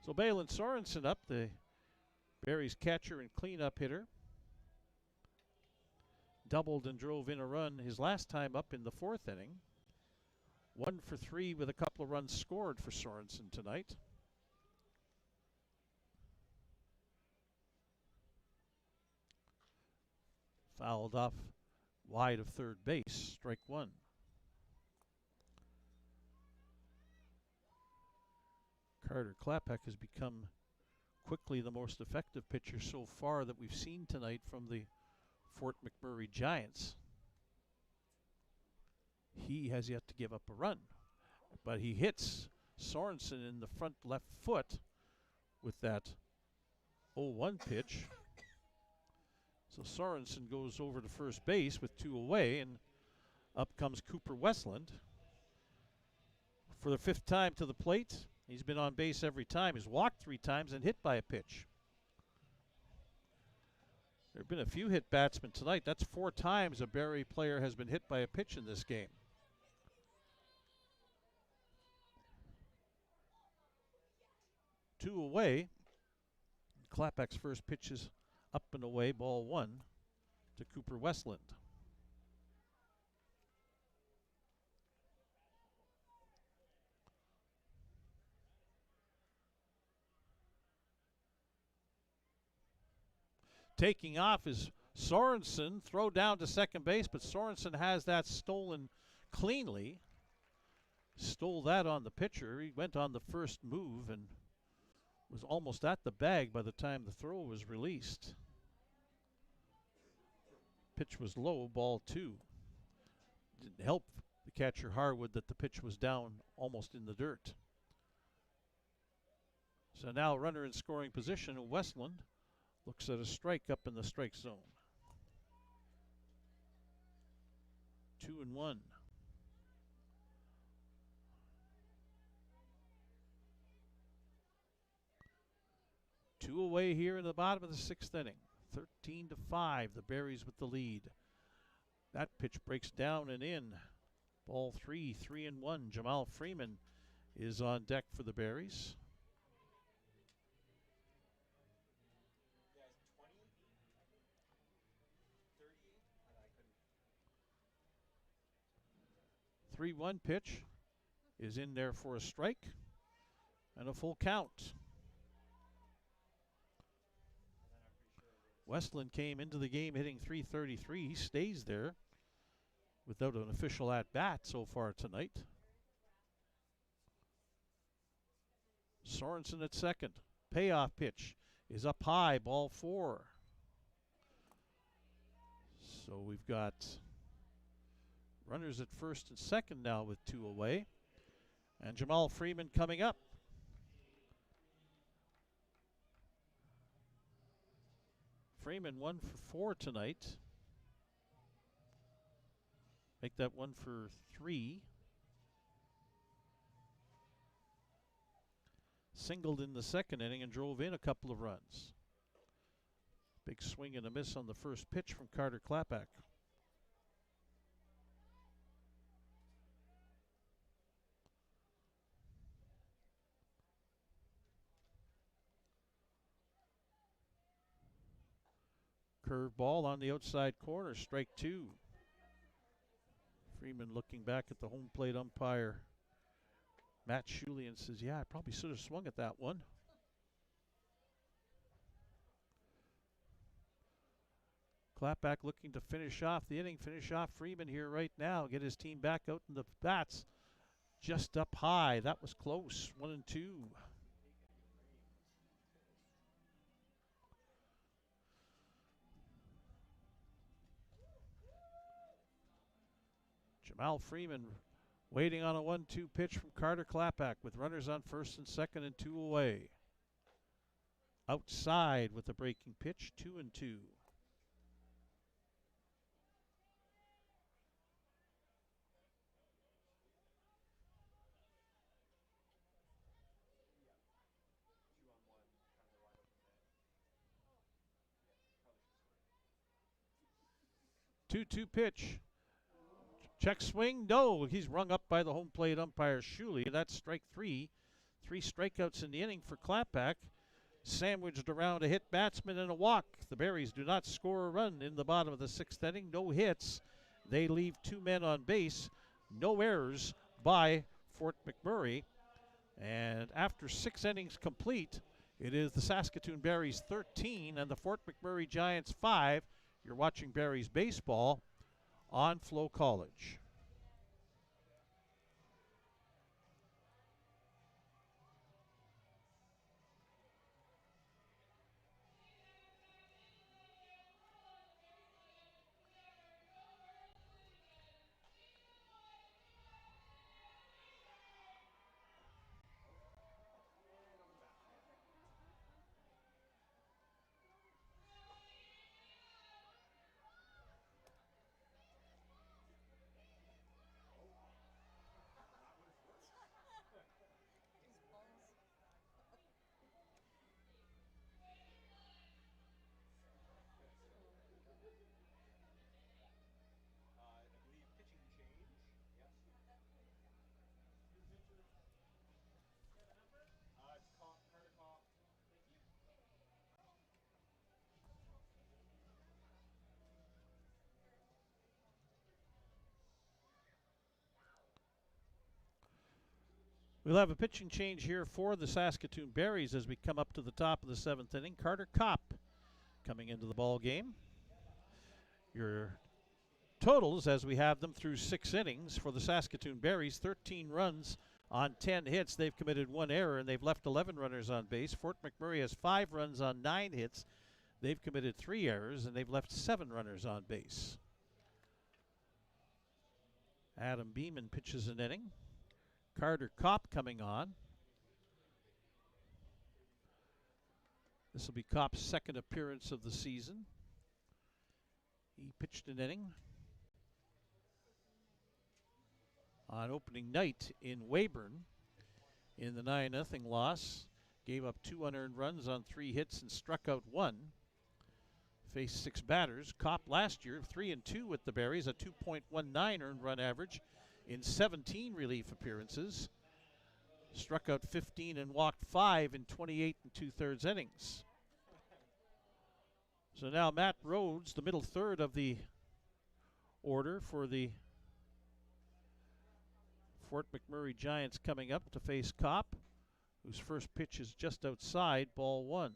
So Balin Sorensen up, the Barry's catcher and cleanup hitter. Doubled and drove in a run his last time up in the 4th inning. 1 for 3 with a couple of runs scored for Sorensen tonight. Fouled off wide of third base, strike 1. Carter Klapak has become quickly the most effective pitcher so far that we've seen tonight from the Fort McMurray Giants. He has yet to give up a run, but he hits Sorensen in the front left foot with that 0-1 pitch. So Sorensen goes over to first base with 2 away, and up comes Cooper Westland. For the 5th time to the plate, he's been on base every time. He's walked 3 times and hit by a pitch. There have been a few hit batsmen tonight. That's 4 times a Barrie player has been hit by a pitch in this game. Two away. Klapak's first pitch is up and away, ball 1 to Cooper Westland. Taking off is Sorensen. Throw down to second base, but Sorensen has that stolen cleanly. Stole that on the pitcher. He went on the first move and was almost at the bag by the time the throw was released. Pitch was low, ball 2. Didn't help the catcher Harwood that the pitch was down almost in the dirt. So now runner in scoring position, Westland looks at a strike up in the strike zone. 2-1. Two away here in the bottom of the 6th inning. 13-5, the Berries with the lead. That pitch breaks down and in. Ball 3, 3-1. Jamal Freeman is on deck for the Berries. The 3-1 pitch is in there for a strike and a full count. Westland came into the game hitting .333. He stays there without an official at-bat so far tonight. Sorensen at second. Payoff pitch is up high, ball 4. So we've got runners at first and second now with 2 away. And Jamal Freeman coming up. Freeman 1 for 4 tonight. Make that 1 for 3. Singled in the 2nd inning and drove in a couple of runs. Big swing and a miss on the first pitch from Carter Klapak. Curve ball on the outside corner, strike 2. Freeman looking back at the home plate umpire, Matt Schulian, says, yeah, I probably should have swung at that one. Klapak looking to finish off the inning, finish off Freeman here right now, get his team back out in the bats. Just up high, that was close, 1-2. Jamal Freeman Waiting on a 1-2 pitch from Carter Klapak with runners on first and second and 2 away. Outside with the breaking pitch, 2-2. Two pitch. Check swing. No, he's rung up by the home plate umpire Shuley. That's strike 3. 3 strikeouts in the inning for Klapak. Sandwiched around a hit batsman and a walk. The Berries do not score a run in the bottom of the 6th inning. No hits. They leave 2 men on base. No errors by Fort McMurray. And after 6 innings complete, it is the Saskatoon Berries 13 and the Fort McMurray Giants 5. You're watching Berries baseball on FloCollege. We'll have a pitching change here for the Saskatoon Berries as we come up to the top of the 7th inning. Carter Kopp coming into the ball game. Your totals as we have them through 6 innings for the Saskatoon Berries: 13 runs on 10 hits. They've committed 1 error and they've left 11 runners on base. Fort McMurray has 5 runs on 9 hits. They've committed 3 errors and they've left 7 runners on base. Adam Beeman pitches an inning. Carter Kopp coming on. This will be Kopp's 2nd appearance of the season. He pitched an inning on opening night in Weyburn in the 9-0 loss. Gave up 2 unearned runs on 3 hits and struck out 1. Faced 6 batters. Kopp last year 3-2 with the Berries, a 2.19 earned run average in 17 relief appearances. Struck out 15 and walked 5 in 28 2/3 innings. So now Matt Rhodes, the middle third of the order for the Fort McMurray Giants, coming up to face Kopp, whose first pitch is just outside, ball 1.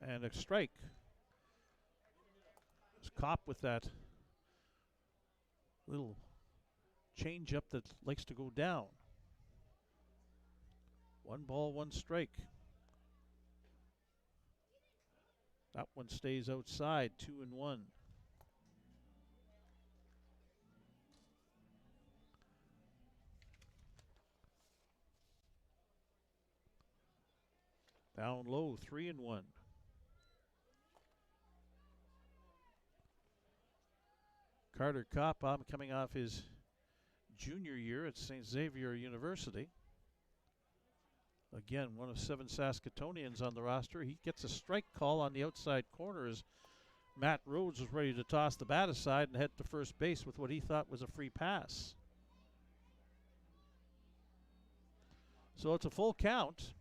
And a strike. It's Kopp with that little change-up that likes to go down. 1 ball, 1 strike. That one stays outside, 2-1. Down low, 3-1. Carter Kopp coming off his junior year at St. Xavier University. Again, one of 7 Saskatoonians on the roster. He gets a strike call on the outside corner as Matt Rhodes was ready to toss the bat aside and head to first base with what he thought was a free pass. So it's a full count.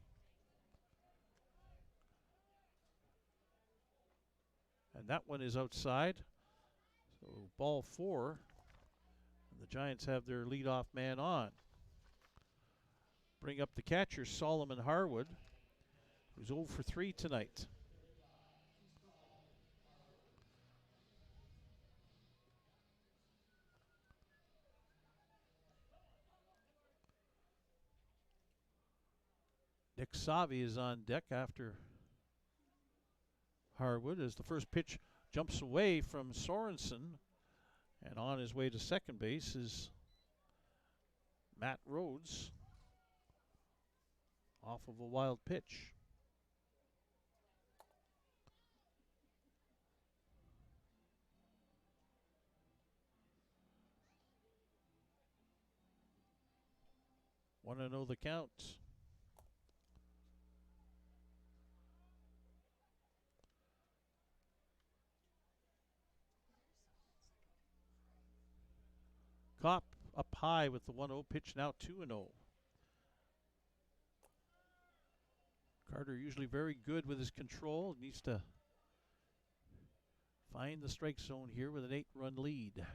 And that one is outside. So ball 4. And the Giants have their leadoff man on. Bring up the catcher, Solomon Harwood, who's 0 for 3 tonight. Nick Savi is on deck after Harwood as the first pitch jumps away from Sorensen, and on his way to second base is Matt Rhodes off of a wild pitch. Want to know the count? Kopp up high with the 1-0 pitch, now 2-0. Carter usually very good with his control. Needs to find the strike zone here with an 8-run lead.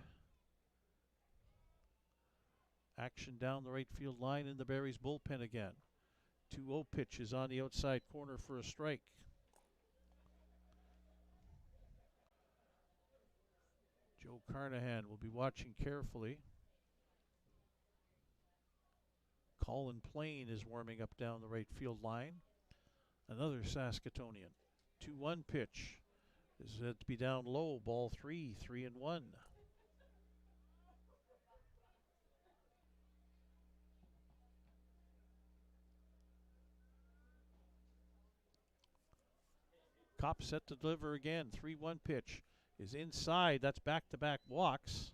Action down the right field line in the Berries bullpen again. 2-0 pitch is on the outside corner for a strike. Joe Carnahan will be watching carefully. Colin Plain is warming up down the right field line. Another Saskatoonian. 2-1 pitch is set to be down low. Ball 3, 3-1. Kopp set to deliver again. 3-1 pitch is inside. That's back-to-back walks.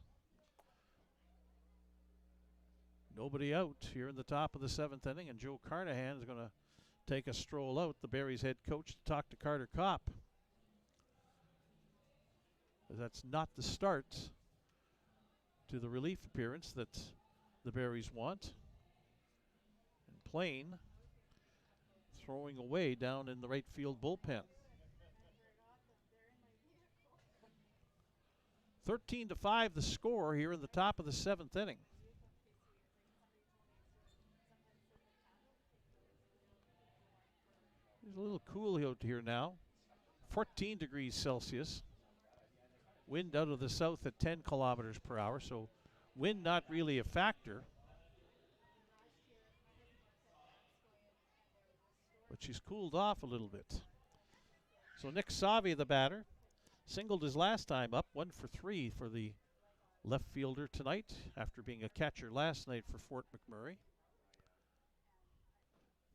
Nobody out here in the top of the 7th inning, and Joe Carnahan is going to take a stroll out, the Berries head coach, to talk to Carter Kopp. That's not the start to the relief appearance that the Berries want. And Plain throwing away down in the right field bullpen. 13-5 the score here in the top of the 7th inning. It's a little cool out here now. 14 degrees Celsius. Wind out of the south at 10 kilometers per hour, so wind not really a factor. But she's cooled off a little bit. So Nick Savi, the batter, singled his last time up, 1 for 3 for the left fielder tonight after being a catcher last night for Fort McMurray.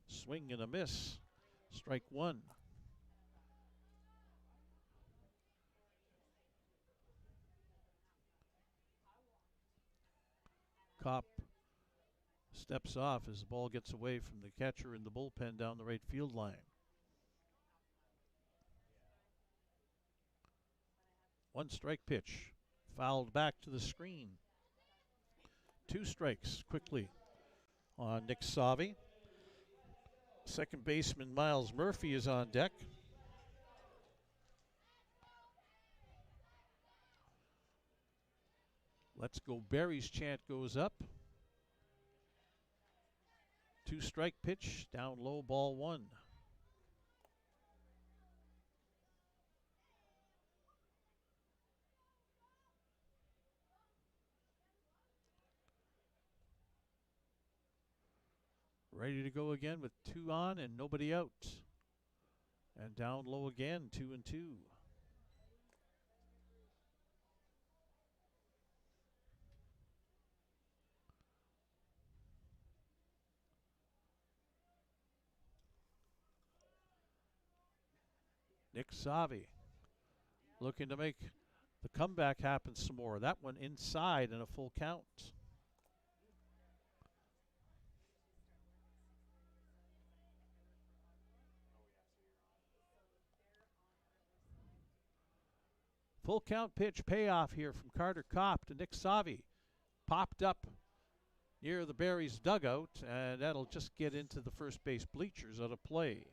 Swing and a miss. Strike 1. Kopp steps off as the ball gets away from the catcher in the bullpen down the right field line. 1 strike pitch, fouled back to the screen. 2 strikes quickly on Nick Savi. Second baseman Miles Murphy is on deck. Let's go Berries chant goes up. 2 strike pitch, down low, ball 1. Ready to go again with 2 on and nobody out. And down low again, 2-2. Nick Savi looking to make the comeback happen some more. That one inside and a full count. Full count pitch payoff here from Carter Kopp to Nick Savi. Popped up near the Berries dugout, and that'll just get into the first base bleachers out of play.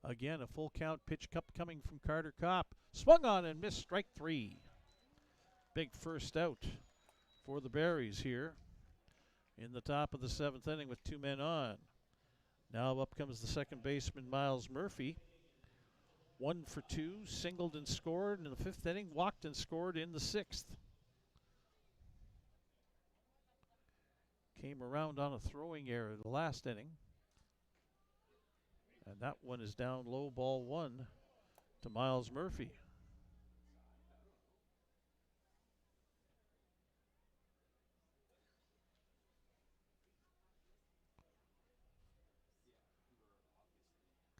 Again, a full count pitch coming from Carter Kopp. Swung on and missed, strike 3. Big first out for the Berries here in the top of the 7th inning with 2 men on. Now up comes the second baseman, Miles Murphy. 1 for 2, singled and scored in the 5th inning, walked and scored in the 6th. Came around on a throwing error the last inning. And that one is down low, ball 1 to Miles Murphy.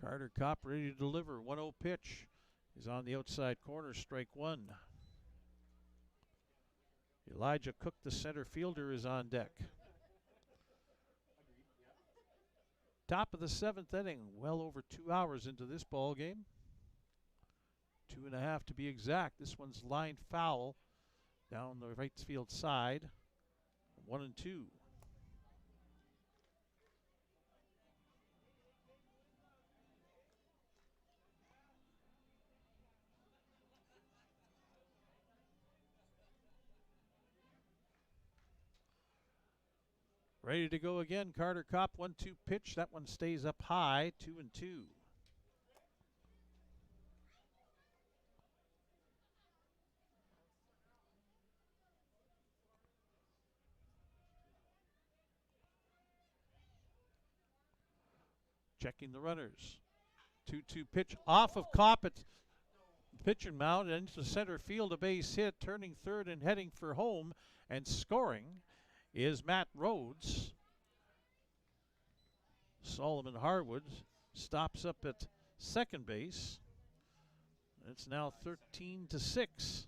Carter Kopp ready to deliver. 1-0 pitch. He's on the outside corner, strike 1. Elijah Cook, the center fielder, is on deck. Top of the 7th inning, well over 2 hours into this ball game. 2.5 to be exact. This one's lined foul down the right field side. 1-2. Ready to go again. Carter Kopp, 1-2 pitch. That one stays up high, 2-2. Checking the runners. 2-2 pitch off of Kopp at pitching mound and into center field, a base hit. Turning third and heading for home and scoring is Matt Rhodes. Solomon Harwood stops up at second base. It's now 13-6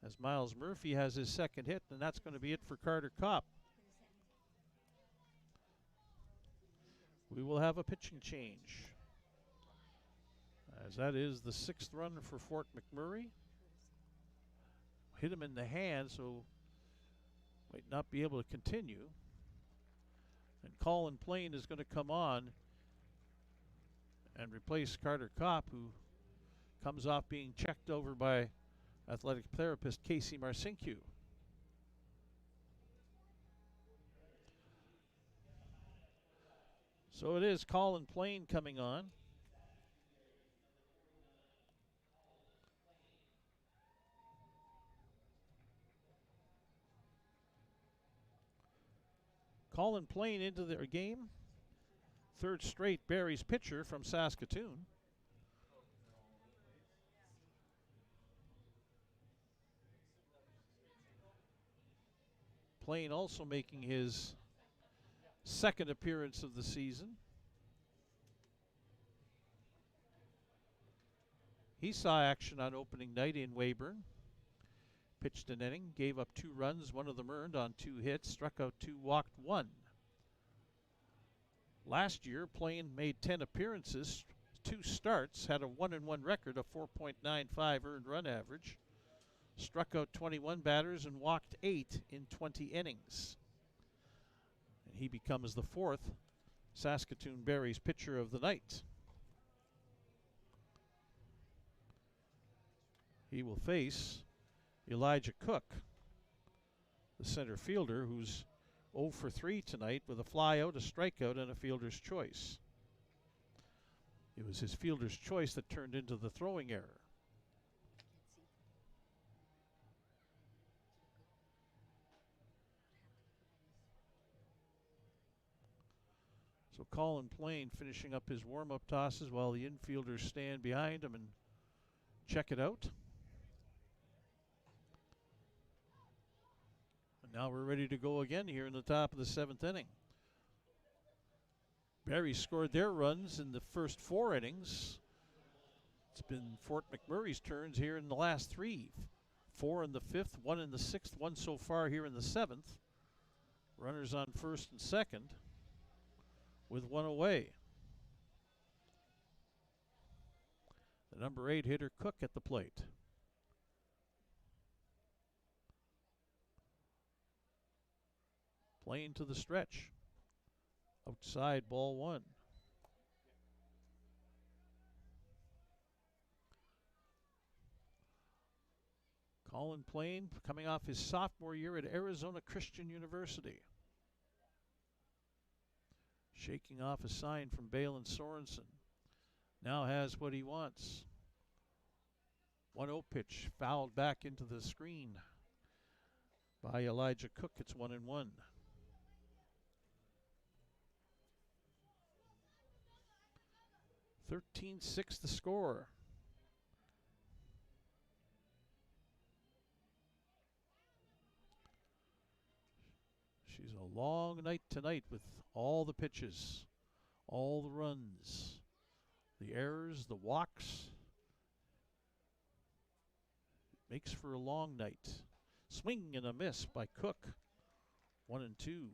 as Miles Murphy has his second hit, and that's going to be it for Carter Kopp. We will have a pitching change, as that is the 6th run for Fort McMurray. Hit him in the hand, so might not be able to continue. And Colin Plain is going to come on and replace Carter Kopp, who comes off being checked over by athletic therapist Casey Marcinque. So it is Colin Plain coming on. Colin Plain into their game. 3rd straight Berries pitcher from Saskatoon. Plain also making his 2nd appearance of the season. He saw action on opening night in Weyburn. Pitched an inning, gave up 2 runs, 1 of them earned on 2 hits, struck out 2, walked 1. Last year, Plain made 10 appearances, 2 starts, had a 1-1 record, a 4.95 earned run average, struck out 21 batters and walked 8 in 20 innings. And he becomes the 4th Saskatoon Berries pitcher of the night. He will face Elijah Cook, the center fielder, who's 0 for 3 tonight with a flyout, a strikeout, and a fielder's choice. It was his fielder's choice that turned into the throwing error. So Colin Plain finishing up his warm-up tosses while the infielders stand behind him and check it out. Now we're ready to go again here in the top of the 7th inning. Berries scored their runs in the first 4 innings. It's been Fort McMurray's turns here in the last 3. 4 in the 5th, 1 in the 6th, 1 so far here in the 7th. Runners on 1st and 2nd with 1 away. The number 8 hitter Cook at the plate. Plain to the stretch. Outside, ball 1. Colin Plain coming off his sophomore year at Arizona Christian University. Shaking off a sign from Balin Sorensen. Now has what he wants. 1-0 pitch fouled back into the screen by Elijah Cook. It's 1-1. (13-6) the score. She's a long night tonight with all the pitches, all the runs, the errors, the walks. It makes for a long night. Swing and a miss by Cook. 1-2.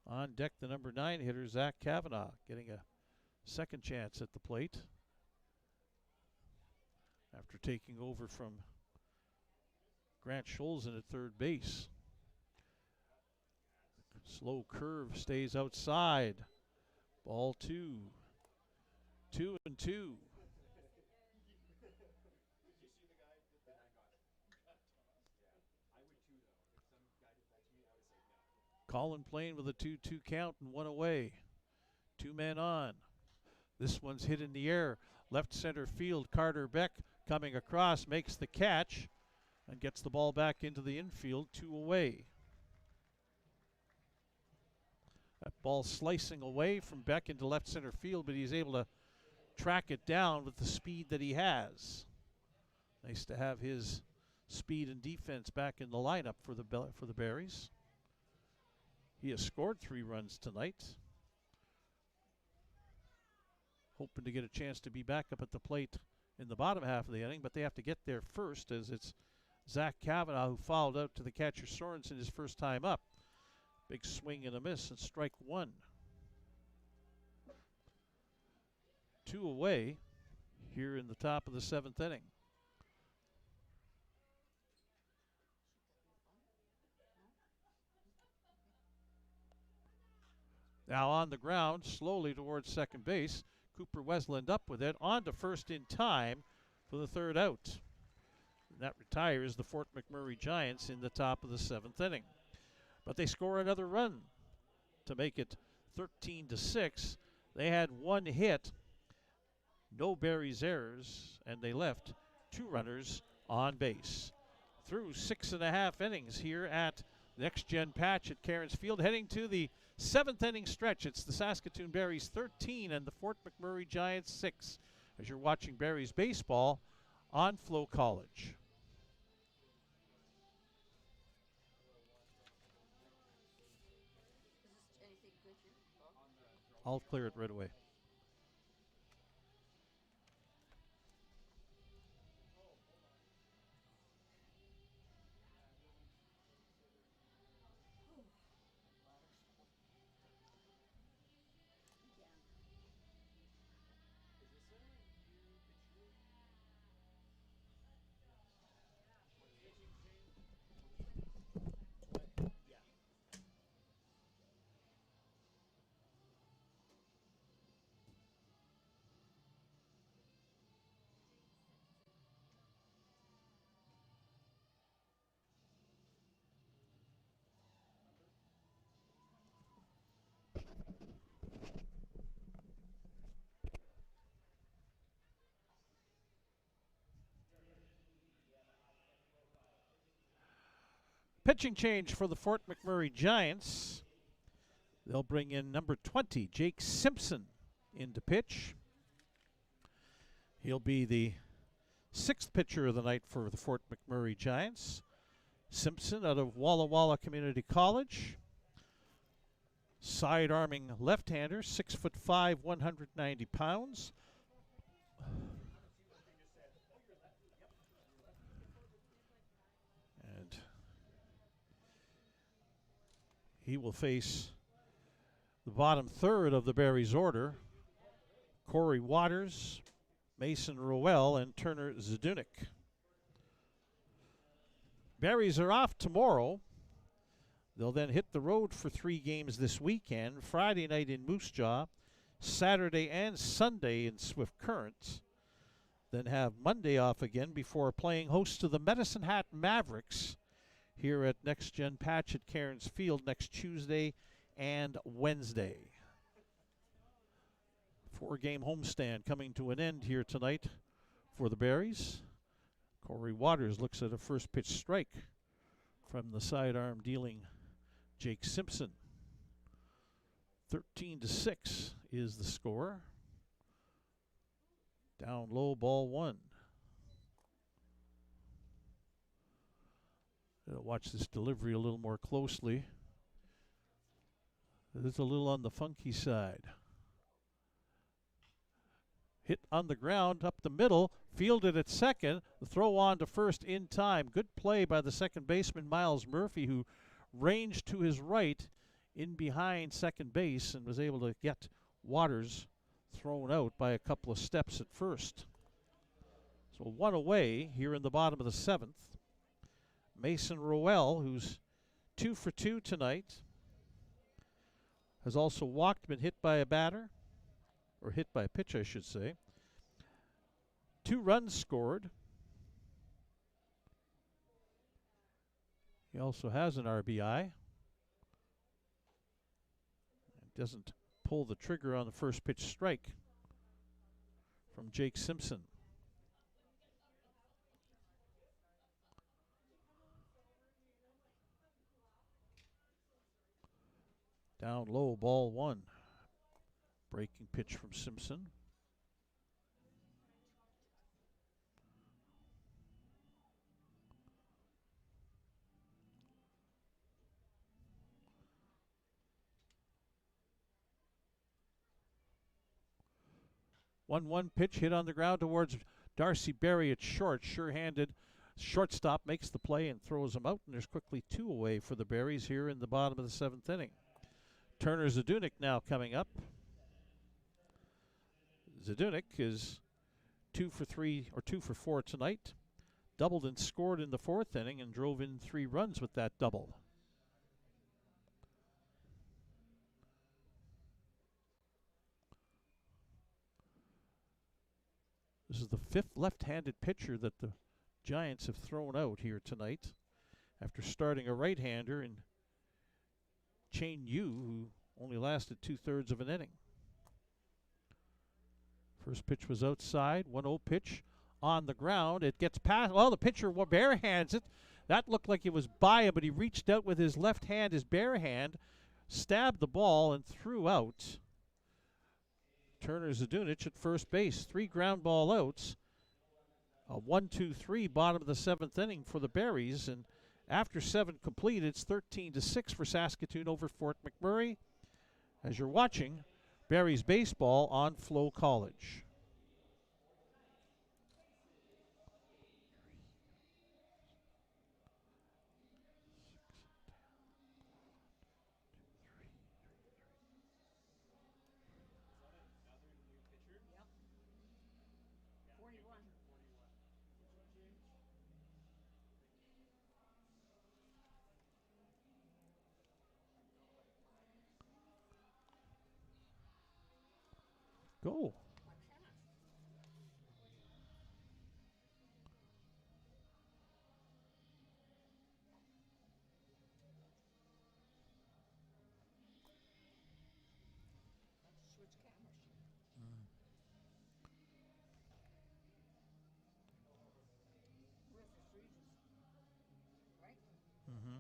On deck, the number 9 hitter, Zach Kavanaugh, getting a second chance at the plate after taking over from Grant Scholzen at third base. Slow curve stays outside. Ball 2. 2-2. Colin Plain with a 2-2 count and 1 away. 2 men on. This one's hit in the air. Left center field. Carter Beck coming across, makes the catch, and gets the ball back into the infield. 2 away. That ball slicing away from Beck into left center field, but he's able to track it down with the speed that he has. Nice to have his speed and defense back in the lineup for the Berries. He has scored 3 runs tonight. Hoping to get a chance to be back up at the plate in the bottom half of the inning, but they have to get there first, as it's Zach Kavanaugh who fouled out to the catcher Sorensen his first time up. Big swing and a miss, and strike 1. 2 away here in the top of the 7th inning. Now on the ground, slowly towards second base. Cooper Westland up with it, on to first in time for the 3rd out. And that retires the Fort McMurray Giants in the top of the 7th inning. But they score another run to make it 13-6. They had 1 hit, no Berries errors, and they left 2 runners on base. Through 6.5 innings here at Next Gen Patch at Cairns Field, heading to the 7th inning stretch. It's the Saskatoon Berries 13 and the Fort McMurray Giants 6 as you're watching Berries baseball on FloCollege. Anything good here? I'll clear it right away. Pitching change for the Fort McMurray Giants. They'll bring in number 20, Jake Simpson, into pitch. He'll be the 6th pitcher of the night for the Fort McMurray Giants. Simpson out of Walla Walla Community College. Side-arming left-hander, 6'5", 190 pounds. And he will face the bottom third of the Berries order. Corey Waters, Mason Rowell, and Turner Zadunik. Berries are off tomorrow. They'll then hit the road for 3 games this weekend. Friday night in Moose Jaw, Saturday and Sunday in Swift Current. Then have Monday off again before playing host to the Medicine Hat Mavericks here at Next Gen Patch at Cairns Field next Tuesday and Wednesday. 4-game homestand coming to an end here tonight for the Berries. Corey Waters looks at a first pitch strike from the sidearm dealing Jake Simpson. 13-6 is the score. Down low, ball 1. Watch this delivery a little more closely. It's a little on the funky side. Hit on the ground, up the middle, fielded at second. The throw on to first in time. Good play by the second baseman, Miles Murphy, who ranged to his right in behind second base and was able to get Waters thrown out by a couple of steps at first. So 1 away here in the bottom of the 7th. Mason Roel, who's 2 for 2 tonight, has also walked, been hit by a batter, or hit by a pitch, I should say. 2 runs scored. He also has an RBI. Doesn't pull the trigger on the first pitch strike from Jake Simpson. Down low, ball 1. Breaking pitch from Simpson. One pitch hit on the ground towards Darcy Berry at short. Sure-handed shortstop makes the play and throws him out, and there's quickly 2 away for the Berries here in the bottom of the 7th inning. Turner Zadunik now coming up. Zadunik is 2 for 3 or 2 for 4 tonight. Doubled and scored in the 4th inning and drove in 3 runs with that double. This is the 5th left-handed pitcher that the Giants have thrown out here tonight after starting a right-hander in Chain Yu, who only lasted 2/3 of an inning. First pitch was outside, 1-0 pitch on the ground. It gets past, well, the pitcher bare hands it. That looked like it was by him, but he reached out with his left hand, his bare hand, stabbed the ball and threw out Turner Zadunik at first base. 3 ground ball outs. A 1-2-3 bottom of the 7th inning for the Berries, and after 7 complete, it's 13-6 for Saskatoon over Fort McMurray. As you're watching Berries baseball on FloCollege. Yep. 41. Go. I can't. Let's switch cameras. We're for freezes. Right? Mm-hmm.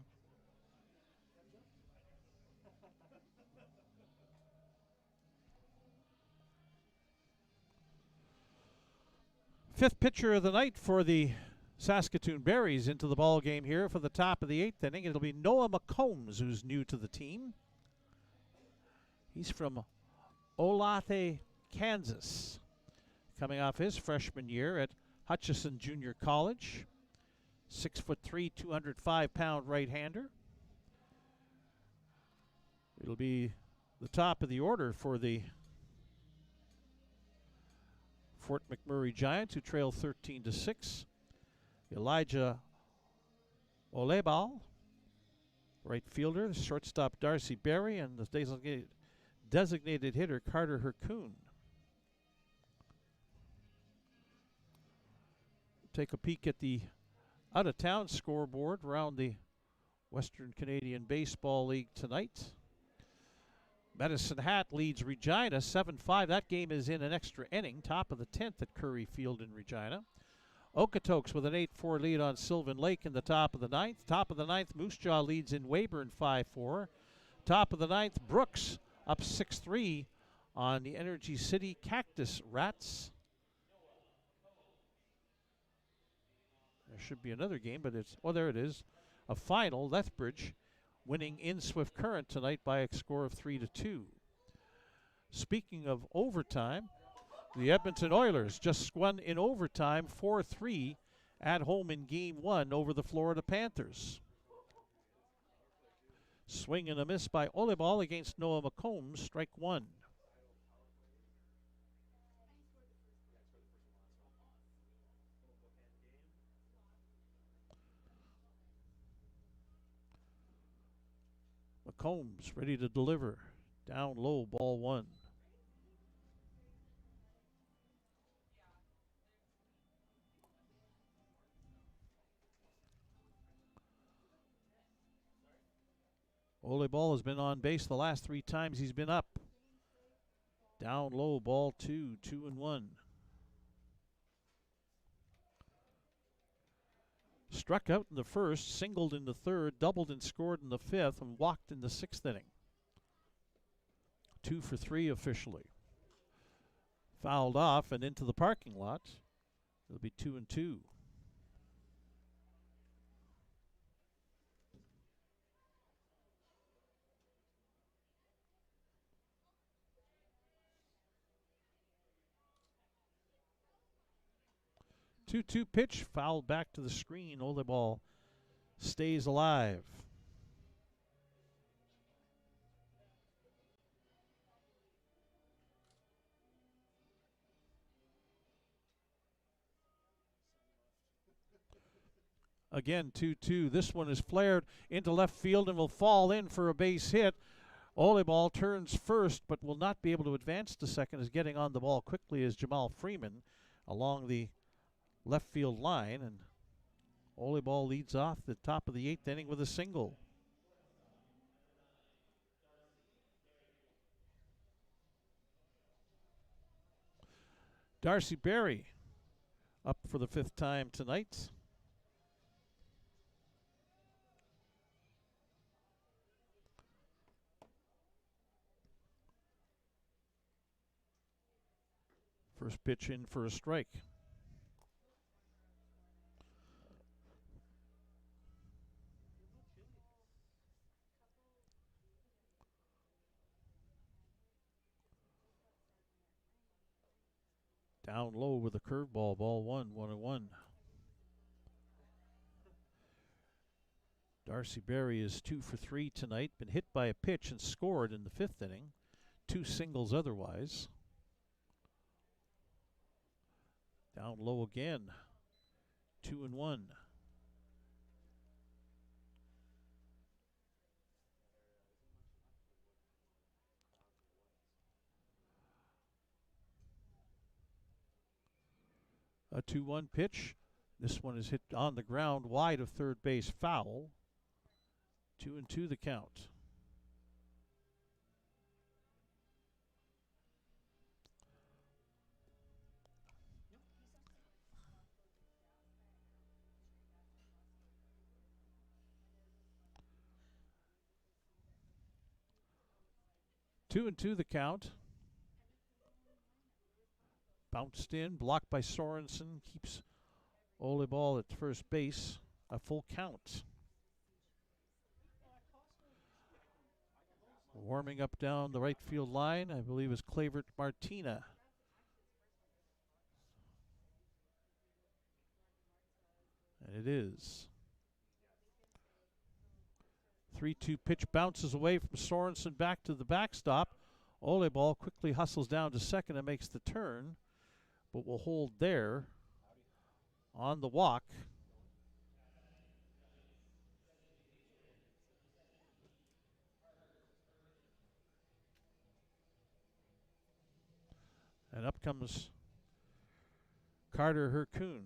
Fifth pitcher of the night for the Saskatoon Berries into the ball game here for the top of the 8th inning. It'll be Noah McCombs, who's new to the team. He's from Olathe, Kansas, coming off his freshman year at Hutchison Junior College. 6'3", 205-pound right-hander. It'll be the top of the order for the Fort McMurray Giants, who trail 13-6. Elijah Olebal, right fielder. Shortstop Darcy Berry, and the designated hitter Carter Hercoon. Take a peek at the out-of-town scoreboard around the Western Canadian Baseball League tonight. Medicine Hat leads Regina 7-5. That game is in an extra inning. Top of the 10th at Curry Field in Regina. Okotoks with an 8-4 lead on Sylvan Lake in the top of the 9th. Top of the 9th, Moose Jaw leads in Weyburn 5-4. Top of the 9th, Brooks up 6-3 on the Energy City Cactus Rats. There should be another game, but it's, oh, there it is. A final, Lethbridge winning in Swift Current tonight by a score of 3-2. Speaking of overtime, the Edmonton Oilers just won in overtime 4-3 at home in Game 1 over the Florida Panthers. Swing and a miss by Olibal against Noah McCombs, strike one. McCombs ready to deliver. Down low, ball one. Olibal has been on base the last 3 times he's been up. Down low, ball two, 2-1. Struck out in the first, singled in the third, doubled and scored in the 5th, and walked in the 6th inning. 2 for 3 officially. Fouled off and into the parking lot. It'll be 2-2. Two pitch, fouled back to the screen. Olibal stays alive. Again, 2-2. This one is flared into left field and will fall in for a base hit. Olibal turns first, but will not be able to advance to second, as getting on the ball quickly is Jamal Freeman along the left field line, and Olibal leads off the top of the 8th inning with a single. Darcy Berry up for the 5th time tonight. First pitch in for a strike. Down low with a curveball, ball one, 1-1. Darcy Berry is 2 for 3 tonight. Been hit by a pitch and scored in the 5th inning. 2 singles otherwise. Down low again, 2-1. A 2-1 pitch. This one is hit on the ground wide of third base, foul. 2-2 the count. Two and two the count. Bounced in, blocked by Sorensen, keeps Olibal at first base. A full count. Warming up down the right field line, I believe, is Clavert Martina. And it is. 3-2 pitch bounces away from Sorensen back to the backstop. Olibal quickly hustles down to second and makes the turn, but will hold there on the walk. And up comes Carter Hercoon.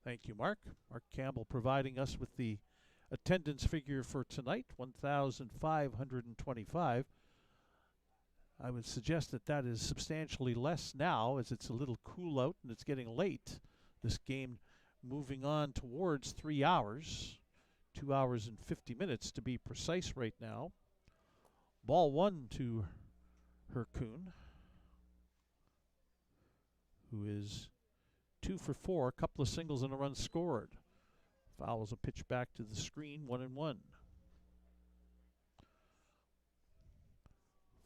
Thank you, Mark. Mark Campbell providing us with the attendance figure for tonight, 1,525. I would suggest that that is substantially less now as it's a little cool out and it's getting late. This game moving on towards 3 hours, 2 hours and 50 minutes to be precise right now. Ball one to Hercoon, who is 2 for 4, a couple of singles and a run scored. Fouls a pitch back to the screen, 1-1.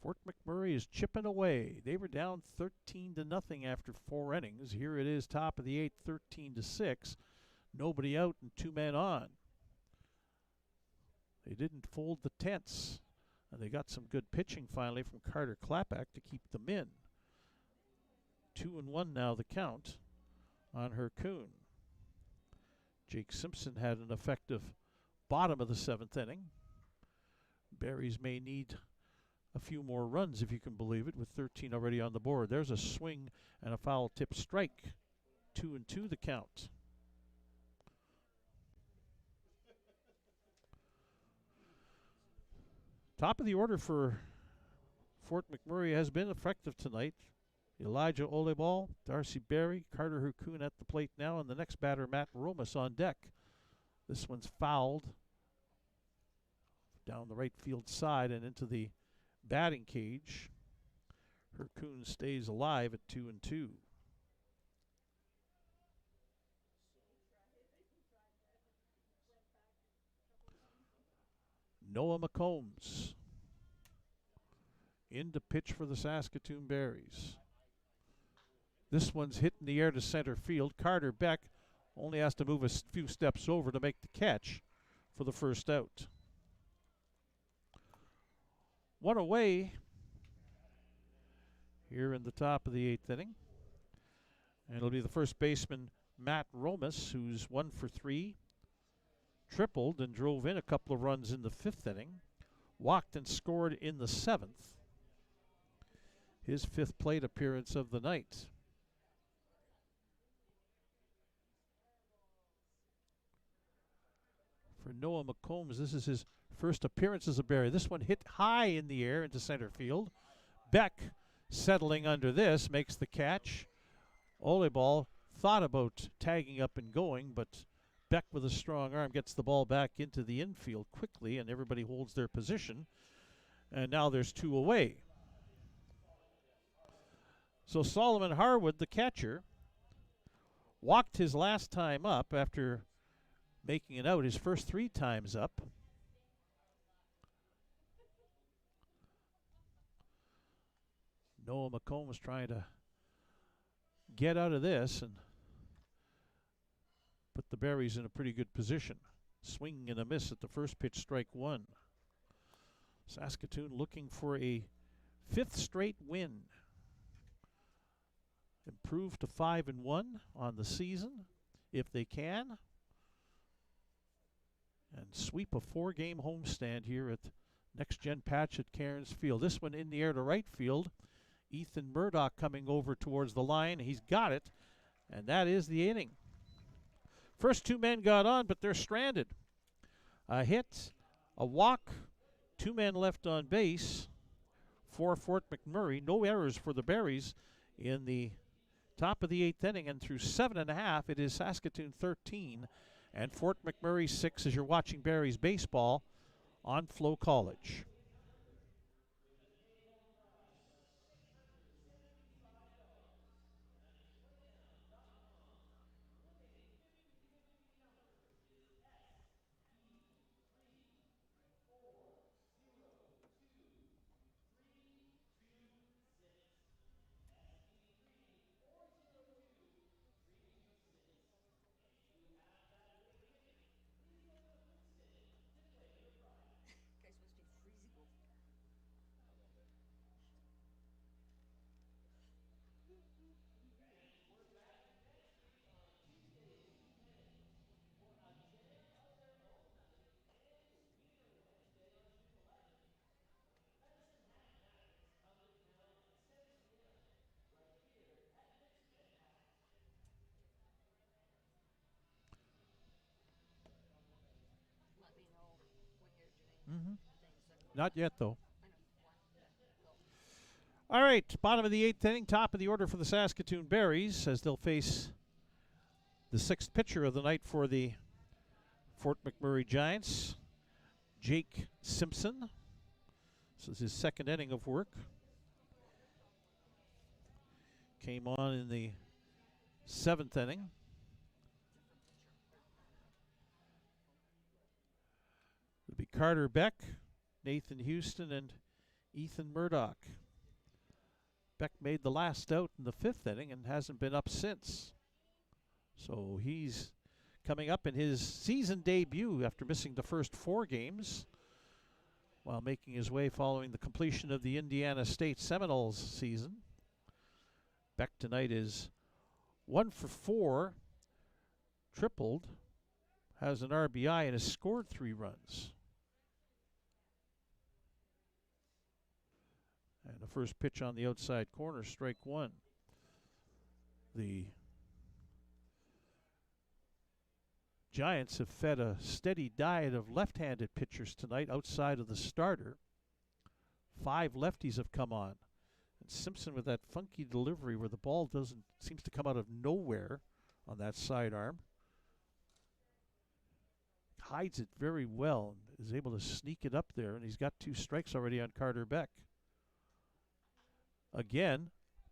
Fort McMurray is chipping away. They were down 13-0 after 4 innings. Here it is, top of the 8th, 13-6. Nobody out and 2 men on. They didn't fold the tents, and they got some good pitching finally from Carter Klapak to keep them in. 2-1 now the count on Hercoon. Jake Simpson had an effective bottom of the 7th inning. Berries may need a few more runs, if you can believe it, with 13 already on the board. There's a swing and a foul tip strike. 2-2 the count. Top of the order for Fort McMurray has been effective tonight. Elijah Oleball, Darcy Berry, Carter Hercoon at the plate now, and the next batter, Matt Romas, on deck. This one's fouled down the right field side and into the batting cage. Hercoon stays alive at 2-2. Noah McCombs in to pitch for the Saskatoon Berries. This one's hit in the air to center field. Carter Beck only has to move a few steps over to make the catch for the first out. One away here in the top of the 8th inning. And it'll be the first baseman, Matt Romas, who's 1 for 3. Tripled and drove in a couple of runs in the 5th inning. Walked and scored in the 7th. His 5th plate appearance of the night. For Noah McCombs, this is his first appearance as a Berry. This one hit high in the air into center field. Beck settling under this makes the catch. Oleball thought about tagging up and going, but Beck with a strong arm gets the ball back into the infield quickly, and everybody holds their position. And now there's 2 away. So Solomon Harwood, the catcher, walked his last time up after making it out his first 3 times up. Noah McCombs trying to get out of this and put the Berries in a pretty good position. Swing and a miss at the first pitch, strike 1. Saskatoon looking for a 5th straight win. Improve to 5-1 on the season if they can. And sweep a 4-game homestand here at Next Gen Patch at Cairns Field. This one in the air to right field. Ethan Murdoch coming over towards the line. He's got it, and that is the inning. First 2 men got on, but they're stranded. A hit, a walk, 2 men left on base for Fort McMurray. No errors for the Berries in the top of the 8th inning, and through 7.5, it is Saskatoon 13 and Fort McMurray 6 as you're watching Berries baseball on FloCollege. Guys must be freezing Not yet, though. All right, bottom of the 8th inning, top of the order for the Saskatoon Berries as they'll face the 6th pitcher of the night for the Fort McMurray Giants, Jake Simpson. This is his 2nd inning of work. Came on in the 7th inning. It'll be Carter Beck, Nathan Houston, and Ethan Murdoch. Beck made the last out in the 5th inning and hasn't been up since. So he's coming up in his season debut after missing the first 4 games while making his way following the completion of the Indiana State Seminoles season. Beck tonight is 1 for 4, tripled, has an RBI, and has scored 3 runs. And the first pitch on the outside corner, strike 1. The Giants have fed a steady diet of left-handed pitchers tonight outside of the starter. 5 lefties have come on. And Simpson with that funky delivery where the ball seems to come out of nowhere on that sidearm. Hides it very well and is able to sneak it up there, and he's got 2 strikes already on Carter Beck. Again,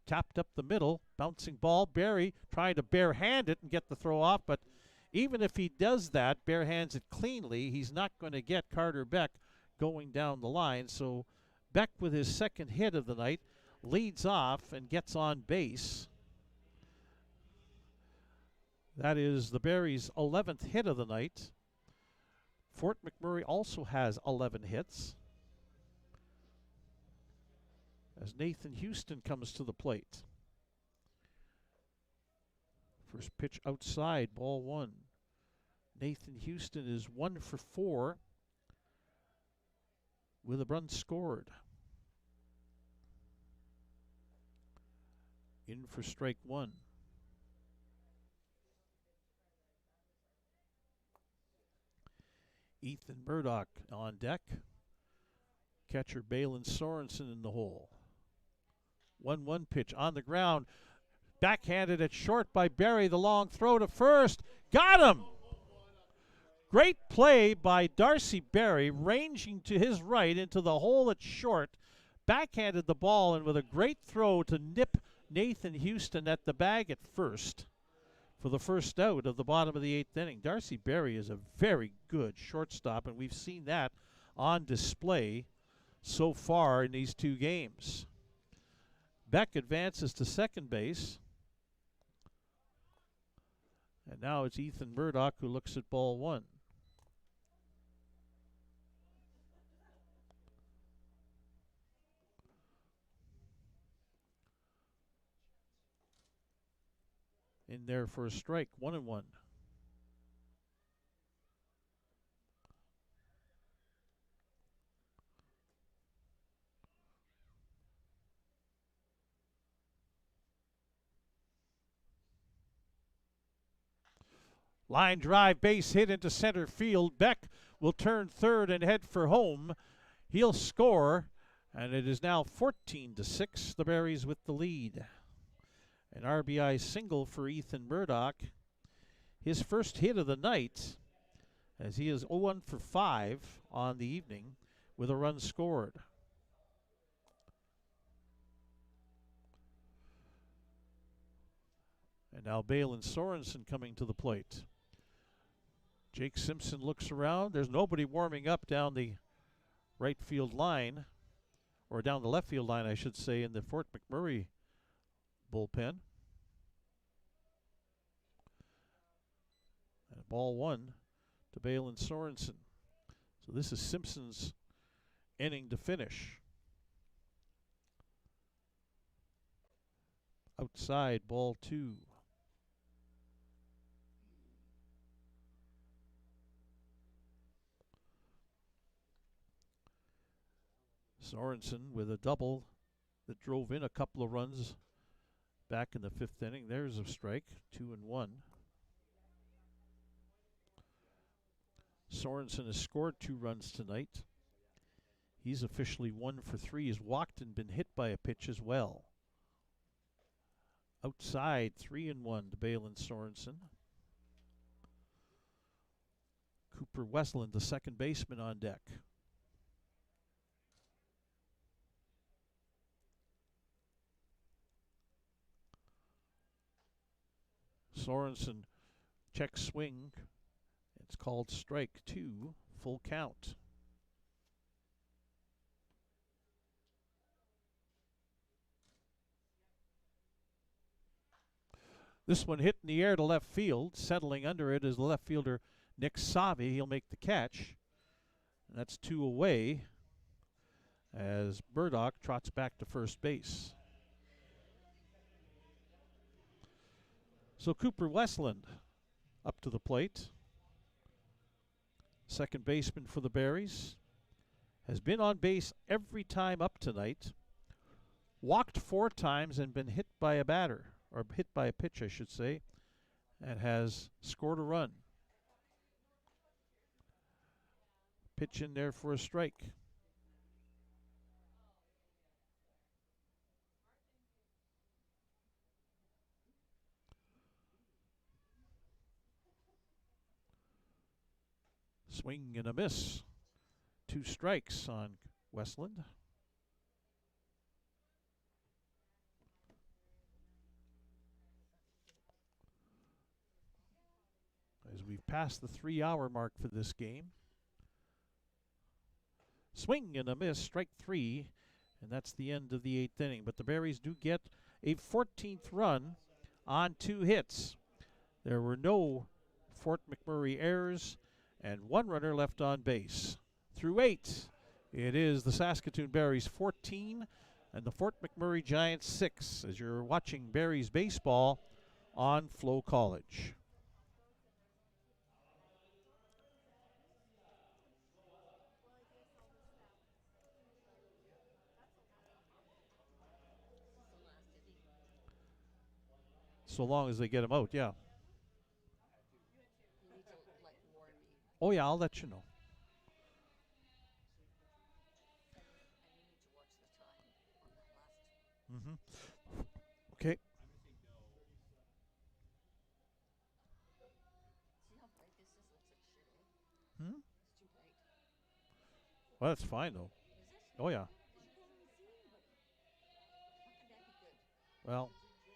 tapped up the middle, bouncing ball. Barry trying to barehand it and get the throw off, but even if he does that, barehands it cleanly, he's not going to get Carter Beck going down the line. So Beck, with his 2nd hit of the night, leads off and gets on base. That is the Berries' 11th hit of the night. Fort McMurray also has 11 hits, as Nathan Houston comes to the plate. First pitch outside, ball 1. Nathan Houston is 1 for 4 with a run scored. In for strike 1. Ethan Murdoch on deck. Catcher Balin Sorensen in the hole. 1-1 pitch on the ground. Backhanded at short by Barry. The long throw to first. Got him! Great play by Darcy Barry, ranging to his right into the hole at short. Backhanded the ball, and with a great throw to nip Nathan Houston at the bag at first for the first out of the bottom of the 8th inning. Darcy Barry is a very good shortstop, and we've seen that on display so far in these 2 games. Beck advances to second base. And now it's Ethan Murdoch who looks at ball 1. In there for a strike, 1-1. Line drive, base hit into center field. Beck will turn third and head for home. He'll score, and it is now 14-6. The Berries with the lead. An RBI single for Ethan Murdoch. His first hit of the night, as he is 0-1 for 5 on the evening with a run scored. And now Balin Sorensen coming to the plate. Jake Simpson looks around. There's nobody warming up down the right field line, or down the left field line, I should say, in the Fort McMurray bullpen. And ball 1 to Balin Sorensen. So this is Simpson's inning to finish. Outside, ball 2. Sorensen with a double that drove in a couple of runs back in the 5th inning. There's a strike, 2-1. Sorensen has scored 2 runs tonight He's officially 1 for 3. He's walked and been hit by a pitch as well. Outside, 3-1 to Balin Sorensen. Cooper Westland, the second baseman, on deck. Sorensen check swing. It's called strike 2, full count. This one hit in the air to left field. Settling under it is the left fielder Nick Savi. He'll make the catch. And that's 2 away as Burdock trots back to first base. So Cooper Westland up to the plate. Second baseman for the Berries. Has been on base every time up tonight. Walked 4 times and been hit by a batter, or hit by a pitch, I should say, and has scored a run. Pitch in there for a strike. Swing and a miss. 2 strikes on Westland. As we've passed the 3-hour mark for this game. Swing and a miss, strike 3, and that's the end of the 8th inning. But the Berries do get a 14th run on 2 hits. There were no Fort McMurray errors and 1 runner left on base. Through 8, it is the Saskatoon Berries 14 and the Fort McMurray Giants 6 as you're watching Berries baseball on FloCollege. So long as they get him out, yeah. You need to like warn me. Oh yeah, I'll let you know. And you need to watch the time on that last. Okay. See how bright this is? Looks like shit, eh? Hmm? It's too bright. Well, that's fine though. Is it? Oh yeah. Because you can't even see anybody. How can that be good? Well, I'm watching.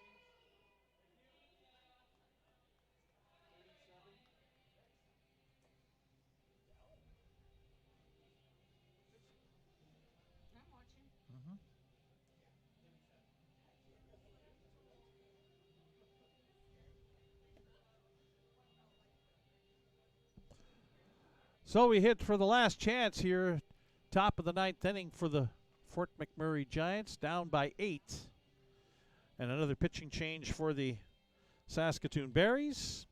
so we hit for the last chance here. Top of the 9th inning for the Fort McMurray Giants, down by 8. And another pitching change for the Saskatoon Berries.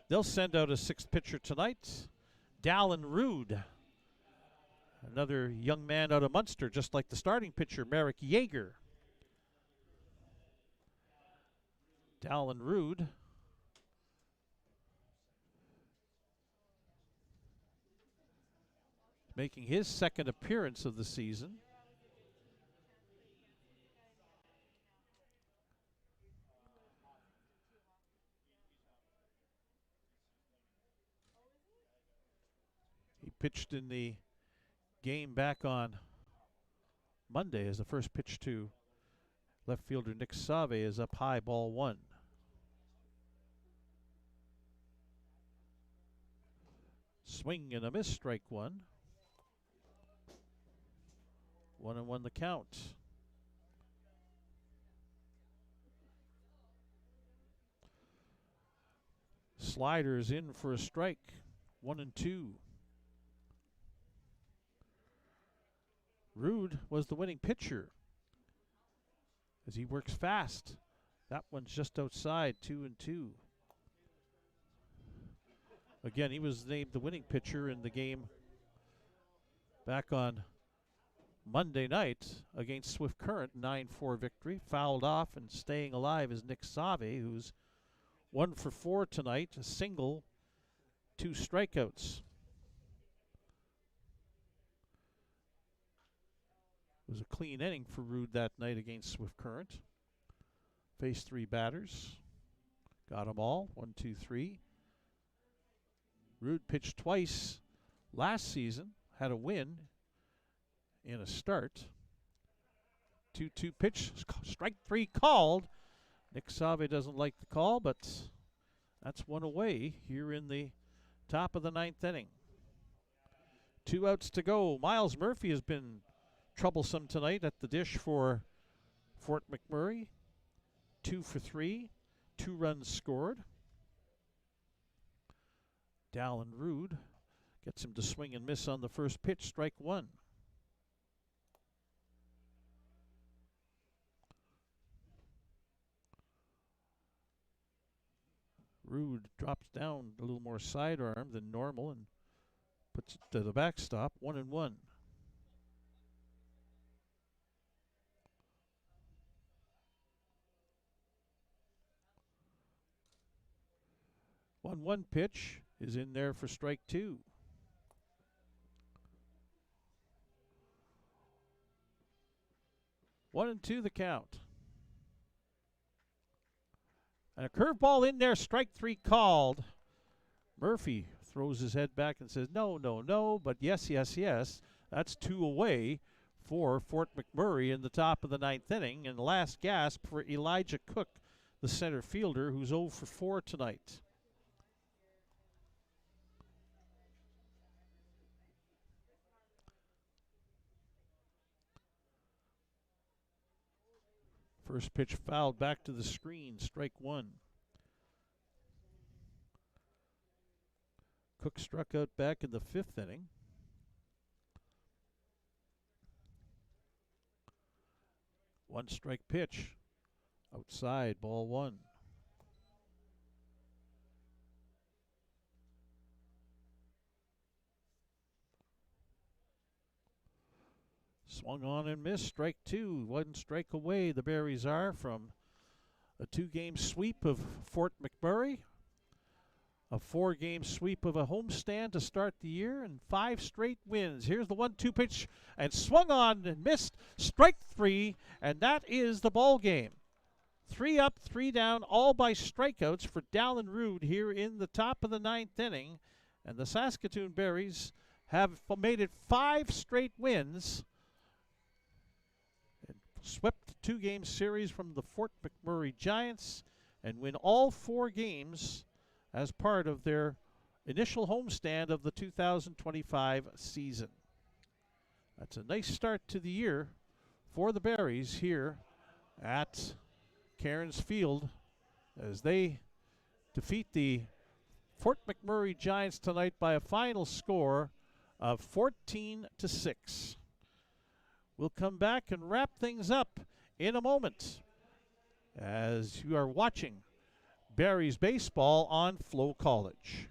They'll send out a 6th pitcher tonight, Dallin Rude. Another young man out of Munster, just like the starting pitcher, Merrick Yeager. Dallin Rude. Making his 2nd appearance of the season. He pitched in the game back on Monday as the first pitch to left fielder Nick Save is up high, ball 1. Swing and a miss, strike 1. 1-1 the count. Sliders in for a strike. 1-2. Rude was the winning pitcher as he works fast. That one's just outside, 2-2. Again, he was named the winning pitcher in the game back on Monday night against Swift Current, 9-4 victory. Fouled off and staying alive is Nick Save, who's 1 for 4 tonight, a single, 2 strikeouts. It was a clean inning for Rude that night against Swift Current. Faced 3 batters. Got them all. 1, 2, 3. Rude pitched twice last season. Had a win in a start. 2-2 pitch. Strike 3 called. Nick Save doesn't like the call, but that's one away here in the top of the 9th inning. 2 outs to go. Miles Murphy has been troublesome tonight at the dish for Fort McMurray. 2 for 3. 2 runs scored. Dallin Rude gets him to swing and miss on the first pitch. Strike 1. Rude drops down a little more sidearm than normal and puts it to the backstop. 1-1. 1-1 pitch is in there for strike 2. One and 2 the count. And a curveball in there, strike 3 called. Murphy throws his head back and says, no, no, no, but yes, yes, yes. That's 2 away for Fort McMurray in the top of the 9th inning. And the last gasp for Elijah Cook, the center fielder, who's 0 for 4 tonight. First pitch fouled back to the screen, strike 1. Cook struck out back in the 5th inning. One strike pitch, outside, ball 1. Swung on and missed, strike 2. 1 strike away the Berries are from a 2-game sweep of Fort McMurray, a 4-game sweep of a homestand to start the year, and 5 straight wins. Here's the 1-2 pitch, and swung on and missed, strike 3, and that is the ball game. 3 up, 3 down, all by strikeouts for Dallin Rude here in the top of the 9th inning, and the Saskatoon Berries have made it 5 straight wins. Swept the 2-game series from the Fort McMurray Giants and win all 4 games as part of their initial homestand of the 2025 season. That's a nice start to the year for the Berries here at Cairns Field as they defeat the Fort McMurray Giants tonight by a final score of 14-6. We'll come back and wrap things up in a moment as you are watching Berries baseball on FloCollege.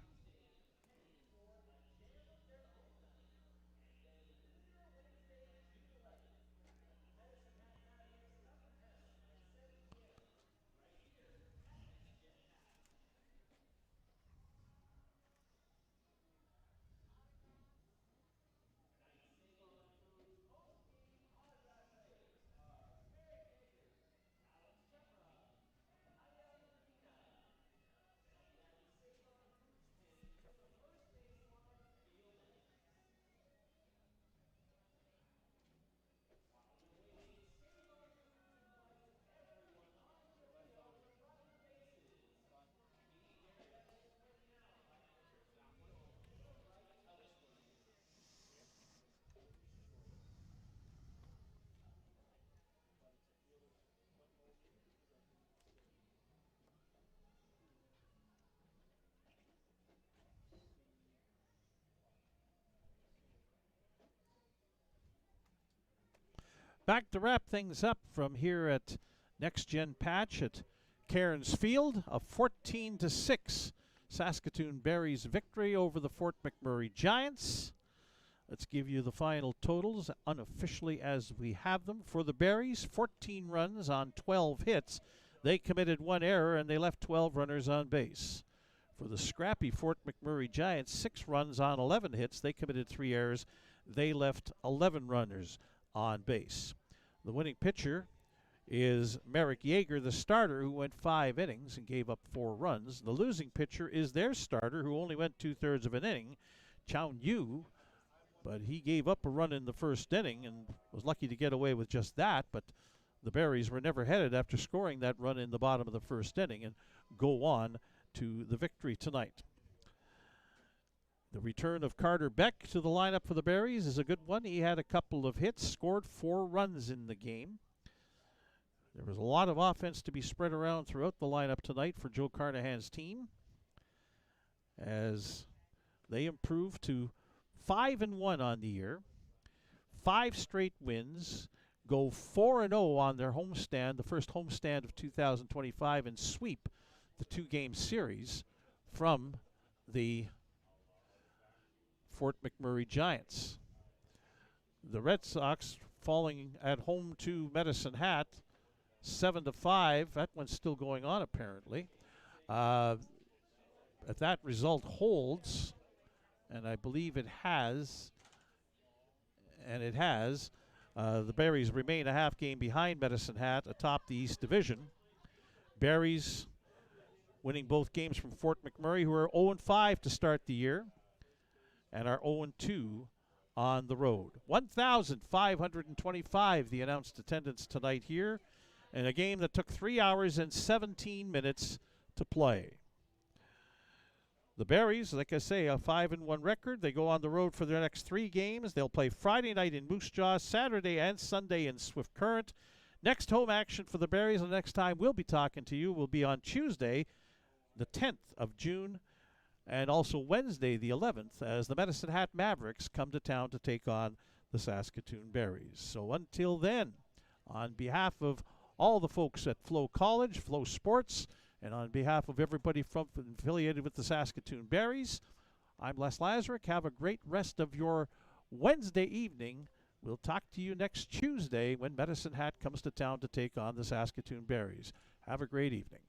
Back to wrap things up from here at Next Gen Patch at Cairns Field. A 14-6 Saskatoon Berries victory over the Fort McMurray Giants. Let's give you the final totals unofficially as we have them. For the Berries, 14 runs on 12 hits. They committed 1 error and they left 12 runners on base. For the scrappy Fort McMurray Giants, 6 runs on 11 hits. They committed 3 errors. They left 11 runners on base. The winning pitcher is Merrick Yeager, the starter, who went 5 innings and gave up 4 runs. The losing pitcher is their starter, who only went 2/3 of an inning, Chow Yu, but he gave up a run in the first inning and was lucky to get away with just that. But the Berries were never headed after scoring that run in the bottom of the first inning and go on to the victory tonight. The return of Carter Beck to the lineup for the Berries is a good one. He had a couple of hits, scored 4 runs in the game. There was a lot of offense to be spread around throughout the lineup tonight for Joe Carnahan's team as they improved to 5-1 on the year, 5 straight wins, go 4-0 on their homestand, the first homestand of 2025, and sweep the 2-game series from the Fort McMurray Giants. The Red Sox falling at home to Medicine Hat 7-5. That one's still going on apparently. If that result holds, and I believe it has, the Berries remain a half game behind Medicine Hat atop the East Division. Berries winning both games from Fort McMurray, who are 0-5 to start the year, and are 0-2 on the road. 1,525 the announced attendance tonight here, in a game that took 3 hours and 17 minutes to play. The Berries, like I say, a 5-1 record. They go on the road for their next 3 games. They'll play Friday night in Moose Jaw, Saturday and Sunday in Swift Current. Next home action for the Berries, the next time we'll be talking to you will be on Tuesday, the 10th of June, and also Wednesday, the 11th, as the Medicine Hat Mavericks come to town to take on the Saskatoon Berries. So until then, on behalf of all the folks at FloCollege, Flo Sports, and on behalf of everybody affiliated with the Saskatoon Berries, I'm Les Lazaruk. Have a great rest of your Wednesday evening. We'll talk to you next Tuesday when Medicine Hat comes to town to take on the Saskatoon Berries. Have a great evening.